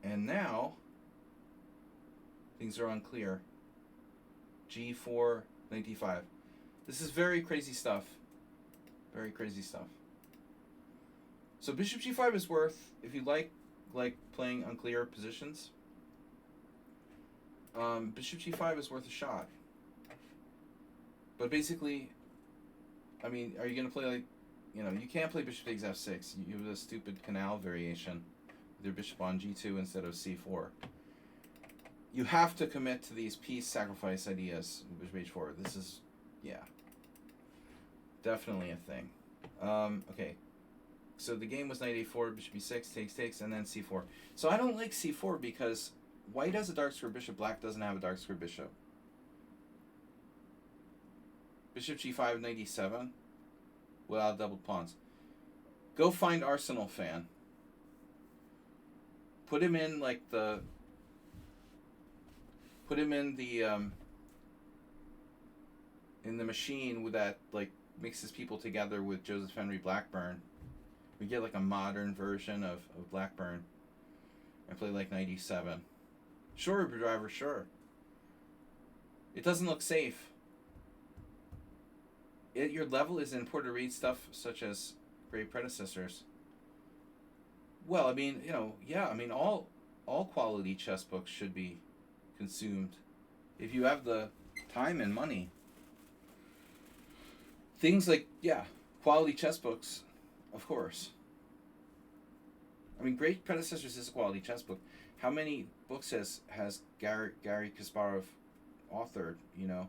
And now, things are unclear. g4, knight d5. This is very crazy stuff. Very crazy stuff. So bishop g5 is worth, if you like playing unclear positions, bishop g5 is worth a shot. But basically, I mean, are you going to play like, you know, you can't play bishop takes f6. You have a stupid canal variation with your bishop on g2 instead of c4. You have to commit to these piece sacrifice ideas with bishop h4. This is, yeah, definitely a thing. Okay. So the game was knight a4, bishop e6, takes, and then c4. So I don't like c4 because white has a dark square bishop, black doesn't have a dark square bishop. Bishop g5, knight e7, without doubled pawns. Go find Arsenal fan. Put him in like the... Put him in the machine with that, like, mixes people together with Joseph Henry Blackburn. We get like a modern version of Blackburn and play like knight e7. Sure, Uber driver, sure. It doesn't look safe. Your level is important to read stuff such as great predecessors. Well, I mean, you know, yeah, I mean, all quality chess books should be consumed if you have the time and money. Things like, yeah, quality chess books. Of course. I mean, Great Predecessors is a quality chess book. How many books has Gary Kasparov authored, you know?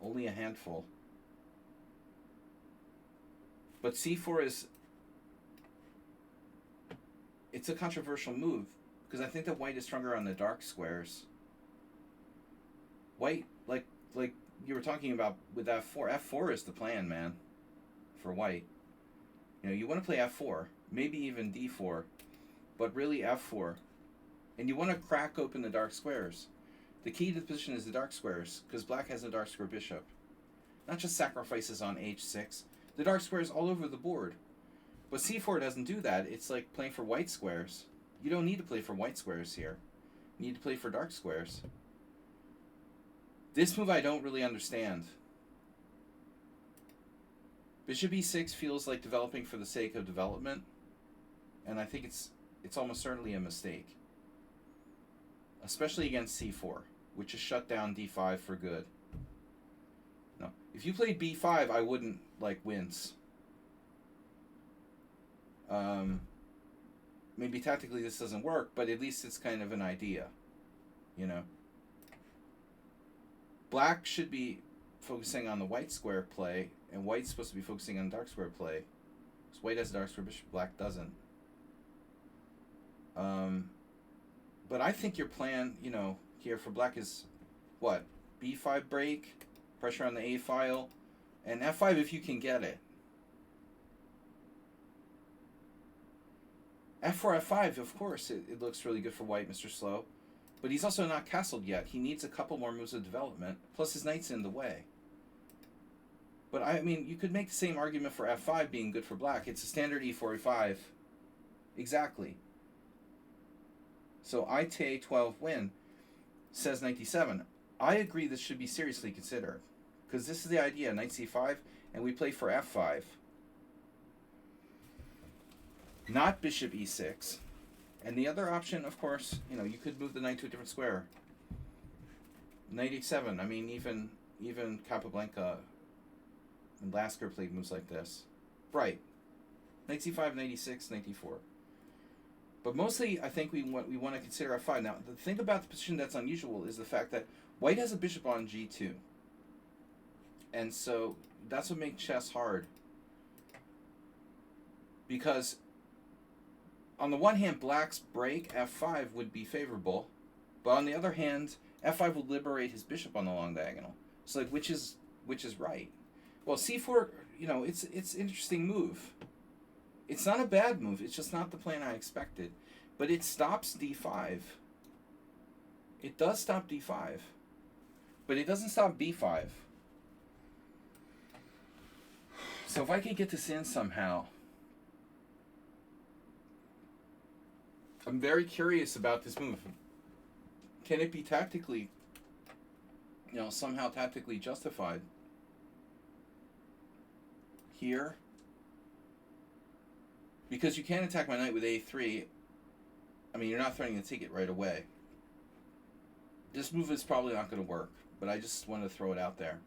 Only a handful. But c4 is... It's a controversial move, because I think that white is stronger on the dark squares. White, like you were talking about with f4. f4 is the plan, man, for white. You know, you want to play f4, maybe even d4, but really f4. And you want to crack open the dark squares. The key to the position is the dark squares, because black has a dark square bishop. Not just sacrifices on h6. The dark squares all over the board. But c4 doesn't do that. It's like playing for white squares. You don't need to play for white squares here. You need to play for dark squares. This move I don't really understand. Bishop e6 feels like developing for the sake of development, and I think it's almost certainly a mistake. Especially against c4, which is shut down d5 for good. No, if you played b5, I wouldn't like wince. Maybe tactically this doesn't work, but at least it's kind of an idea, you know. Black should be focusing on the white square play, and white's supposed to be focusing on dark square play. Because white has a dark square bishop, black doesn't. But I think your plan, you know, here for black is what? b5 break, pressure on the a file, and f5 if you can get it. f4, f5, of course, it looks really good for white, Mr. Slow. But he's also not castled yet. He needs a couple more moves of development. Plus his knight's in the way. But I mean, you could make the same argument for f5 being good for black. It's a standard e4, e5. Exactly. So ITA12 win says 97. I agree this should be seriously considered. Because this is the idea, knight c5, and we play for f5. Not bishop e6. And the other option, of course, you could move the knight to a different square. Knight h7. I mean, even Capablanca and Lasker played moves like this. Right. Knight c5, knight e6, knight d4. But mostly, I think we want to consider f5. Now, the thing about the position that's unusual is the fact that white has a bishop on g2. And so that's what makes chess hard. Because on the one hand, black's break, f5, would be favorable. But on the other hand, f5 will liberate his bishop on the long diagonal. So, like, which is right? Well, c4, it's an interesting move. It's not a bad move. It's just not the plan I expected. But it stops d5. It does stop d5. But it doesn't stop b5. So if I can get this in somehow, I'm very curious about this move. Can it be tactically, somehow tactically justified? Here. Because you can't attack my knight with a3. I mean, you're not threatening to take it right away. This move is probably not going to work, but I just wanted to throw it out there.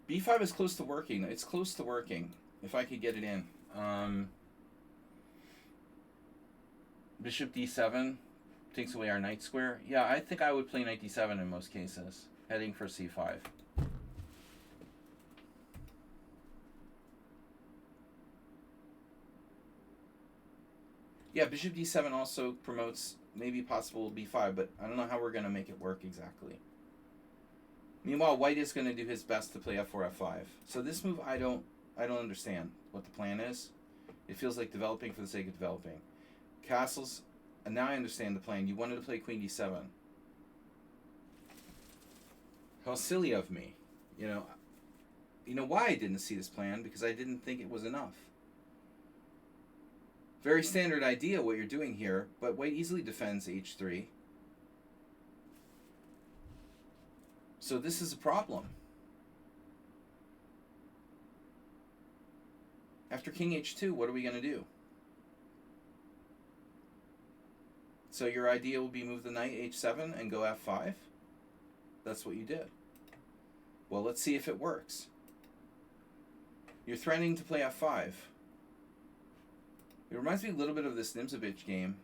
b5 is close to working. It's close to working, if I could get it in. Bishop d7 takes away our knight square. Yeah, I think I would play knight d7 in most cases, heading for c5. Yeah, bishop d7 also promotes maybe possible b5, but I don't know how we're going to make it work exactly. Meanwhile, white is going to do his best to play f4, f5. So this move, I don't understand what the plan is. It feels like developing for the sake of developing. Castles, and now I understand the plan. You wanted to play queen d7. How silly of me. You know why I didn't see this plan? Because I didn't think it was enough. Very standard idea what you're doing here, but white easily defends h3. So this is a problem. After king h2, what are we going to do? So your idea will be move the knight h7 and go f5? That's what you did. Well, let's see if it works. You're threatening to play f5. It reminds me a little bit of this Nimzovich game.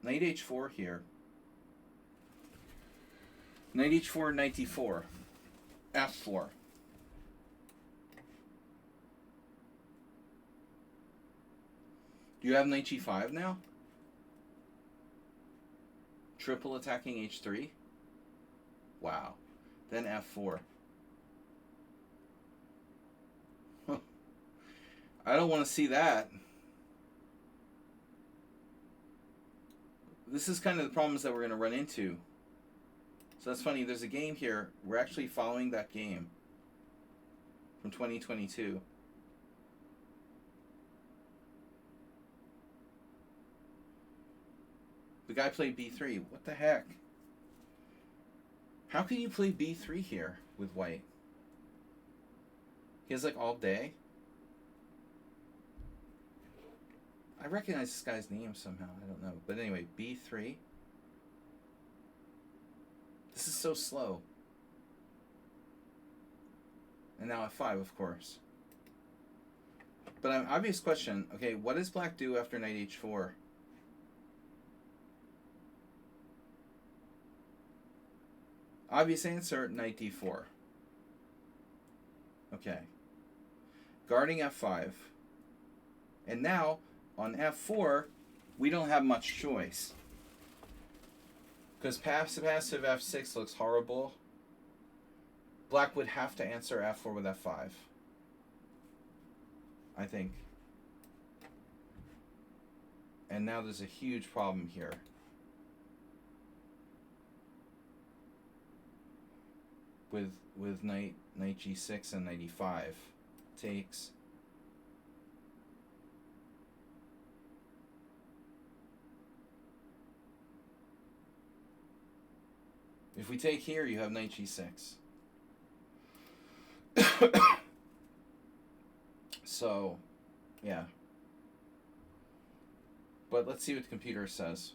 Knight h4 here. Knight h4, knight d4. f4. Do you have knight g5 now? Triple attacking h3? Wow. Then f4. I don't want to see that. This is kind of the problems that we're going to run into. So that's funny. There's a game here. We're actually following that game from 2022. The guy played b3. What the heck? How can you play b3 here with white? He has like all day. I recognize this guy's name somehow. I don't know. But anyway, b3. This is so slow. And now f5, of course. But an obvious question. Okay, what does black do after knight h4? Obvious answer, knight d4. Okay. Guarding f5. And now, on f4, we don't have much choice. Because passive f6 looks horrible. Black would have to answer f4 with f5. I think. And now there's a huge problem here. with knight g6 and knight e5. Takes. If we take here, you have knight g6. So, yeah. But let's see what the computer says.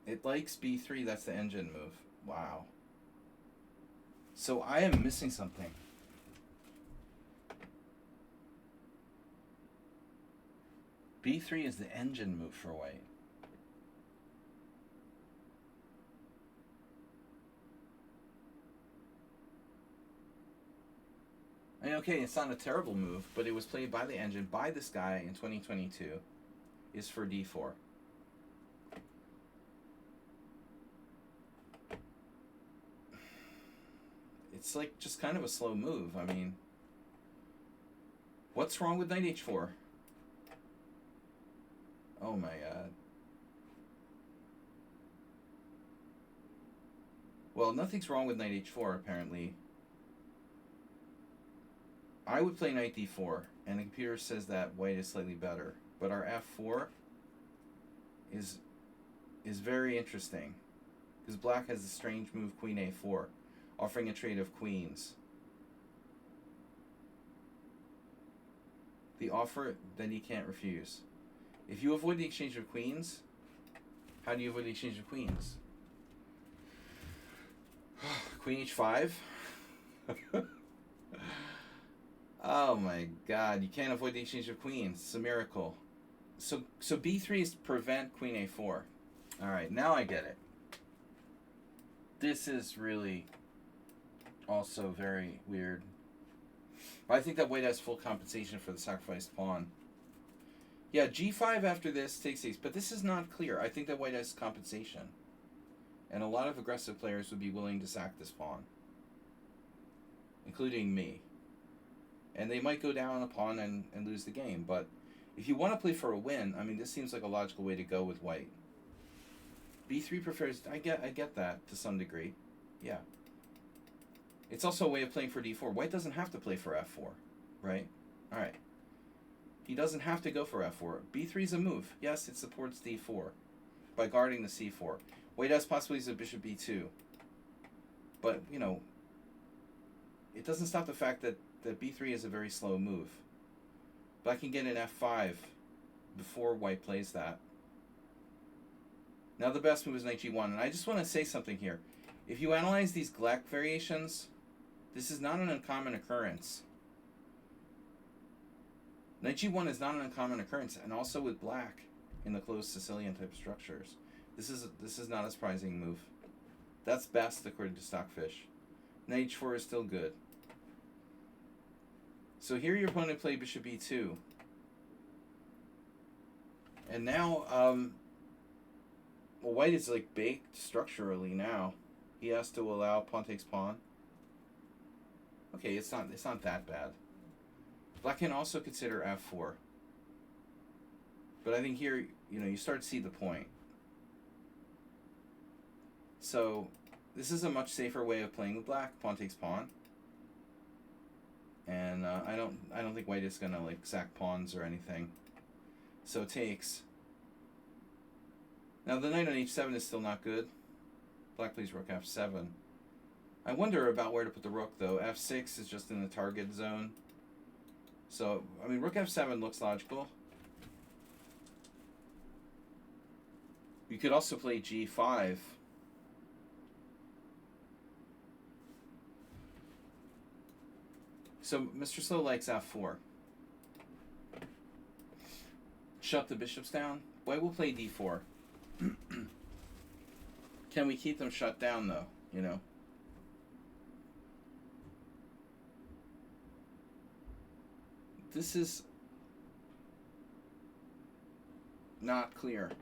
It likes b3, that's the engine move. Wow. So I am missing something. b3 is the engine move for white. I mean, okay, it's not a terrible move, but it was played by the engine, by this guy in 2022, is for d4. It's like just kind of a slow move. I mean, what's wrong with knight h4? Oh my god. Well, nothing's wrong with knight h4 apparently. I would play knight d4, and the computer says that white is slightly better. But our f4 is very interesting, because black has a strange move, queen a4, offering a trade of queens. The offer that he can't refuse. If you avoid the exchange of queens, how do you avoid the exchange of queens? Queen h5? Oh my god, you can't avoid the exchange of queens. It's a miracle. So b3 is to prevent queen a4. Alright, now I get it. This is really also very weird. But I think that white has full compensation for the sacrificed pawn. Yeah, g5 after this takes ace, but this is not clear. I think that white has compensation. And a lot of aggressive players would be willing to sack this pawn. Including me. And they might go down a pawn and lose the game. But if you want to play for a win, I mean, this seems like a logical way to go with white. b3 prefers... I get that to some degree. Yeah. It's also a way of playing for d4. White doesn't have to play for f4. Right? Alright. He doesn't have to go for f4. b3 is a move. Yes, it supports d4 by guarding the c4. White has possibilities of bishop b2. But, you know, it doesn't stop the fact that b3 is a very slow move. Black can get an f5 before white plays that. Now the best move is knight g1. And I just want to say something here. If you analyze these Gleck variations, this is not an uncommon occurrence. Knight g1 is not an uncommon occurrence, and also with black in the closed Sicilian type structures. This is not a surprising move. That's best according to Stockfish. Knight h4 is still good. So here your opponent played bishop e2. And now, well, white is like baked structurally now. He has to allow pawn takes pawn. Okay, it's not that bad. Black can also consider f4. But I think here, you know, you start to see the point. So this is a much safer way of playing with black. Pawn takes pawn. And I don't think white is gonna like sack pawns or anything. So it takes. Now the knight on h7 is still not good. Black plays rook f7. I wonder about where to put the rook though. f6 is just in the target zone. So I mean rook f7 looks logical. You could also play g5. So Mr. Slow likes f4. Shut the bishops down. White will play d4. Can we keep them shut down though? You know. This is not clear.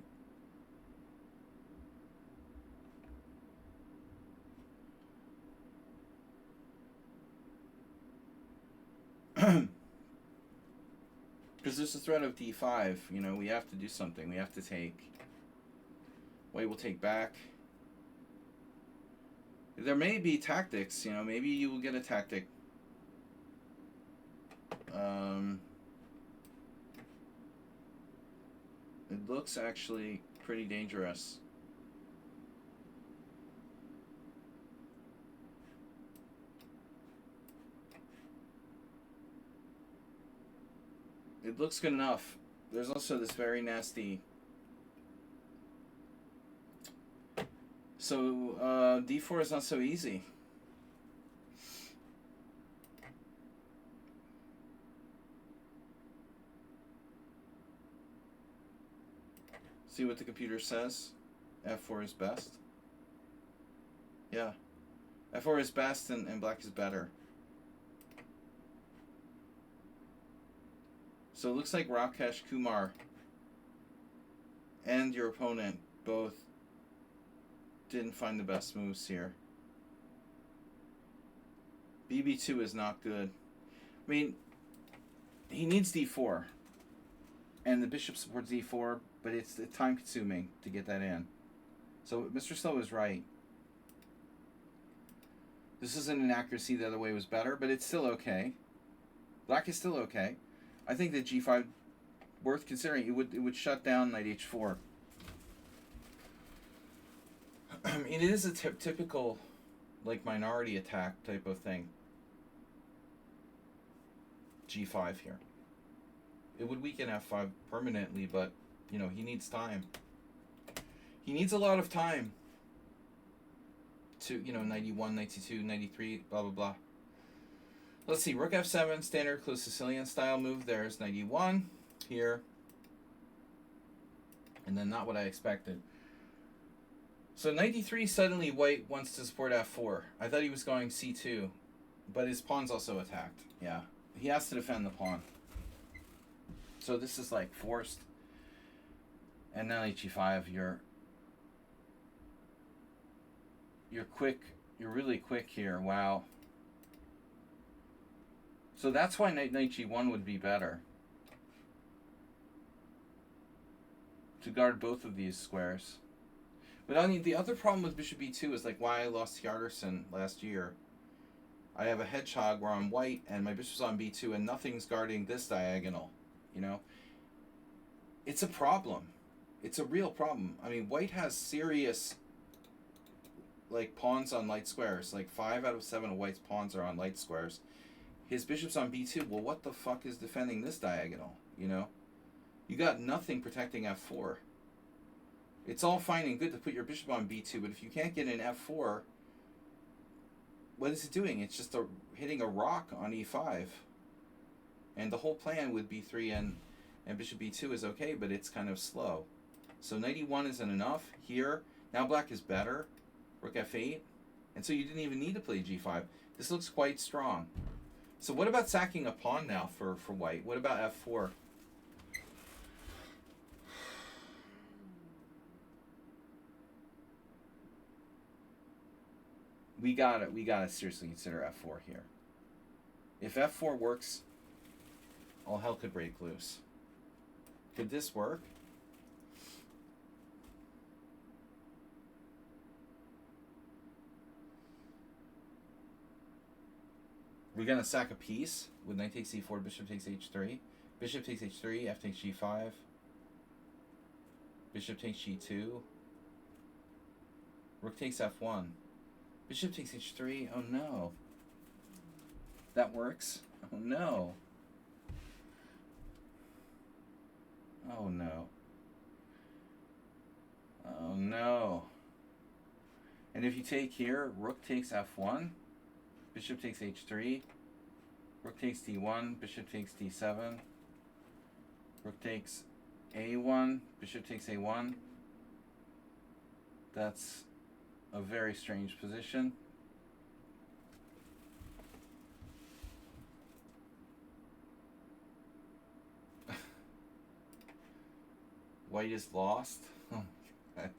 Because there's a threat of d5, you know, we have to do something. We have to take. White will take back. There may be tactics, you know, maybe you will get a tactic. Um, it looks actually pretty dangerous. It looks good enough. There's also this very nasty. So d4 is not so easy. See what the computer says? f4 is best. Yeah. f4 is best and black is better. So it looks like Rakesh Kumar and your opponent both didn't find the best moves here. BB2 is not good. I mean, he needs d4. And the bishop supports d4, but it's time consuming to get that in. So Mr. Slow is right. This isn't an accuracy, the other way was better, but it's still okay. Black is still okay. I think that g5 worth considering. It would shut down knight h4. It is a typical like minority attack type of thing. g5 here. It would weaken f5 permanently, but you know, he needs time. He needs a lot of time to, you know, 91, 92, 93, blah blah blah. Let's see, rook f7, standard close Sicilian style move. There's 91 here. And then not what I expected. So 93, suddenly white wants to support f4. I thought he was going c2, but his pawn's also attacked. Yeah, he has to defend the pawn. So this is like forced. And now h5, you're quick. You're really quick here. Wow. So that's why knight g1 would be better. To guard both of these squares. But I mean, the other problem with bishop b2 is like why I lost Hjartarson last year. I have a hedgehog where I'm white and my bishop's on b2 and nothing's guarding this diagonal. You know? It's a problem. It's a real problem. I mean, white has serious like pawns on light squares. Like 5 out of 7 of white's pawns are on light squares. His bishop's on b2. Well, what the fuck is defending this diagonal? You know? You got nothing protecting f4. It's all fine and good to put your bishop on b2, but if you can't get an f4, what is it doing? It's just hitting a rock on e5. And the whole plan with b3 and bishop b2 is okay, but it's kind of slow. So 91 isn't enough. Here, now black is better. Rook f8. And so you didn't even need to play g5. This looks quite strong. So what about sacking a pawn now for white? What about f4? We gotta seriously consider f4 here. If f4 works, all hell could break loose. Could this work? We're gonna sack a piece with knight takes e4, bishop takes h3, bishop takes h3, f takes g5, bishop takes g2, rook takes f1. Bishop takes h3. Oh no. That works? Oh no. Oh no. Oh no. And if you take here, rook takes f1, bishop takes h3, rook takes d1, bishop takes d7, rook takes a1, bishop takes a1. That's a very strange position. White is lost. Oh my God.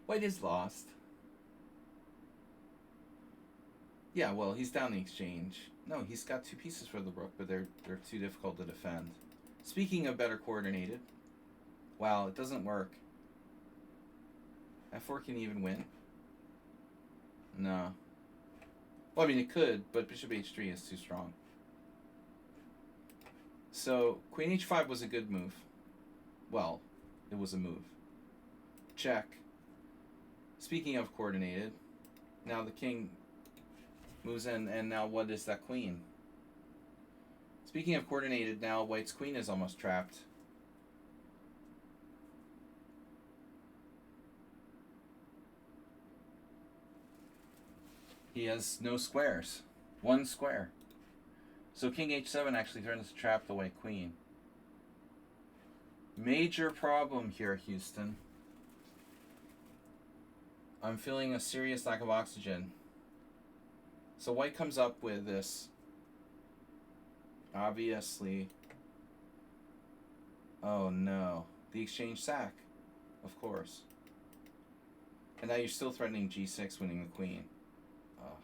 White is lost. Yeah, well, he's down the exchange. No, he's got 2 pieces for the rook, but they're too difficult to defend. Speaking of better coordinated, wow, it doesn't work. f4 can even win. No. Well, I mean, it could, but bishop h3 is too strong. So queen h5 was a good move. Well, it was a move. Check. Speaking of coordinated, now the king moves in, and now what is that queen? Speaking of coordinated, now white's queen is almost trapped. He has no squares. One square. So king h7 actually threatens to trap the white queen. Major problem here, Houston. I'm feeling a serious lack of oxygen. So white comes up with this. Obviously. Oh no. The exchange sack. Of course. And now you're still threatening g6, winning the queen. Ugh.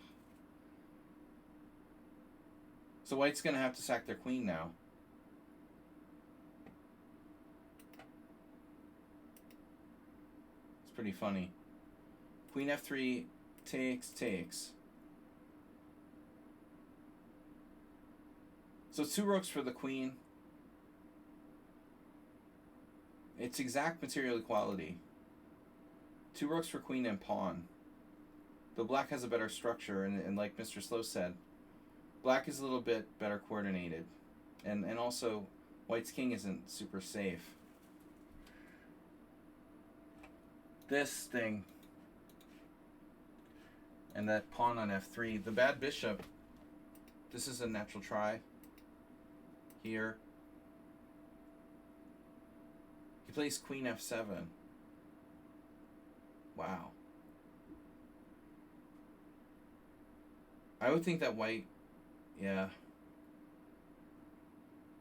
So white's going to have to sack their queen now. It's pretty funny. Queen f3 takes. So 2 rooks for the queen. It's exact material equality. 2 rooks for queen and pawn. But black has a better structure, and like Mr. Slow said, black is a little bit better coordinated. And also, white's king isn't super safe. This thing, and that pawn on f3, the bad bishop, this is a natural try. Here. He plays queen f7. Wow. I would think that white, yeah.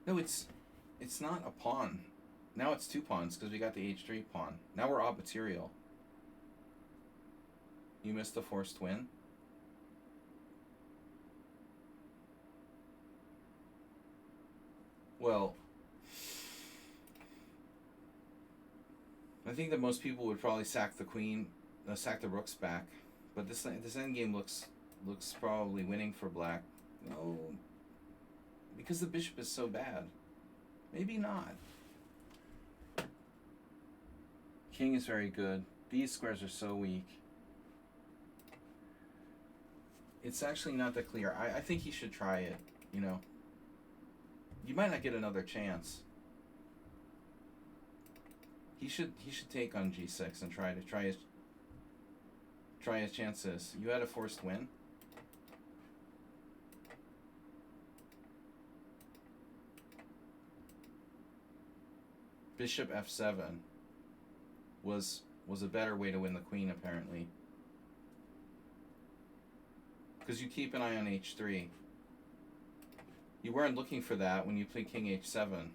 No, it's not a pawn. Now it's 2 pawns because we got the h3 pawn. Now we're odd material. You missed the forced win. Well, I think that most people would probably sack the queen, sack the rooks back, but this endgame looks probably winning for black. No, because the bishop is so bad. Maybe not. King is very good. These squares are so weak. It's actually not that clear. I think he should try it, you know. You might not get another chance. He should take on g6 and try his chances. You had a forced win. Bishop f7 was a better way to win the queen, apparently. Because you keep an eye on h3. You weren't looking for that when you played king h7.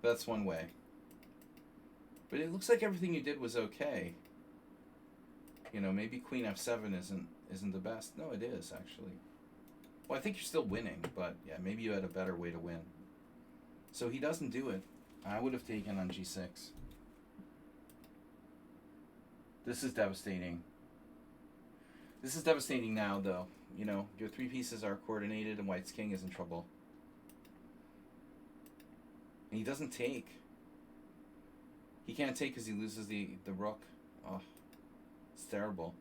That's one way. But it looks like everything you did was okay. You know, maybe queen f7 isn't the best. No, it is, actually. Well, I think you're still winning, but yeah, maybe you had a better way to win. So he doesn't do it. I would have taken on g6. This is devastating. This is devastating now, though. You know, your 3 pieces are coordinated and white's king is in trouble. And he doesn't take. He can't take because he loses the rook. Oh, it's terrible.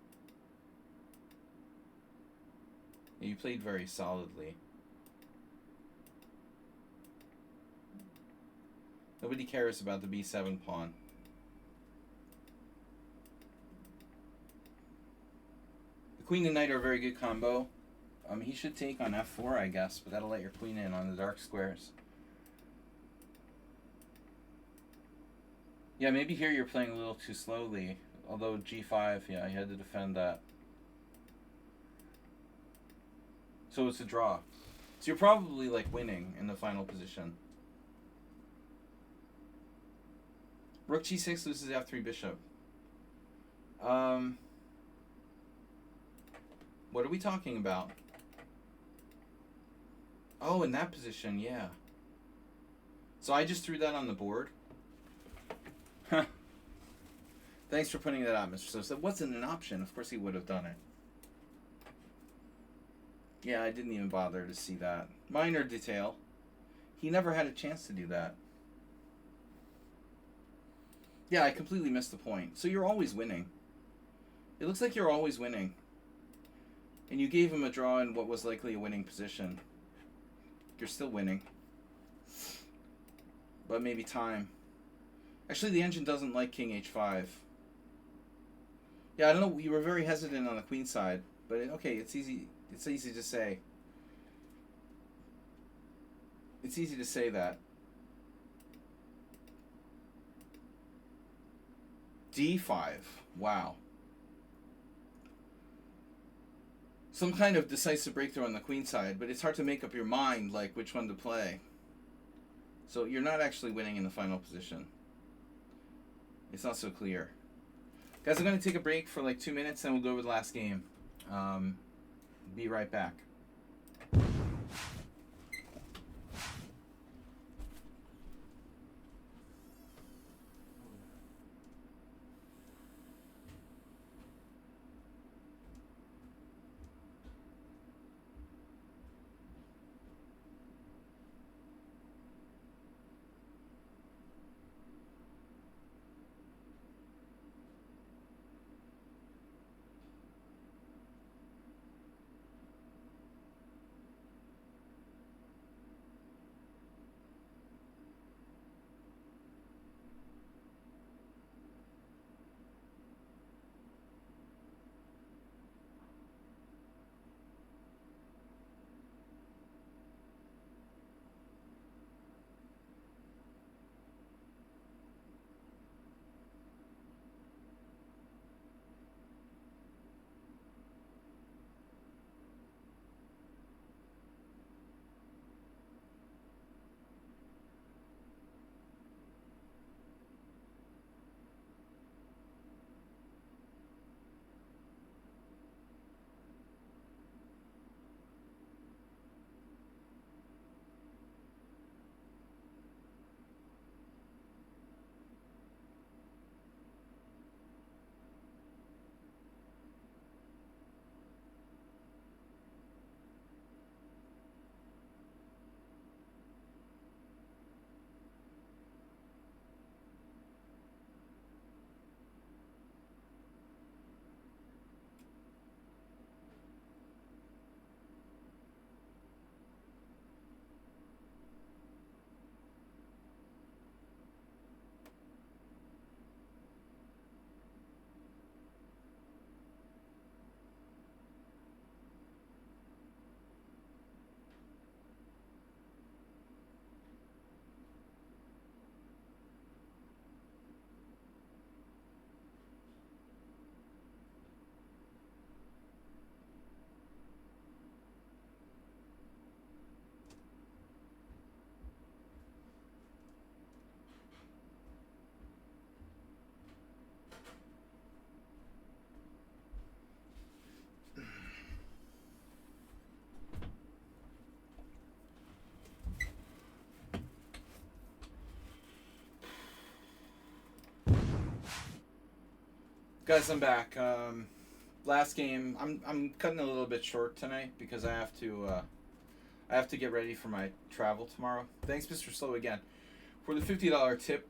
And you played very solidly. Nobody cares about the b7 pawn. Queen and knight are a very good combo. He should take on f4, I guess, but that'll let your queen in on the dark squares. Yeah, maybe here you're playing a little too slowly. Although g5, yeah, you had to defend that. So it's a draw. So you're probably like winning in the final position. Rook g6 loses f3 bishop. What are we talking about? Oh, in that position, yeah. So I just threw that on the board. Thanks for putting that out, Mr. So. So wasn't an option. Of course he would have done it. Yeah, I didn't even bother to see that. Minor detail. He never had a chance to do that. Yeah, I completely missed the point. So you're always winning. It looks like you're always winning. And you gave him a draw in what was likely a winning position. You're still winning. But maybe time. Actually, the engine doesn't like king h5. Yeah, I don't know. You were very hesitant on the queen side. But okay, it's easy. It's easy to say. It's easy to say that. d5. Wow. Some kind of decisive breakthrough on the queen side, but it's hard to make up your mind, like, which one to play. So you're not actually winning in the final position. It's not so clear. Guys, I'm going to take a break for like 2 minutes, and we'll go over the last game. Be right back. Guys, I'm back. Last game. I'm cutting a little bit short tonight because I have to get ready for my travel tomorrow. Thanks, Mr. Slow, again for the $50 tip.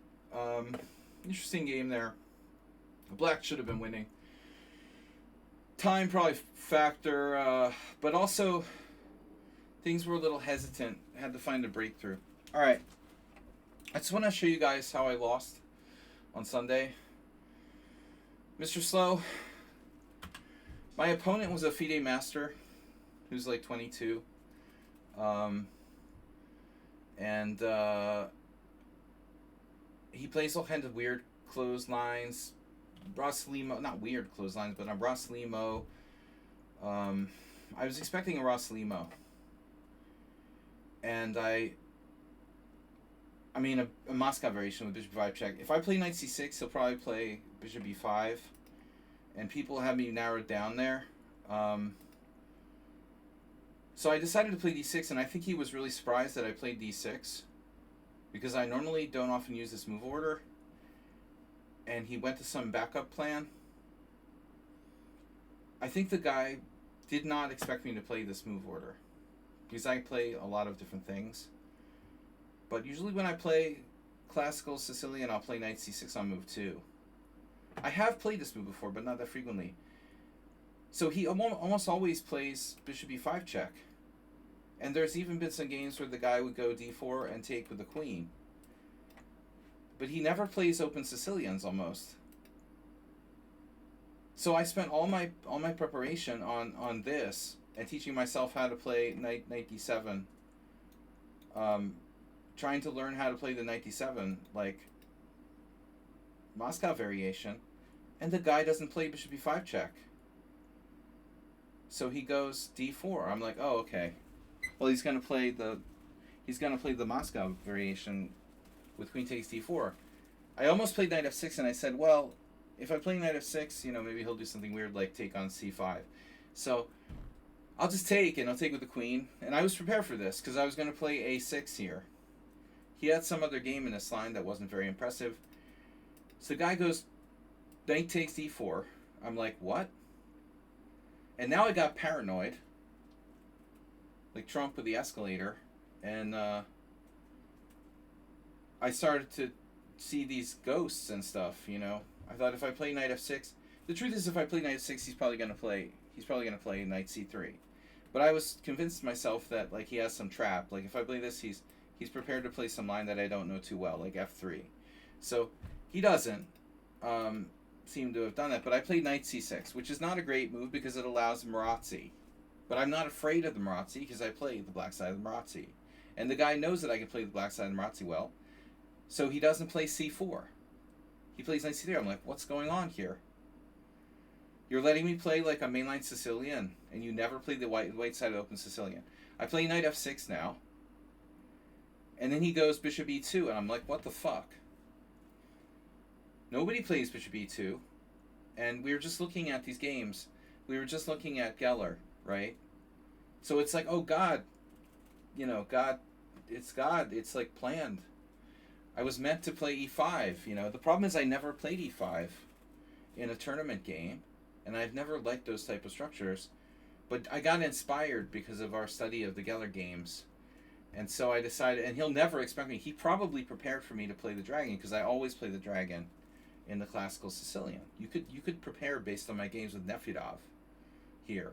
Interesting game there. Black should have been winning. Time probably factor, but also things were a little hesitant. Had to find a breakthrough. All right, I just want to show you guys how I lost on Sunday. Mr. Slow, my opponent was a FIDE master who's like 22. And he plays all kinds of weird clotheslines. Rosalimo, not weird clotheslines, but a Rosalimo. I was expecting a Rosalimo. And I mean, a Moscow variation with Bishop 5 check. If I play Knight C6, he'll probably play Bishop B5. And people have me narrowed down there. So I decided to play D6, and I think he was really surprised that I played D6. Because I normally don't often use this move order. And he went to some backup plan. I think the guy did not expect me to play this move order because I play a lot of different things. But usually when I play classical Sicilian, I'll play knight c6 on move 2. I have played this move before, but not that frequently. So he almost always plays bishop e5 check. And there's even been some games where the guy would go d4 and take with the queen. But he never plays open Sicilians almost. So I spent all my preparation on this and teaching myself how to play knight d7. Trying to learn how to play the knight d7 like Moscow variation, and the guy doesn't play bishop e5 check. So he goes d4. I'm like, oh, okay. Well, he's gonna play the Moscow variation with queen takes d4. I almost played knight f6, and I said, well, if I play knight f6, maybe he'll do something weird like take on c5. So I'll just take, and I'll take with the queen. And I was prepared for this because I was going to play a6 here. He had some other game in this line that wasn't very impressive. So the guy goes knight takes d4. I'm like, what? And now I got paranoid, like Trump with the escalator, and I started to see these ghosts and stuff. I thought if I play knight f6, the truth is if I play knight f6, he's probably gonna play knight c3. But I was convinced myself that like he has some trap. Like if I play this, he's prepared to play some line that I don't know too well, like f3. So he doesn't seem to have done that. But I played knight c6, which is not a great move because it allows Marazzi. But I'm not afraid of the Marazzi because I play the black side of the Marazzi. And the guy knows that I can play the black side of the Marazzi well. So he doesn't play c4. He plays knight c3. I'm like, what's going on here? You're letting me play like a mainline Sicilian, and you never played the white side of open Sicilian. I play knight f6 now. And then he goes bishop e2, and I'm like, what the fuck? Nobody plays bishop e2. And we were just looking at these games. We were just looking at Geller, right? So it's like, oh God, God, it's like planned. I was meant to play e5, The problem is I never played e5 in a tournament game, and I've never liked those type of structures. But I got inspired because of our study of the Geller games. And so I decided, and he'll never expect me. He probably prepared for me to play the dragon because I always play the dragon in the classical Sicilian. You could prepare based on my games with Nefedov here,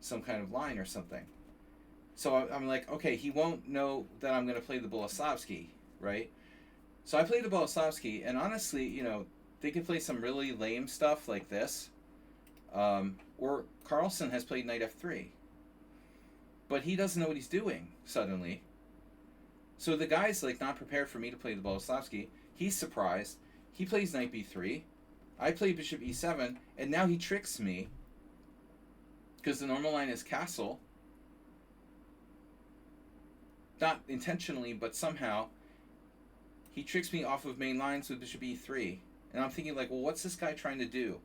some kind of line or something. So I'm like, okay, he won't know that I'm going to play the Boleslavsky, right? So I played the Boleslavsky, and honestly, they can play some really lame stuff like this. Or Carlsen has played knight f3. But he doesn't know what he's doing, suddenly. So the guy's like not prepared for me to play the Boleslavsky. He's surprised. He plays knight b3. I play bishop e7, and now he tricks me. Because the normal line is castle. Not intentionally, but somehow. He tricks me off of main lines with bishop e3. And I'm thinking like, well, what's this guy trying to do?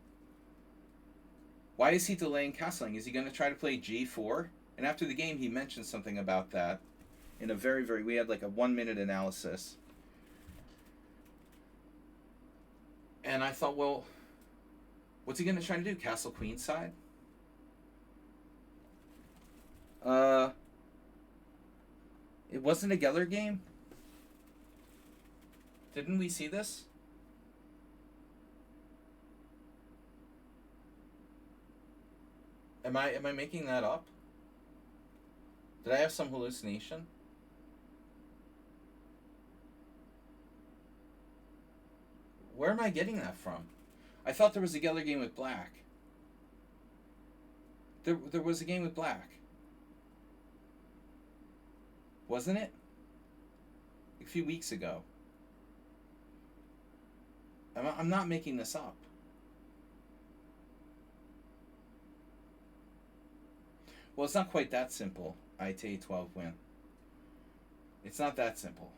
Why is he delaying castling? Is he going to try to play g4? And after the game, he mentioned something about that in a we had like a 1-minute analysis. And I thought, well, what's he going to try to do? Castle queen side? It wasn't a Geller game? Didn't we see this? Am I making that up? Did I have some hallucination? Where am I getting that from? I thought there was a Geller game with black. There was a game with black. Wasn't it? A few weeks ago. I'm not making this up. Well, it's not quite that simple. I to a12 win. It's not that simple.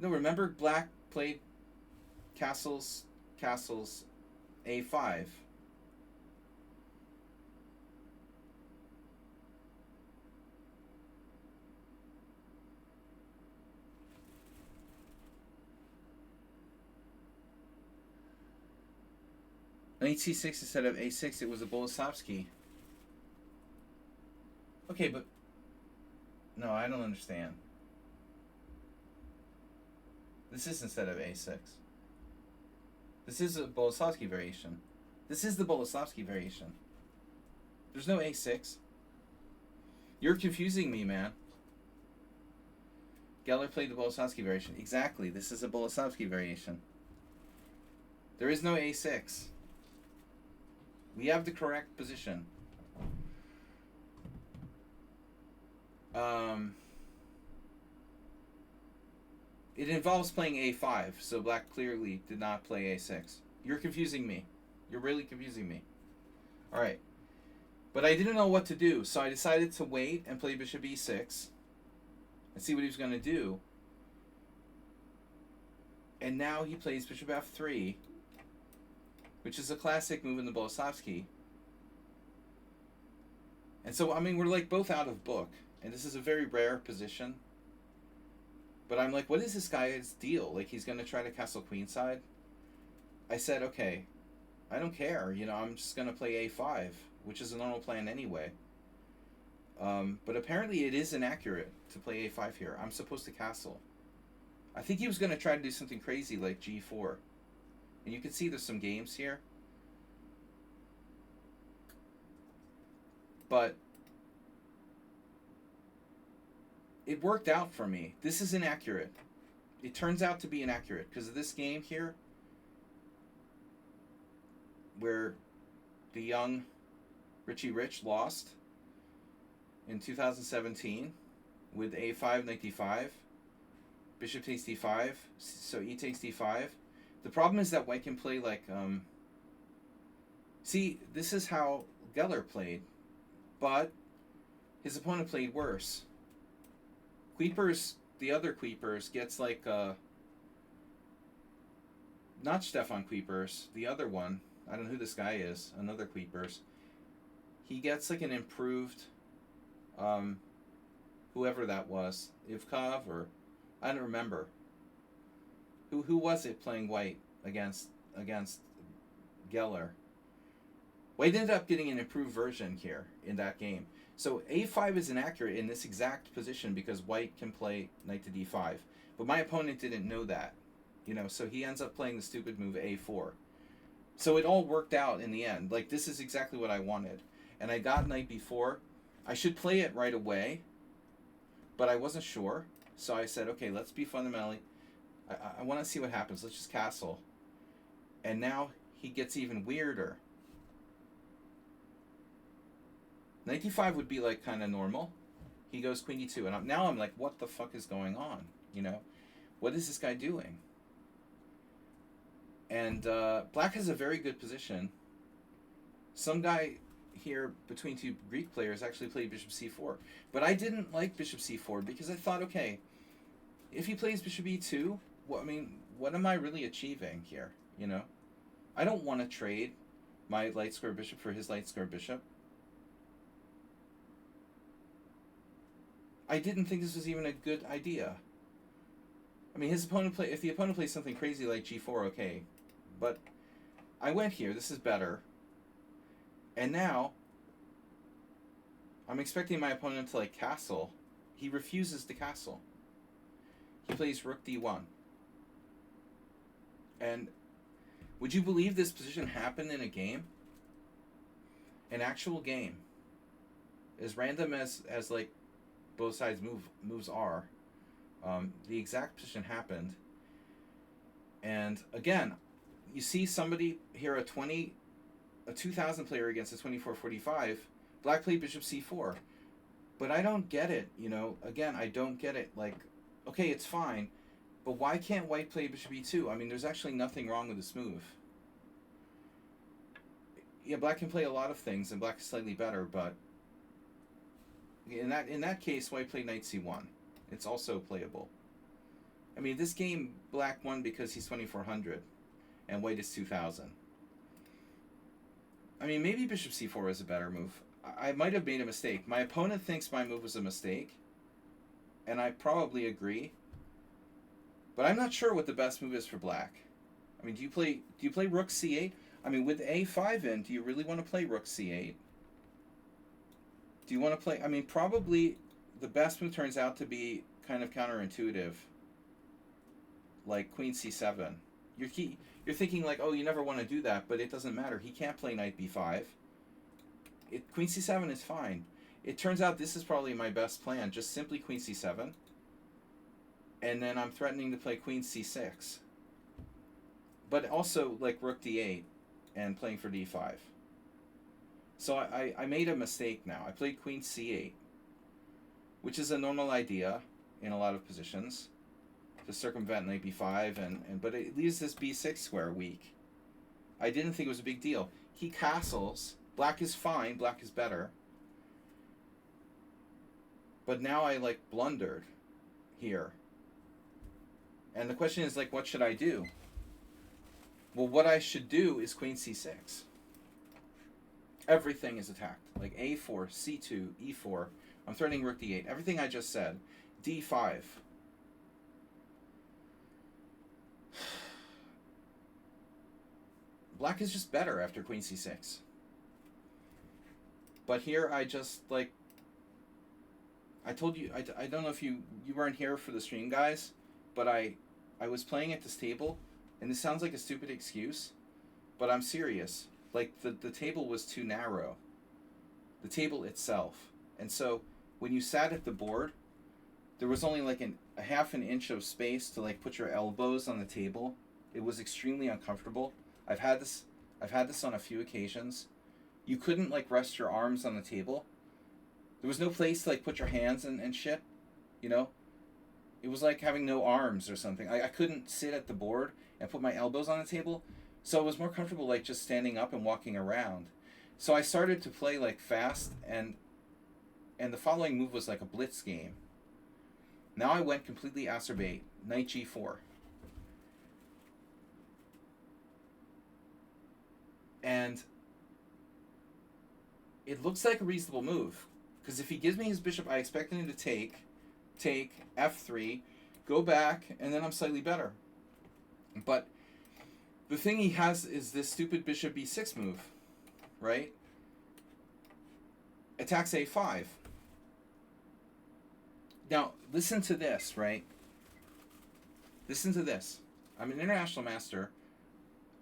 No, remember black played castles a5. Knight c6 instead of a6, it was a Boleslavsky. Okay, but... No, I don't understand. This is instead of a6. This is a Boleslavsky variation. This is the Boleslavsky variation. There's no a6. You're confusing me, man. Geller played the Boleslavsky variation. Exactly, this is a Boleslavsky variation. There is no a6. We have the correct position. It involves playing a5, so black clearly did not play a6. You're confusing me. You're really confusing me. Alright. But I didn't know what to do, so I decided to wait and play bishop e6 and see what he was going to do. And now he plays bishop f3, which is a classic move in the Boleslavsky. And so, I mean, we're like both out of book, and this is a very rare position. But I'm like, what is this guy's deal? Like, he's going to try to castle queenside? I said, okay, I don't care. You know, I'm just going to play a5, which is a normal plan anyway. But apparently it is inaccurate to play a5 here. I'm supposed to castle. I think he was going to try to do something crazy like g4. And you can see there's some games here. But it worked out for me. This is inaccurate. It turns out to be inaccurate because of this game here where the young Richie Rich lost in 2017 with a5, knight d5, bishop takes d5, so e takes d5. The problem is that white can play like, see, this is how Geller played, but his opponent played worse. Kuipers, the other Kuipers, gets like, not Stefan Kuipers, the other one, I don't know who this guy is, another Kuipers. He gets like an improved, whoever that was, Ivkov, or, I don't remember. Who was it playing white against Geller? White ended up getting an improved version here in that game. So a5 is inaccurate in this exact position because white can play knight to d5. But my opponent didn't know that. You know, so he ends up playing the stupid move a4. So it all worked out in the end. Like, this is exactly what I wanted. And I got knight b4. I should play it right away, but I wasn't sure. So I said, okay, let's be fundamentally... I want to see what happens. Let's just castle. And now he gets even weirder. Knight d5 would be like kind of normal. He goes queen d2, and now I'm like, what the fuck is going on? You know, what is this guy doing? And black has a very good position. Some guy here between two Greek players actually played bishop c4, but I didn't like bishop c4 because I thought, okay, if he plays bishop e2, well, I mean, what am I really achieving here? You know, I don't want to trade my light square bishop for his light square bishop. I didn't think this was even a good idea. I mean, his opponent if the opponent plays something crazy like g4, okay, but I went here. This is better. And now I'm expecting my opponent to like castle. He refuses to castle. He plays rook d1. And would you believe this position happened in a game? An actual game. As random as like both sides moves are. The exact position happened. And again, you see somebody here, a 2000 player against a 2445. Black played bishop c4. But I don't get it, you know. Again, I don't get it. Like, okay, it's fine. But why can't white play bishop e2? I mean, there's actually nothing wrong with this move. Yeah, black can play a lot of things, and black is slightly better, but in that case, white played knight c1. It's also playable. I mean, this game, black won because he's 2400, and white is 2000. I mean, maybe bishop c4 is a better move. I might have made a mistake. My opponent thinks my move was a mistake, and I probably agree. But I'm not sure what the best move is for black. I mean, do you play rook c8? I mean, with a5 in, do you really want to play rook c8? Do you want to play... I mean, probably the best move turns out to be kind of counterintuitive, like queen c7. You're thinking like, oh, you never want to do that, but it doesn't matter. He can't play knight b5. Queen c7 is fine. It turns out this is probably my best plan, just simply queen c7. And then I'm threatening to play queen c6. But also like rook d8 and playing for d5. So I made a mistake now. I played queen c8, which is a normal idea in a lot of positions to circumvent knight b5, but it leaves this b6 square weak. I didn't think it was a big deal. He castles. Black is fine. Black is better. But now I like blundered here. And the question is like, what should I do? Well, what I should do is queen c6. Everything is attacked. Like a4, c2, e4. I'm threatening rook d8. Everything I just said. d5. Black is just better after queen c6. But here I just like... I told you, I don't know if you weren't here for the stream, guys, but I was playing at this table, and this sounds like a stupid excuse, but I'm serious. Like, the table was too narrow. The table itself. And so, when you sat at the board, there was only like a half an inch of space to like put your elbows on the table. It was extremely uncomfortable. I've had this on a few occasions. You couldn't like rest your arms on the table. There was no place to like put your hands and shit, you know? It was like having no arms or something. I couldn't sit at the board and put my elbows on the table. So it was more comfortable like just standing up and walking around. So I started to play like fast, and the following move was like a blitz game. Now I went completely acerbate, knight g4. And it looks like a reasonable move. Because if he gives me his bishop, I expect him to take f3, go back, and then I'm slightly better. But the thing he has is this stupid bishop b6 move, right? Attacks a5. Now, listen to this, right? Listen to this. I'm an international master.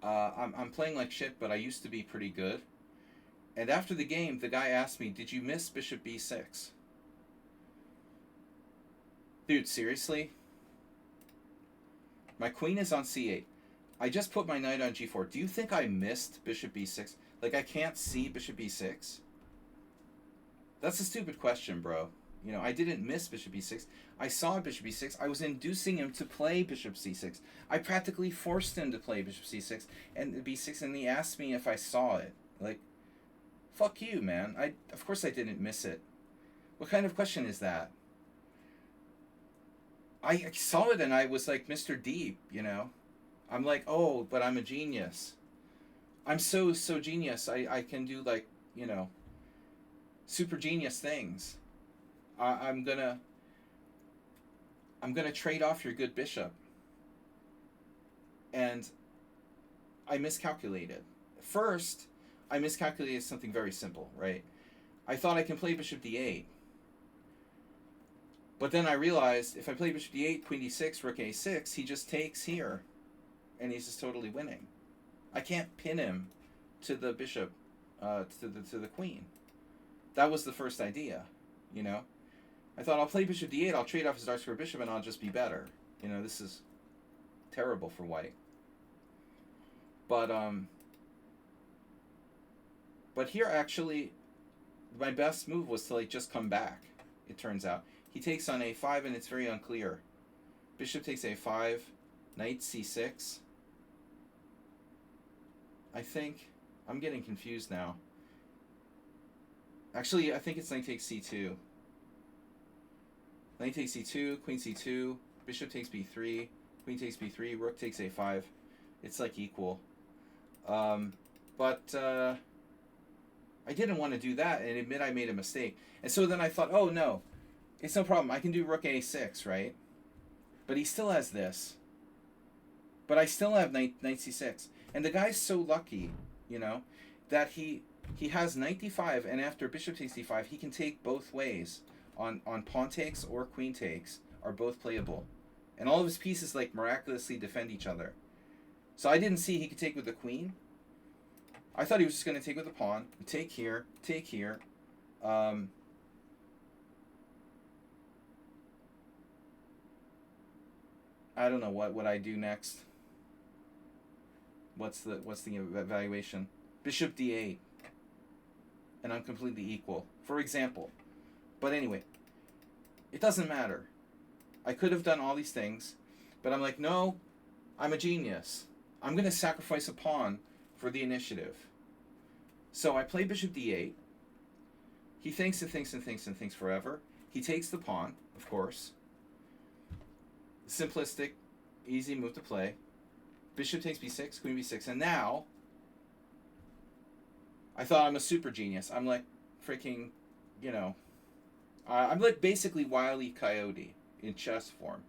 I'm playing like shit, but I used to be pretty good. And after the game, the guy asked me, did you miss bishop b6? Dude, seriously? My queen is on c8. I just put my knight on g4. Do you think I missed bishop b6? Like, I can't see bishop b6? That's a stupid question, bro. You know, I didn't miss bishop b6. I saw bishop b6. I was inducing him to play bishop c6. I practically forced him to play bishop c6 and b6, and he asked me if I saw it. Like, fuck you, man. Of course I didn't miss it. What kind of question is that? I saw it and I was like Mr. Deep, you know? I'm like, oh, but I'm a genius. I'm so genius. I can do like, you know, super genius things. I'm gonna trade off your good bishop. And I miscalculated. First, I miscalculated something very simple, right? I thought I can play bishop d8. But then I realized if I play bishop d8, queen d6, rook a6, he just takes here. And he's just totally winning. I can't pin him to the bishop, to the queen. That was the first idea, you know? I thought I'll play bishop d8, I'll trade off his dark square bishop, and I'll just be better. You know, this is terrible for white. But here, actually, my best move was to, like, just come back, it turns out. He takes on a5, and it's very unclear. Bishop takes a5, knight c6. I think... I'm getting confused now. Actually, I think it's knight takes c2. Knight takes c2, queen c2, bishop takes b3, queen takes b3, rook takes a5. It's, like, equal. But I didn't want to do that and admit I made a mistake. And so then I thought, oh, no. It's no problem. I can do rook a6, right? But he still has this. But I still have knight c6. And the guy's so lucky you know, that he has knight d5, and after bishop takes d5, he can take both ways. On pawn takes or queen takes are both playable, and all of his pieces like miraculously defend each other. So I didn't see he could take with the queen. I thought he was just going to take with the pawn, take here, take here. Um, I don't know what I do next. What's the evaluation? Bishop d8, and I'm completely equal, for example. But anyway, it doesn't matter. I could have done all these things, but I'm like, no, I'm a genius. I'm going to sacrifice a pawn for the initiative. So I play bishop d8. He thinks and thinks and thinks and thinks forever. He takes the pawn, of course. Simplistic, easy move to play. Bishop takes b6, queen b6, and now I thought I'm a super genius. I'm like freaking, you know, I'm like basically Wile E. Coyote in chess form.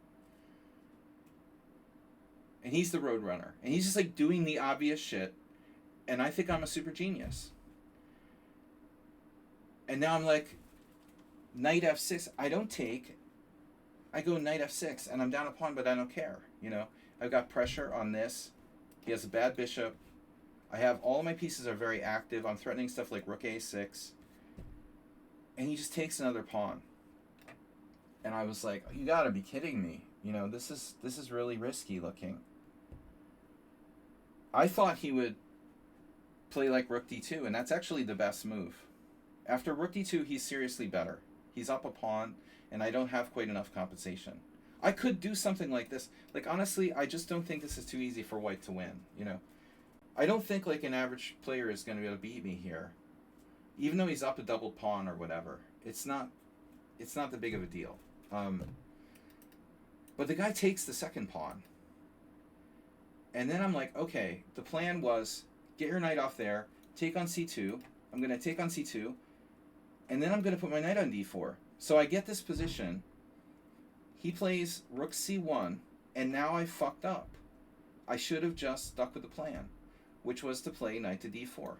And he's the roadrunner. And he's just like doing the obvious shit. And I think I'm a super genius. And now I'm like, knight f6. I don't take. I go knight f6, and I'm down a pawn, but I don't care. You know, I've got pressure on this. He has a bad bishop. I have all of my pieces are very active. I'm threatening stuff like rook a6. And he just takes another pawn. And I was like, you gotta be kidding me. You know, this is really risky looking. I thought he would play like rook d2, and that's actually the best move. After rook d2, he's seriously better. He's up a pawn, and I don't have quite enough compensation. I could do something like this. Like, honestly, I just don't think this is too easy for white to win, you know. I don't think, like, an average player is going to be able to beat me here. Even though he's up a double pawn or whatever. It's not that big of a deal. But the guy takes the second pawn. And then I'm like, okay, the plan was get your knight off there, take on c2. I'm going to take on c2. And then I'm going to put my knight on d4. So I get this position. He plays rook c1, and now I fucked up. I should have just stuck with the plan, which was to play knight to d4.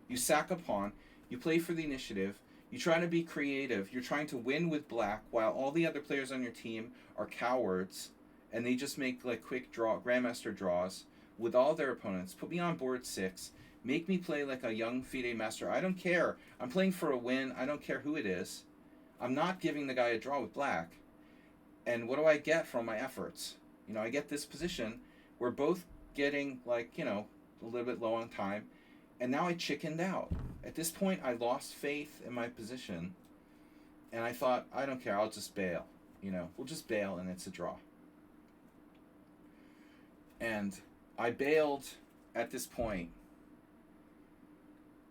You sack a pawn, you play for the initiative, you try to be creative, you're trying to win with black while all the other players on your team are cowards, and they just make like quick grandmaster draws with all their opponents. Put me on board 6, make me play like a young FIDE master. I don't care. I'm playing for a win. I don't care who it is. I'm not giving the guy a draw with black. And what do I get from my efforts? You know, I get this position. We're both getting, like, you know, a little bit low on time. And now I chickened out. At this point, I lost faith in my position. And I thought, I don't care. I'll just bail. You know, we'll just bail and it's a draw. And I bailed at this point.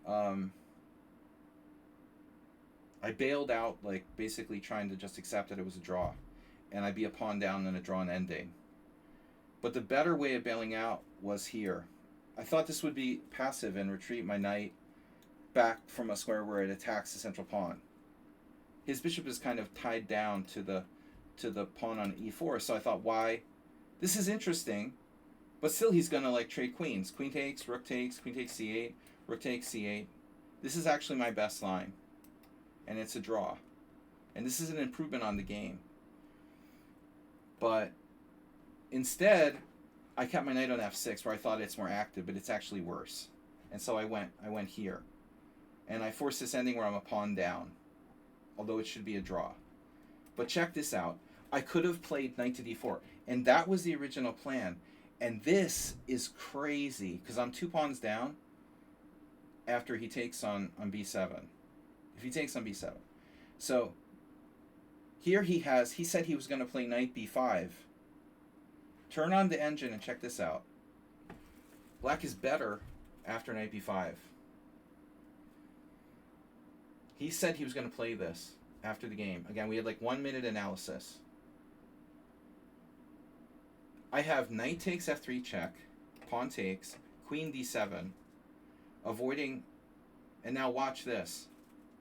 I bailed out, like, basically trying to just accept that it was a draw. And I'd be a pawn down and a drawn ending. But the better way of bailing out was here. I thought this would be passive and retreat my knight back from a square where it attacks the central pawn. His bishop is kind of tied down to the pawn on e4, so I thought, why? This is interesting, but still he's going to, like, trade queens. Queen takes, rook takes, queen takes c8, rook takes c8. This is actually my best line, and it's a draw. And this is an improvement on the game. But instead, I kept my knight on f6 where I thought it's more active, but it's actually worse. And so I went here. And I forced this ending where I'm a pawn down, although it should be a draw. But check this out. I could have played knight to d4, and that was the original plan. And this is crazy, because I'm 2 pawns down after he takes on b7. If he takes on b7. So here he said he was going to play knight b5. Turn on the engine and check this out. Black is better after knight b5. He said he was going to play this after the game. Again, we had like 1 minute analysis. I have knight takes f3 check, pawn takes, queen d7, avoiding, and now watch this.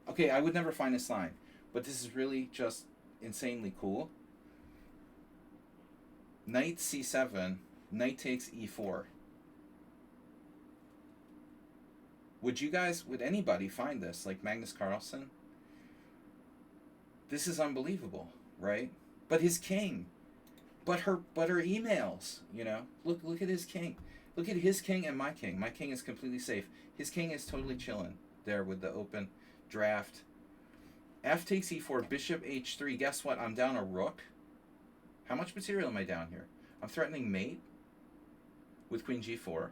Okay, I would never find this line, but this is really just insanely cool. Knight c7, knight takes e4. Would anybody find this? Like Magnus Carlsen? This is unbelievable, right? But his king, but her emails, look at his king. Look at his king and my king. My king is completely safe. His king is totally chilling there with the open draft. F takes e4, bishop h3. Guess what? I'm down a rook. How much material am I down here? I'm threatening mate with queen g4.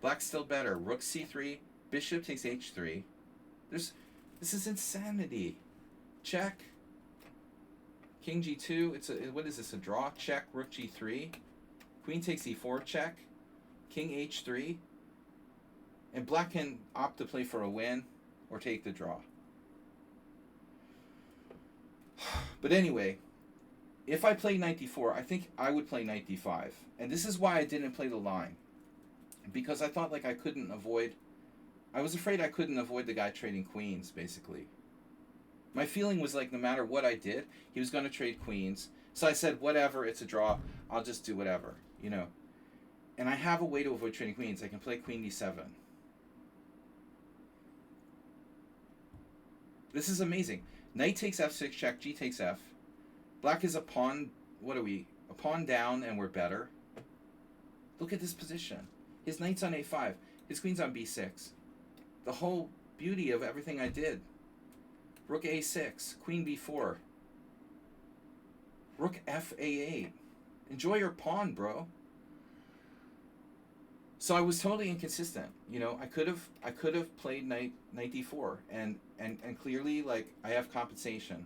Black's still better. Rook c3, bishop takes h3. This is insanity. Check. King g2. What is this? A draw? Check. Rook g3. Queen takes e4. Check. King h3. And black can opt to play for a win or take the draw. But anyway, if I play knight d4, I think I would play knight d5. And this is why I didn't play the line. Because I thought like I was afraid I couldn't avoid the guy trading queens, basically. My feeling was like no matter what I did, he was going to trade queens. So I said, whatever, it's a draw. I'll just do whatever, And I have a way to avoid trading queens. I can play queen d7. This is amazing. Knight takes f6, check, g takes f. Black is a pawn, a pawn down and we're better. Look at this position. His knight's on a5. His queen's on b6. The whole beauty of everything I did. Rook a6, queen b4. Rook f a8. Enjoy your pawn, bro. So I was totally inconsistent. I could have played knight d4 and clearly like I have compensation.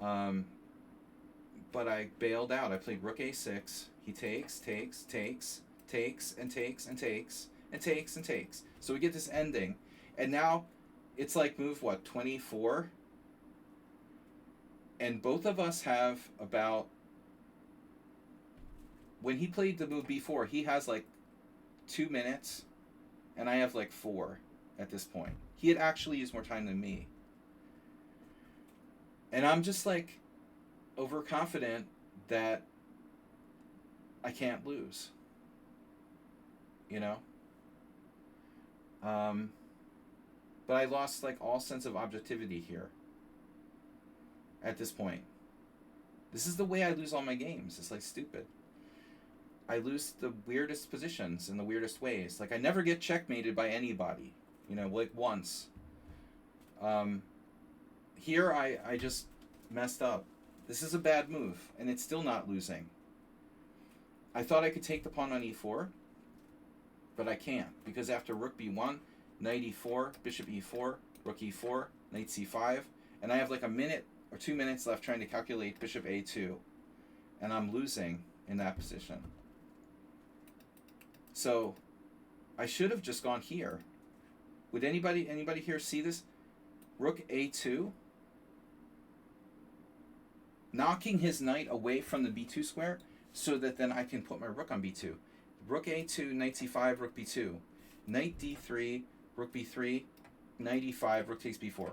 But I bailed out. I played rook a6. He takes, and takes. So we get this ending. And now it's like move 24? And both of us have about, when he played the move b4, he has like 2 minutes, and I have like 4 at this point. He had actually used more time than me. And I'm just like overconfident that I can't lose. But I lost like all sense of objectivity here at this point. This is the way I lose all my games. It's like stupid. I lose the weirdest positions in the weirdest ways. Like I never get checkmated by anybody, like once. Here I just messed up. This is a bad move, and it's still not losing. I thought I could take the pawn on e4, but I can't, because after rook b1, knight e4, bishop e4, rook e4, knight c5, and I have like a minute or 2 minutes left trying to calculate bishop a2, and I'm losing in that position. So I should have just gone here. Would anybody here see this? Rook a2, knocking his knight away from the b2 square so that then I can put my rook on b2. Rook a2, knight c5, rook b2. Knight d3, rook b3, knight e5, rook takes b4.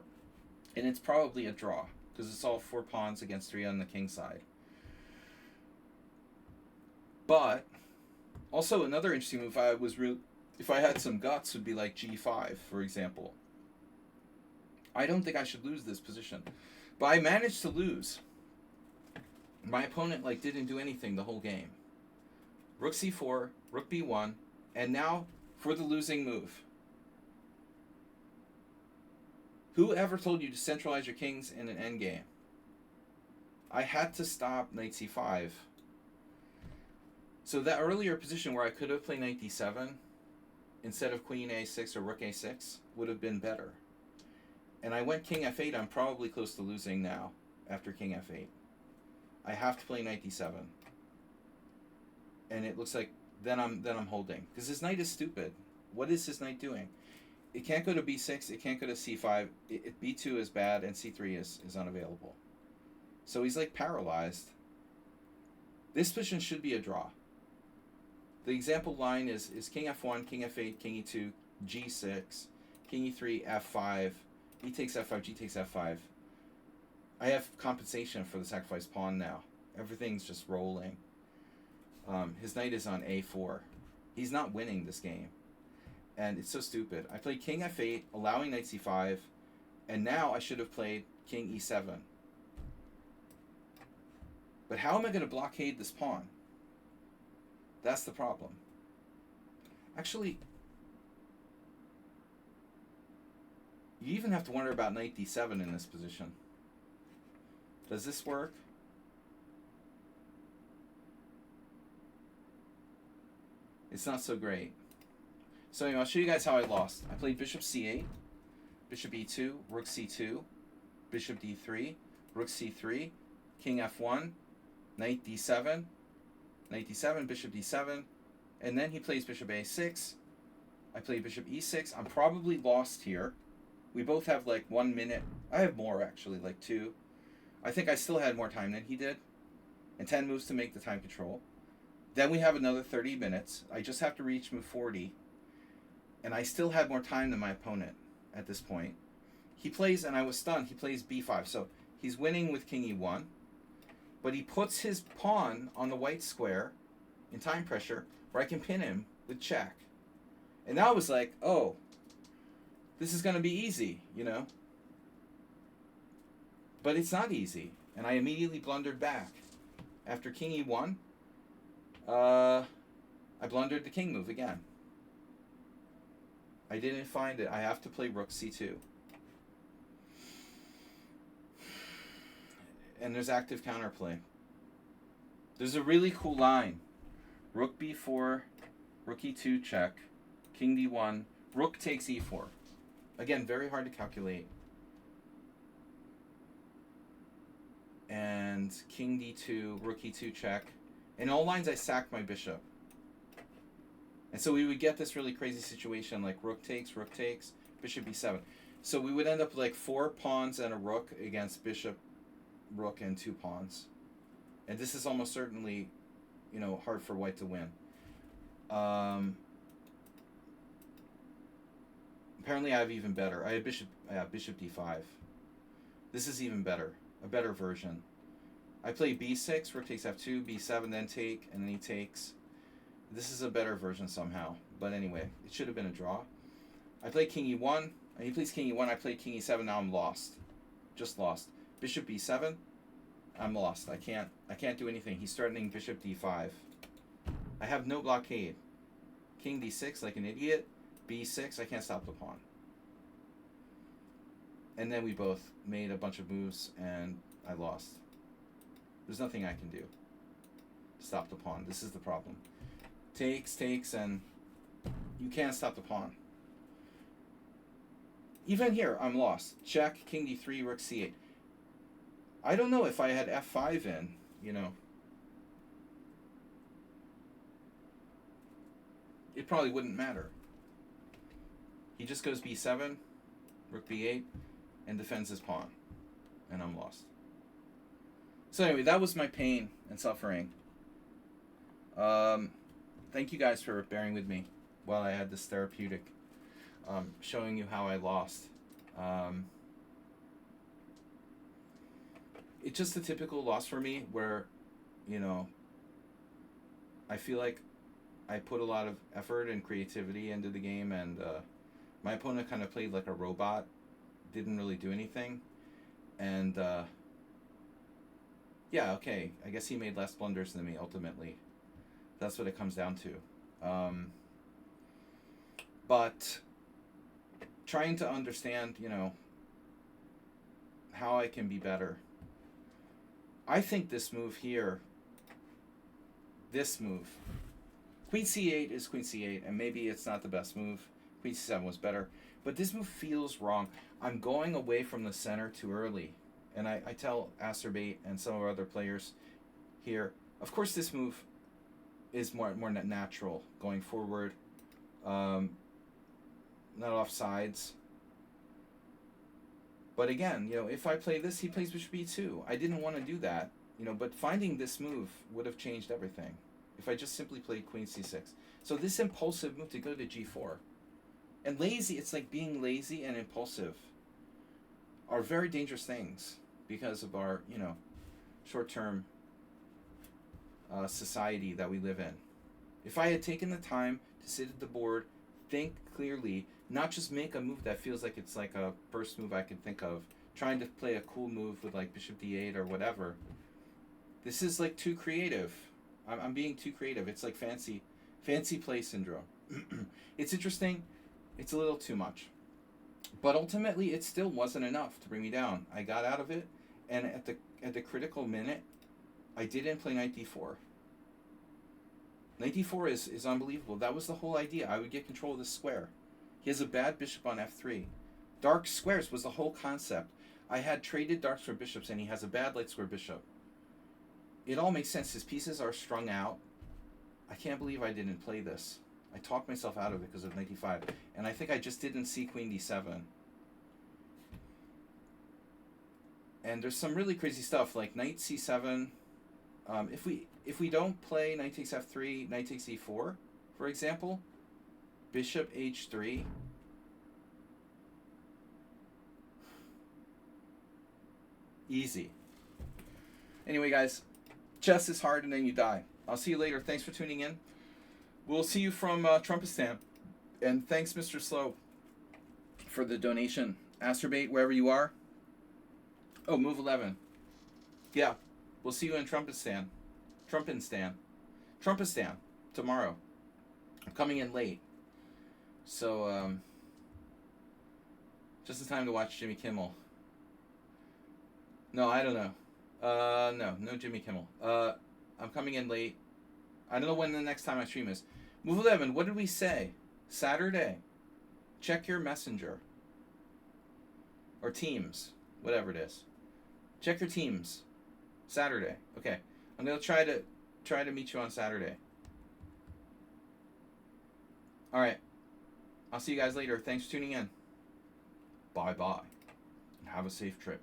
And it's probably a draw, because it's all 4 pawns against 3 on the king side. But also another interesting move if I had some guts would be like g5, for example. I don't think I should lose this position. But I managed to lose. My opponent didn't do anything the whole game. Rook c4, rook b1, and now for the losing move. Who ever told you to centralize your kings in an endgame? I had to stop knight c5. So that earlier position where I could have played knight d7 instead of queen a6 or rook a6 would have been better. And I went king f8. I'm probably close to losing now after king f8. I have to play knight d7. And it looks like then I'm holding, because his knight is stupid. What is his knight doing? It can't go to b6, it can't go to c5, b2 is bad, and c3 is unavailable. So he's like paralyzed. This position should be a draw. The example line is king f1, king f8, king e2, g6, king e3, f5, e takes f5, g takes f5. I have compensation for the sacrificed pawn now. Everything's just rolling. His knight is on a4. He's not winning this game. And it's so stupid. I played king f8, allowing knight c5, and now I should have played king e7. But how am I going to blockade this pawn? That's the problem. Actually, you even have to wonder about knight d7 in this position. Does this work? It's not so great. So anyway, I'll show you guys how I lost. I played bishop c8, bishop e2, rook c2, bishop d3, rook c3, king f1, knight d7, knight d7, bishop d7, and then he plays bishop a6. I play bishop e6. I'm probably lost here. We both have like 1 minute. I have more actually, like 2. I think I still had more time than he did. And 10 moves to make the time control. Then we have another 30 minutes. I just have to reach move 40. And I still had more time than my opponent at this point. He plays, and I was stunned, he plays b5. So he's winning with king e1. But he puts his pawn on the white square in time pressure where I can pin him with check. And now I was like, oh, this is going to be easy, you know. But it's not easy. And I immediately blundered back. After king e1, I blundered the king move again. I didn't find it. I have to play rook c2. And there's active counterplay. There's a really cool line. Rook b4, rook e2 check, king d1, rook takes e4. Again, very hard to calculate. And king d2, rook e2 check. In all lines, I sacked my bishop. And so we would get this really crazy situation like rook takes, bishop b7. So we would end up like 4 pawns and a rook against bishop, rook, and 2 pawns. And this is almost certainly, you know, hard for white to win. Apparently I have even better. I have bishop d5. This is even better. A better version. I play b6, rook takes f2, b7, then take, and then he takes. This is a better version somehow. But anyway, it should have been a draw. I play king e1, and he plays king e1, I play king e7, now I'm lost. Just lost. Bishop b7, I'm lost. I can't do anything. He's threatening bishop d5. I have no blockade. King d6 like an idiot. b6, I can't stop the pawn. And then we both made a bunch of moves and I lost. There's nothing I can do to stop the pawn. This is the problem. Takes, and you can't stop the pawn. Even here, I'm lost. Check, king d3, rook c8. I don't know if I had f5 in, you know. It probably wouldn't matter. He just goes b7, rook b8, and defends his pawn. And I'm lost. So anyway, that was my pain and suffering. Thank you guys for bearing with me while I had this therapeutic showing you how I lost. It's just a typical loss for me where, you know, I feel like I put a lot of effort and creativity into the game, and my opponent kind of played like a robot, didn't really do anything, and yeah, okay, I guess he made less blunders than me ultimately. That's what it comes down to. But trying to understand, you know, how I can be better. I think this move here, queen c8 is queen c8, and maybe it's not the best move. Queen c7 was better, but this move feels wrong. I'm going away from the center too early, and I tell Acerbate and some of our other players here, of course this move is more natural going forward, not off sides. But again, you know, if I play this, he plays bishop b2. I didn't want to do that, you know, but finding this move would have changed everything if I just simply played queen c6. So this impulsive move to go to g4, and lazy, it's like being lazy and impulsive are very dangerous things because of our, you know, short-term society that we live in. If I had taken the time to sit at the board, think clearly, not just make a move that feels like it's like a burst move I can think of, trying to play a cool move with like bishop d8 or whatever. This is like too creative. I'm being too creative. It's like fancy play syndrome. It's interesting. It's a little too much. But ultimately, it still wasn't enough to bring me down. I got out of it, and at the critical minute, I didn't play knight d4. Knight d4 is unbelievable. That was the whole idea. I would get control of this square. He has a bad bishop on f3. Dark squares was the whole concept. I had traded dark square bishops, and he has a bad light square bishop. It all makes sense. His pieces are strung out. I can't believe I didn't play this. I talked myself out of it because of knight d5. And I think I just didn't see queen d7. And there's some really crazy stuff like knight c7. If we don't play knight takes f3, knight takes e4, for example, bishop h3. Easy. Anyway, guys, chess is hard and then you die. I'll see you later. Thanks for tuning in. We'll see you from Trumpistan. And thanks, Mr. Slow, for the donation. Astrobate, wherever you are. Oh, move 11. Yeah, we'll see you in Trumpistan. Trumpistan tomorrow. I'm coming in late. So, just in time to watch Jimmy Kimmel. No, I don't know. No Jimmy Kimmel. I'm coming in late. I don't know when the next time I stream is. Move 11, what did we say? Saturday. Check your messenger. Or Teams. Whatever it is. Check your Teams. Saturday. Okay. I'm going to try to meet you on Saturday. Alright. I'll see you guys later. Thanks for tuning in. Bye-bye. And have a safe trip.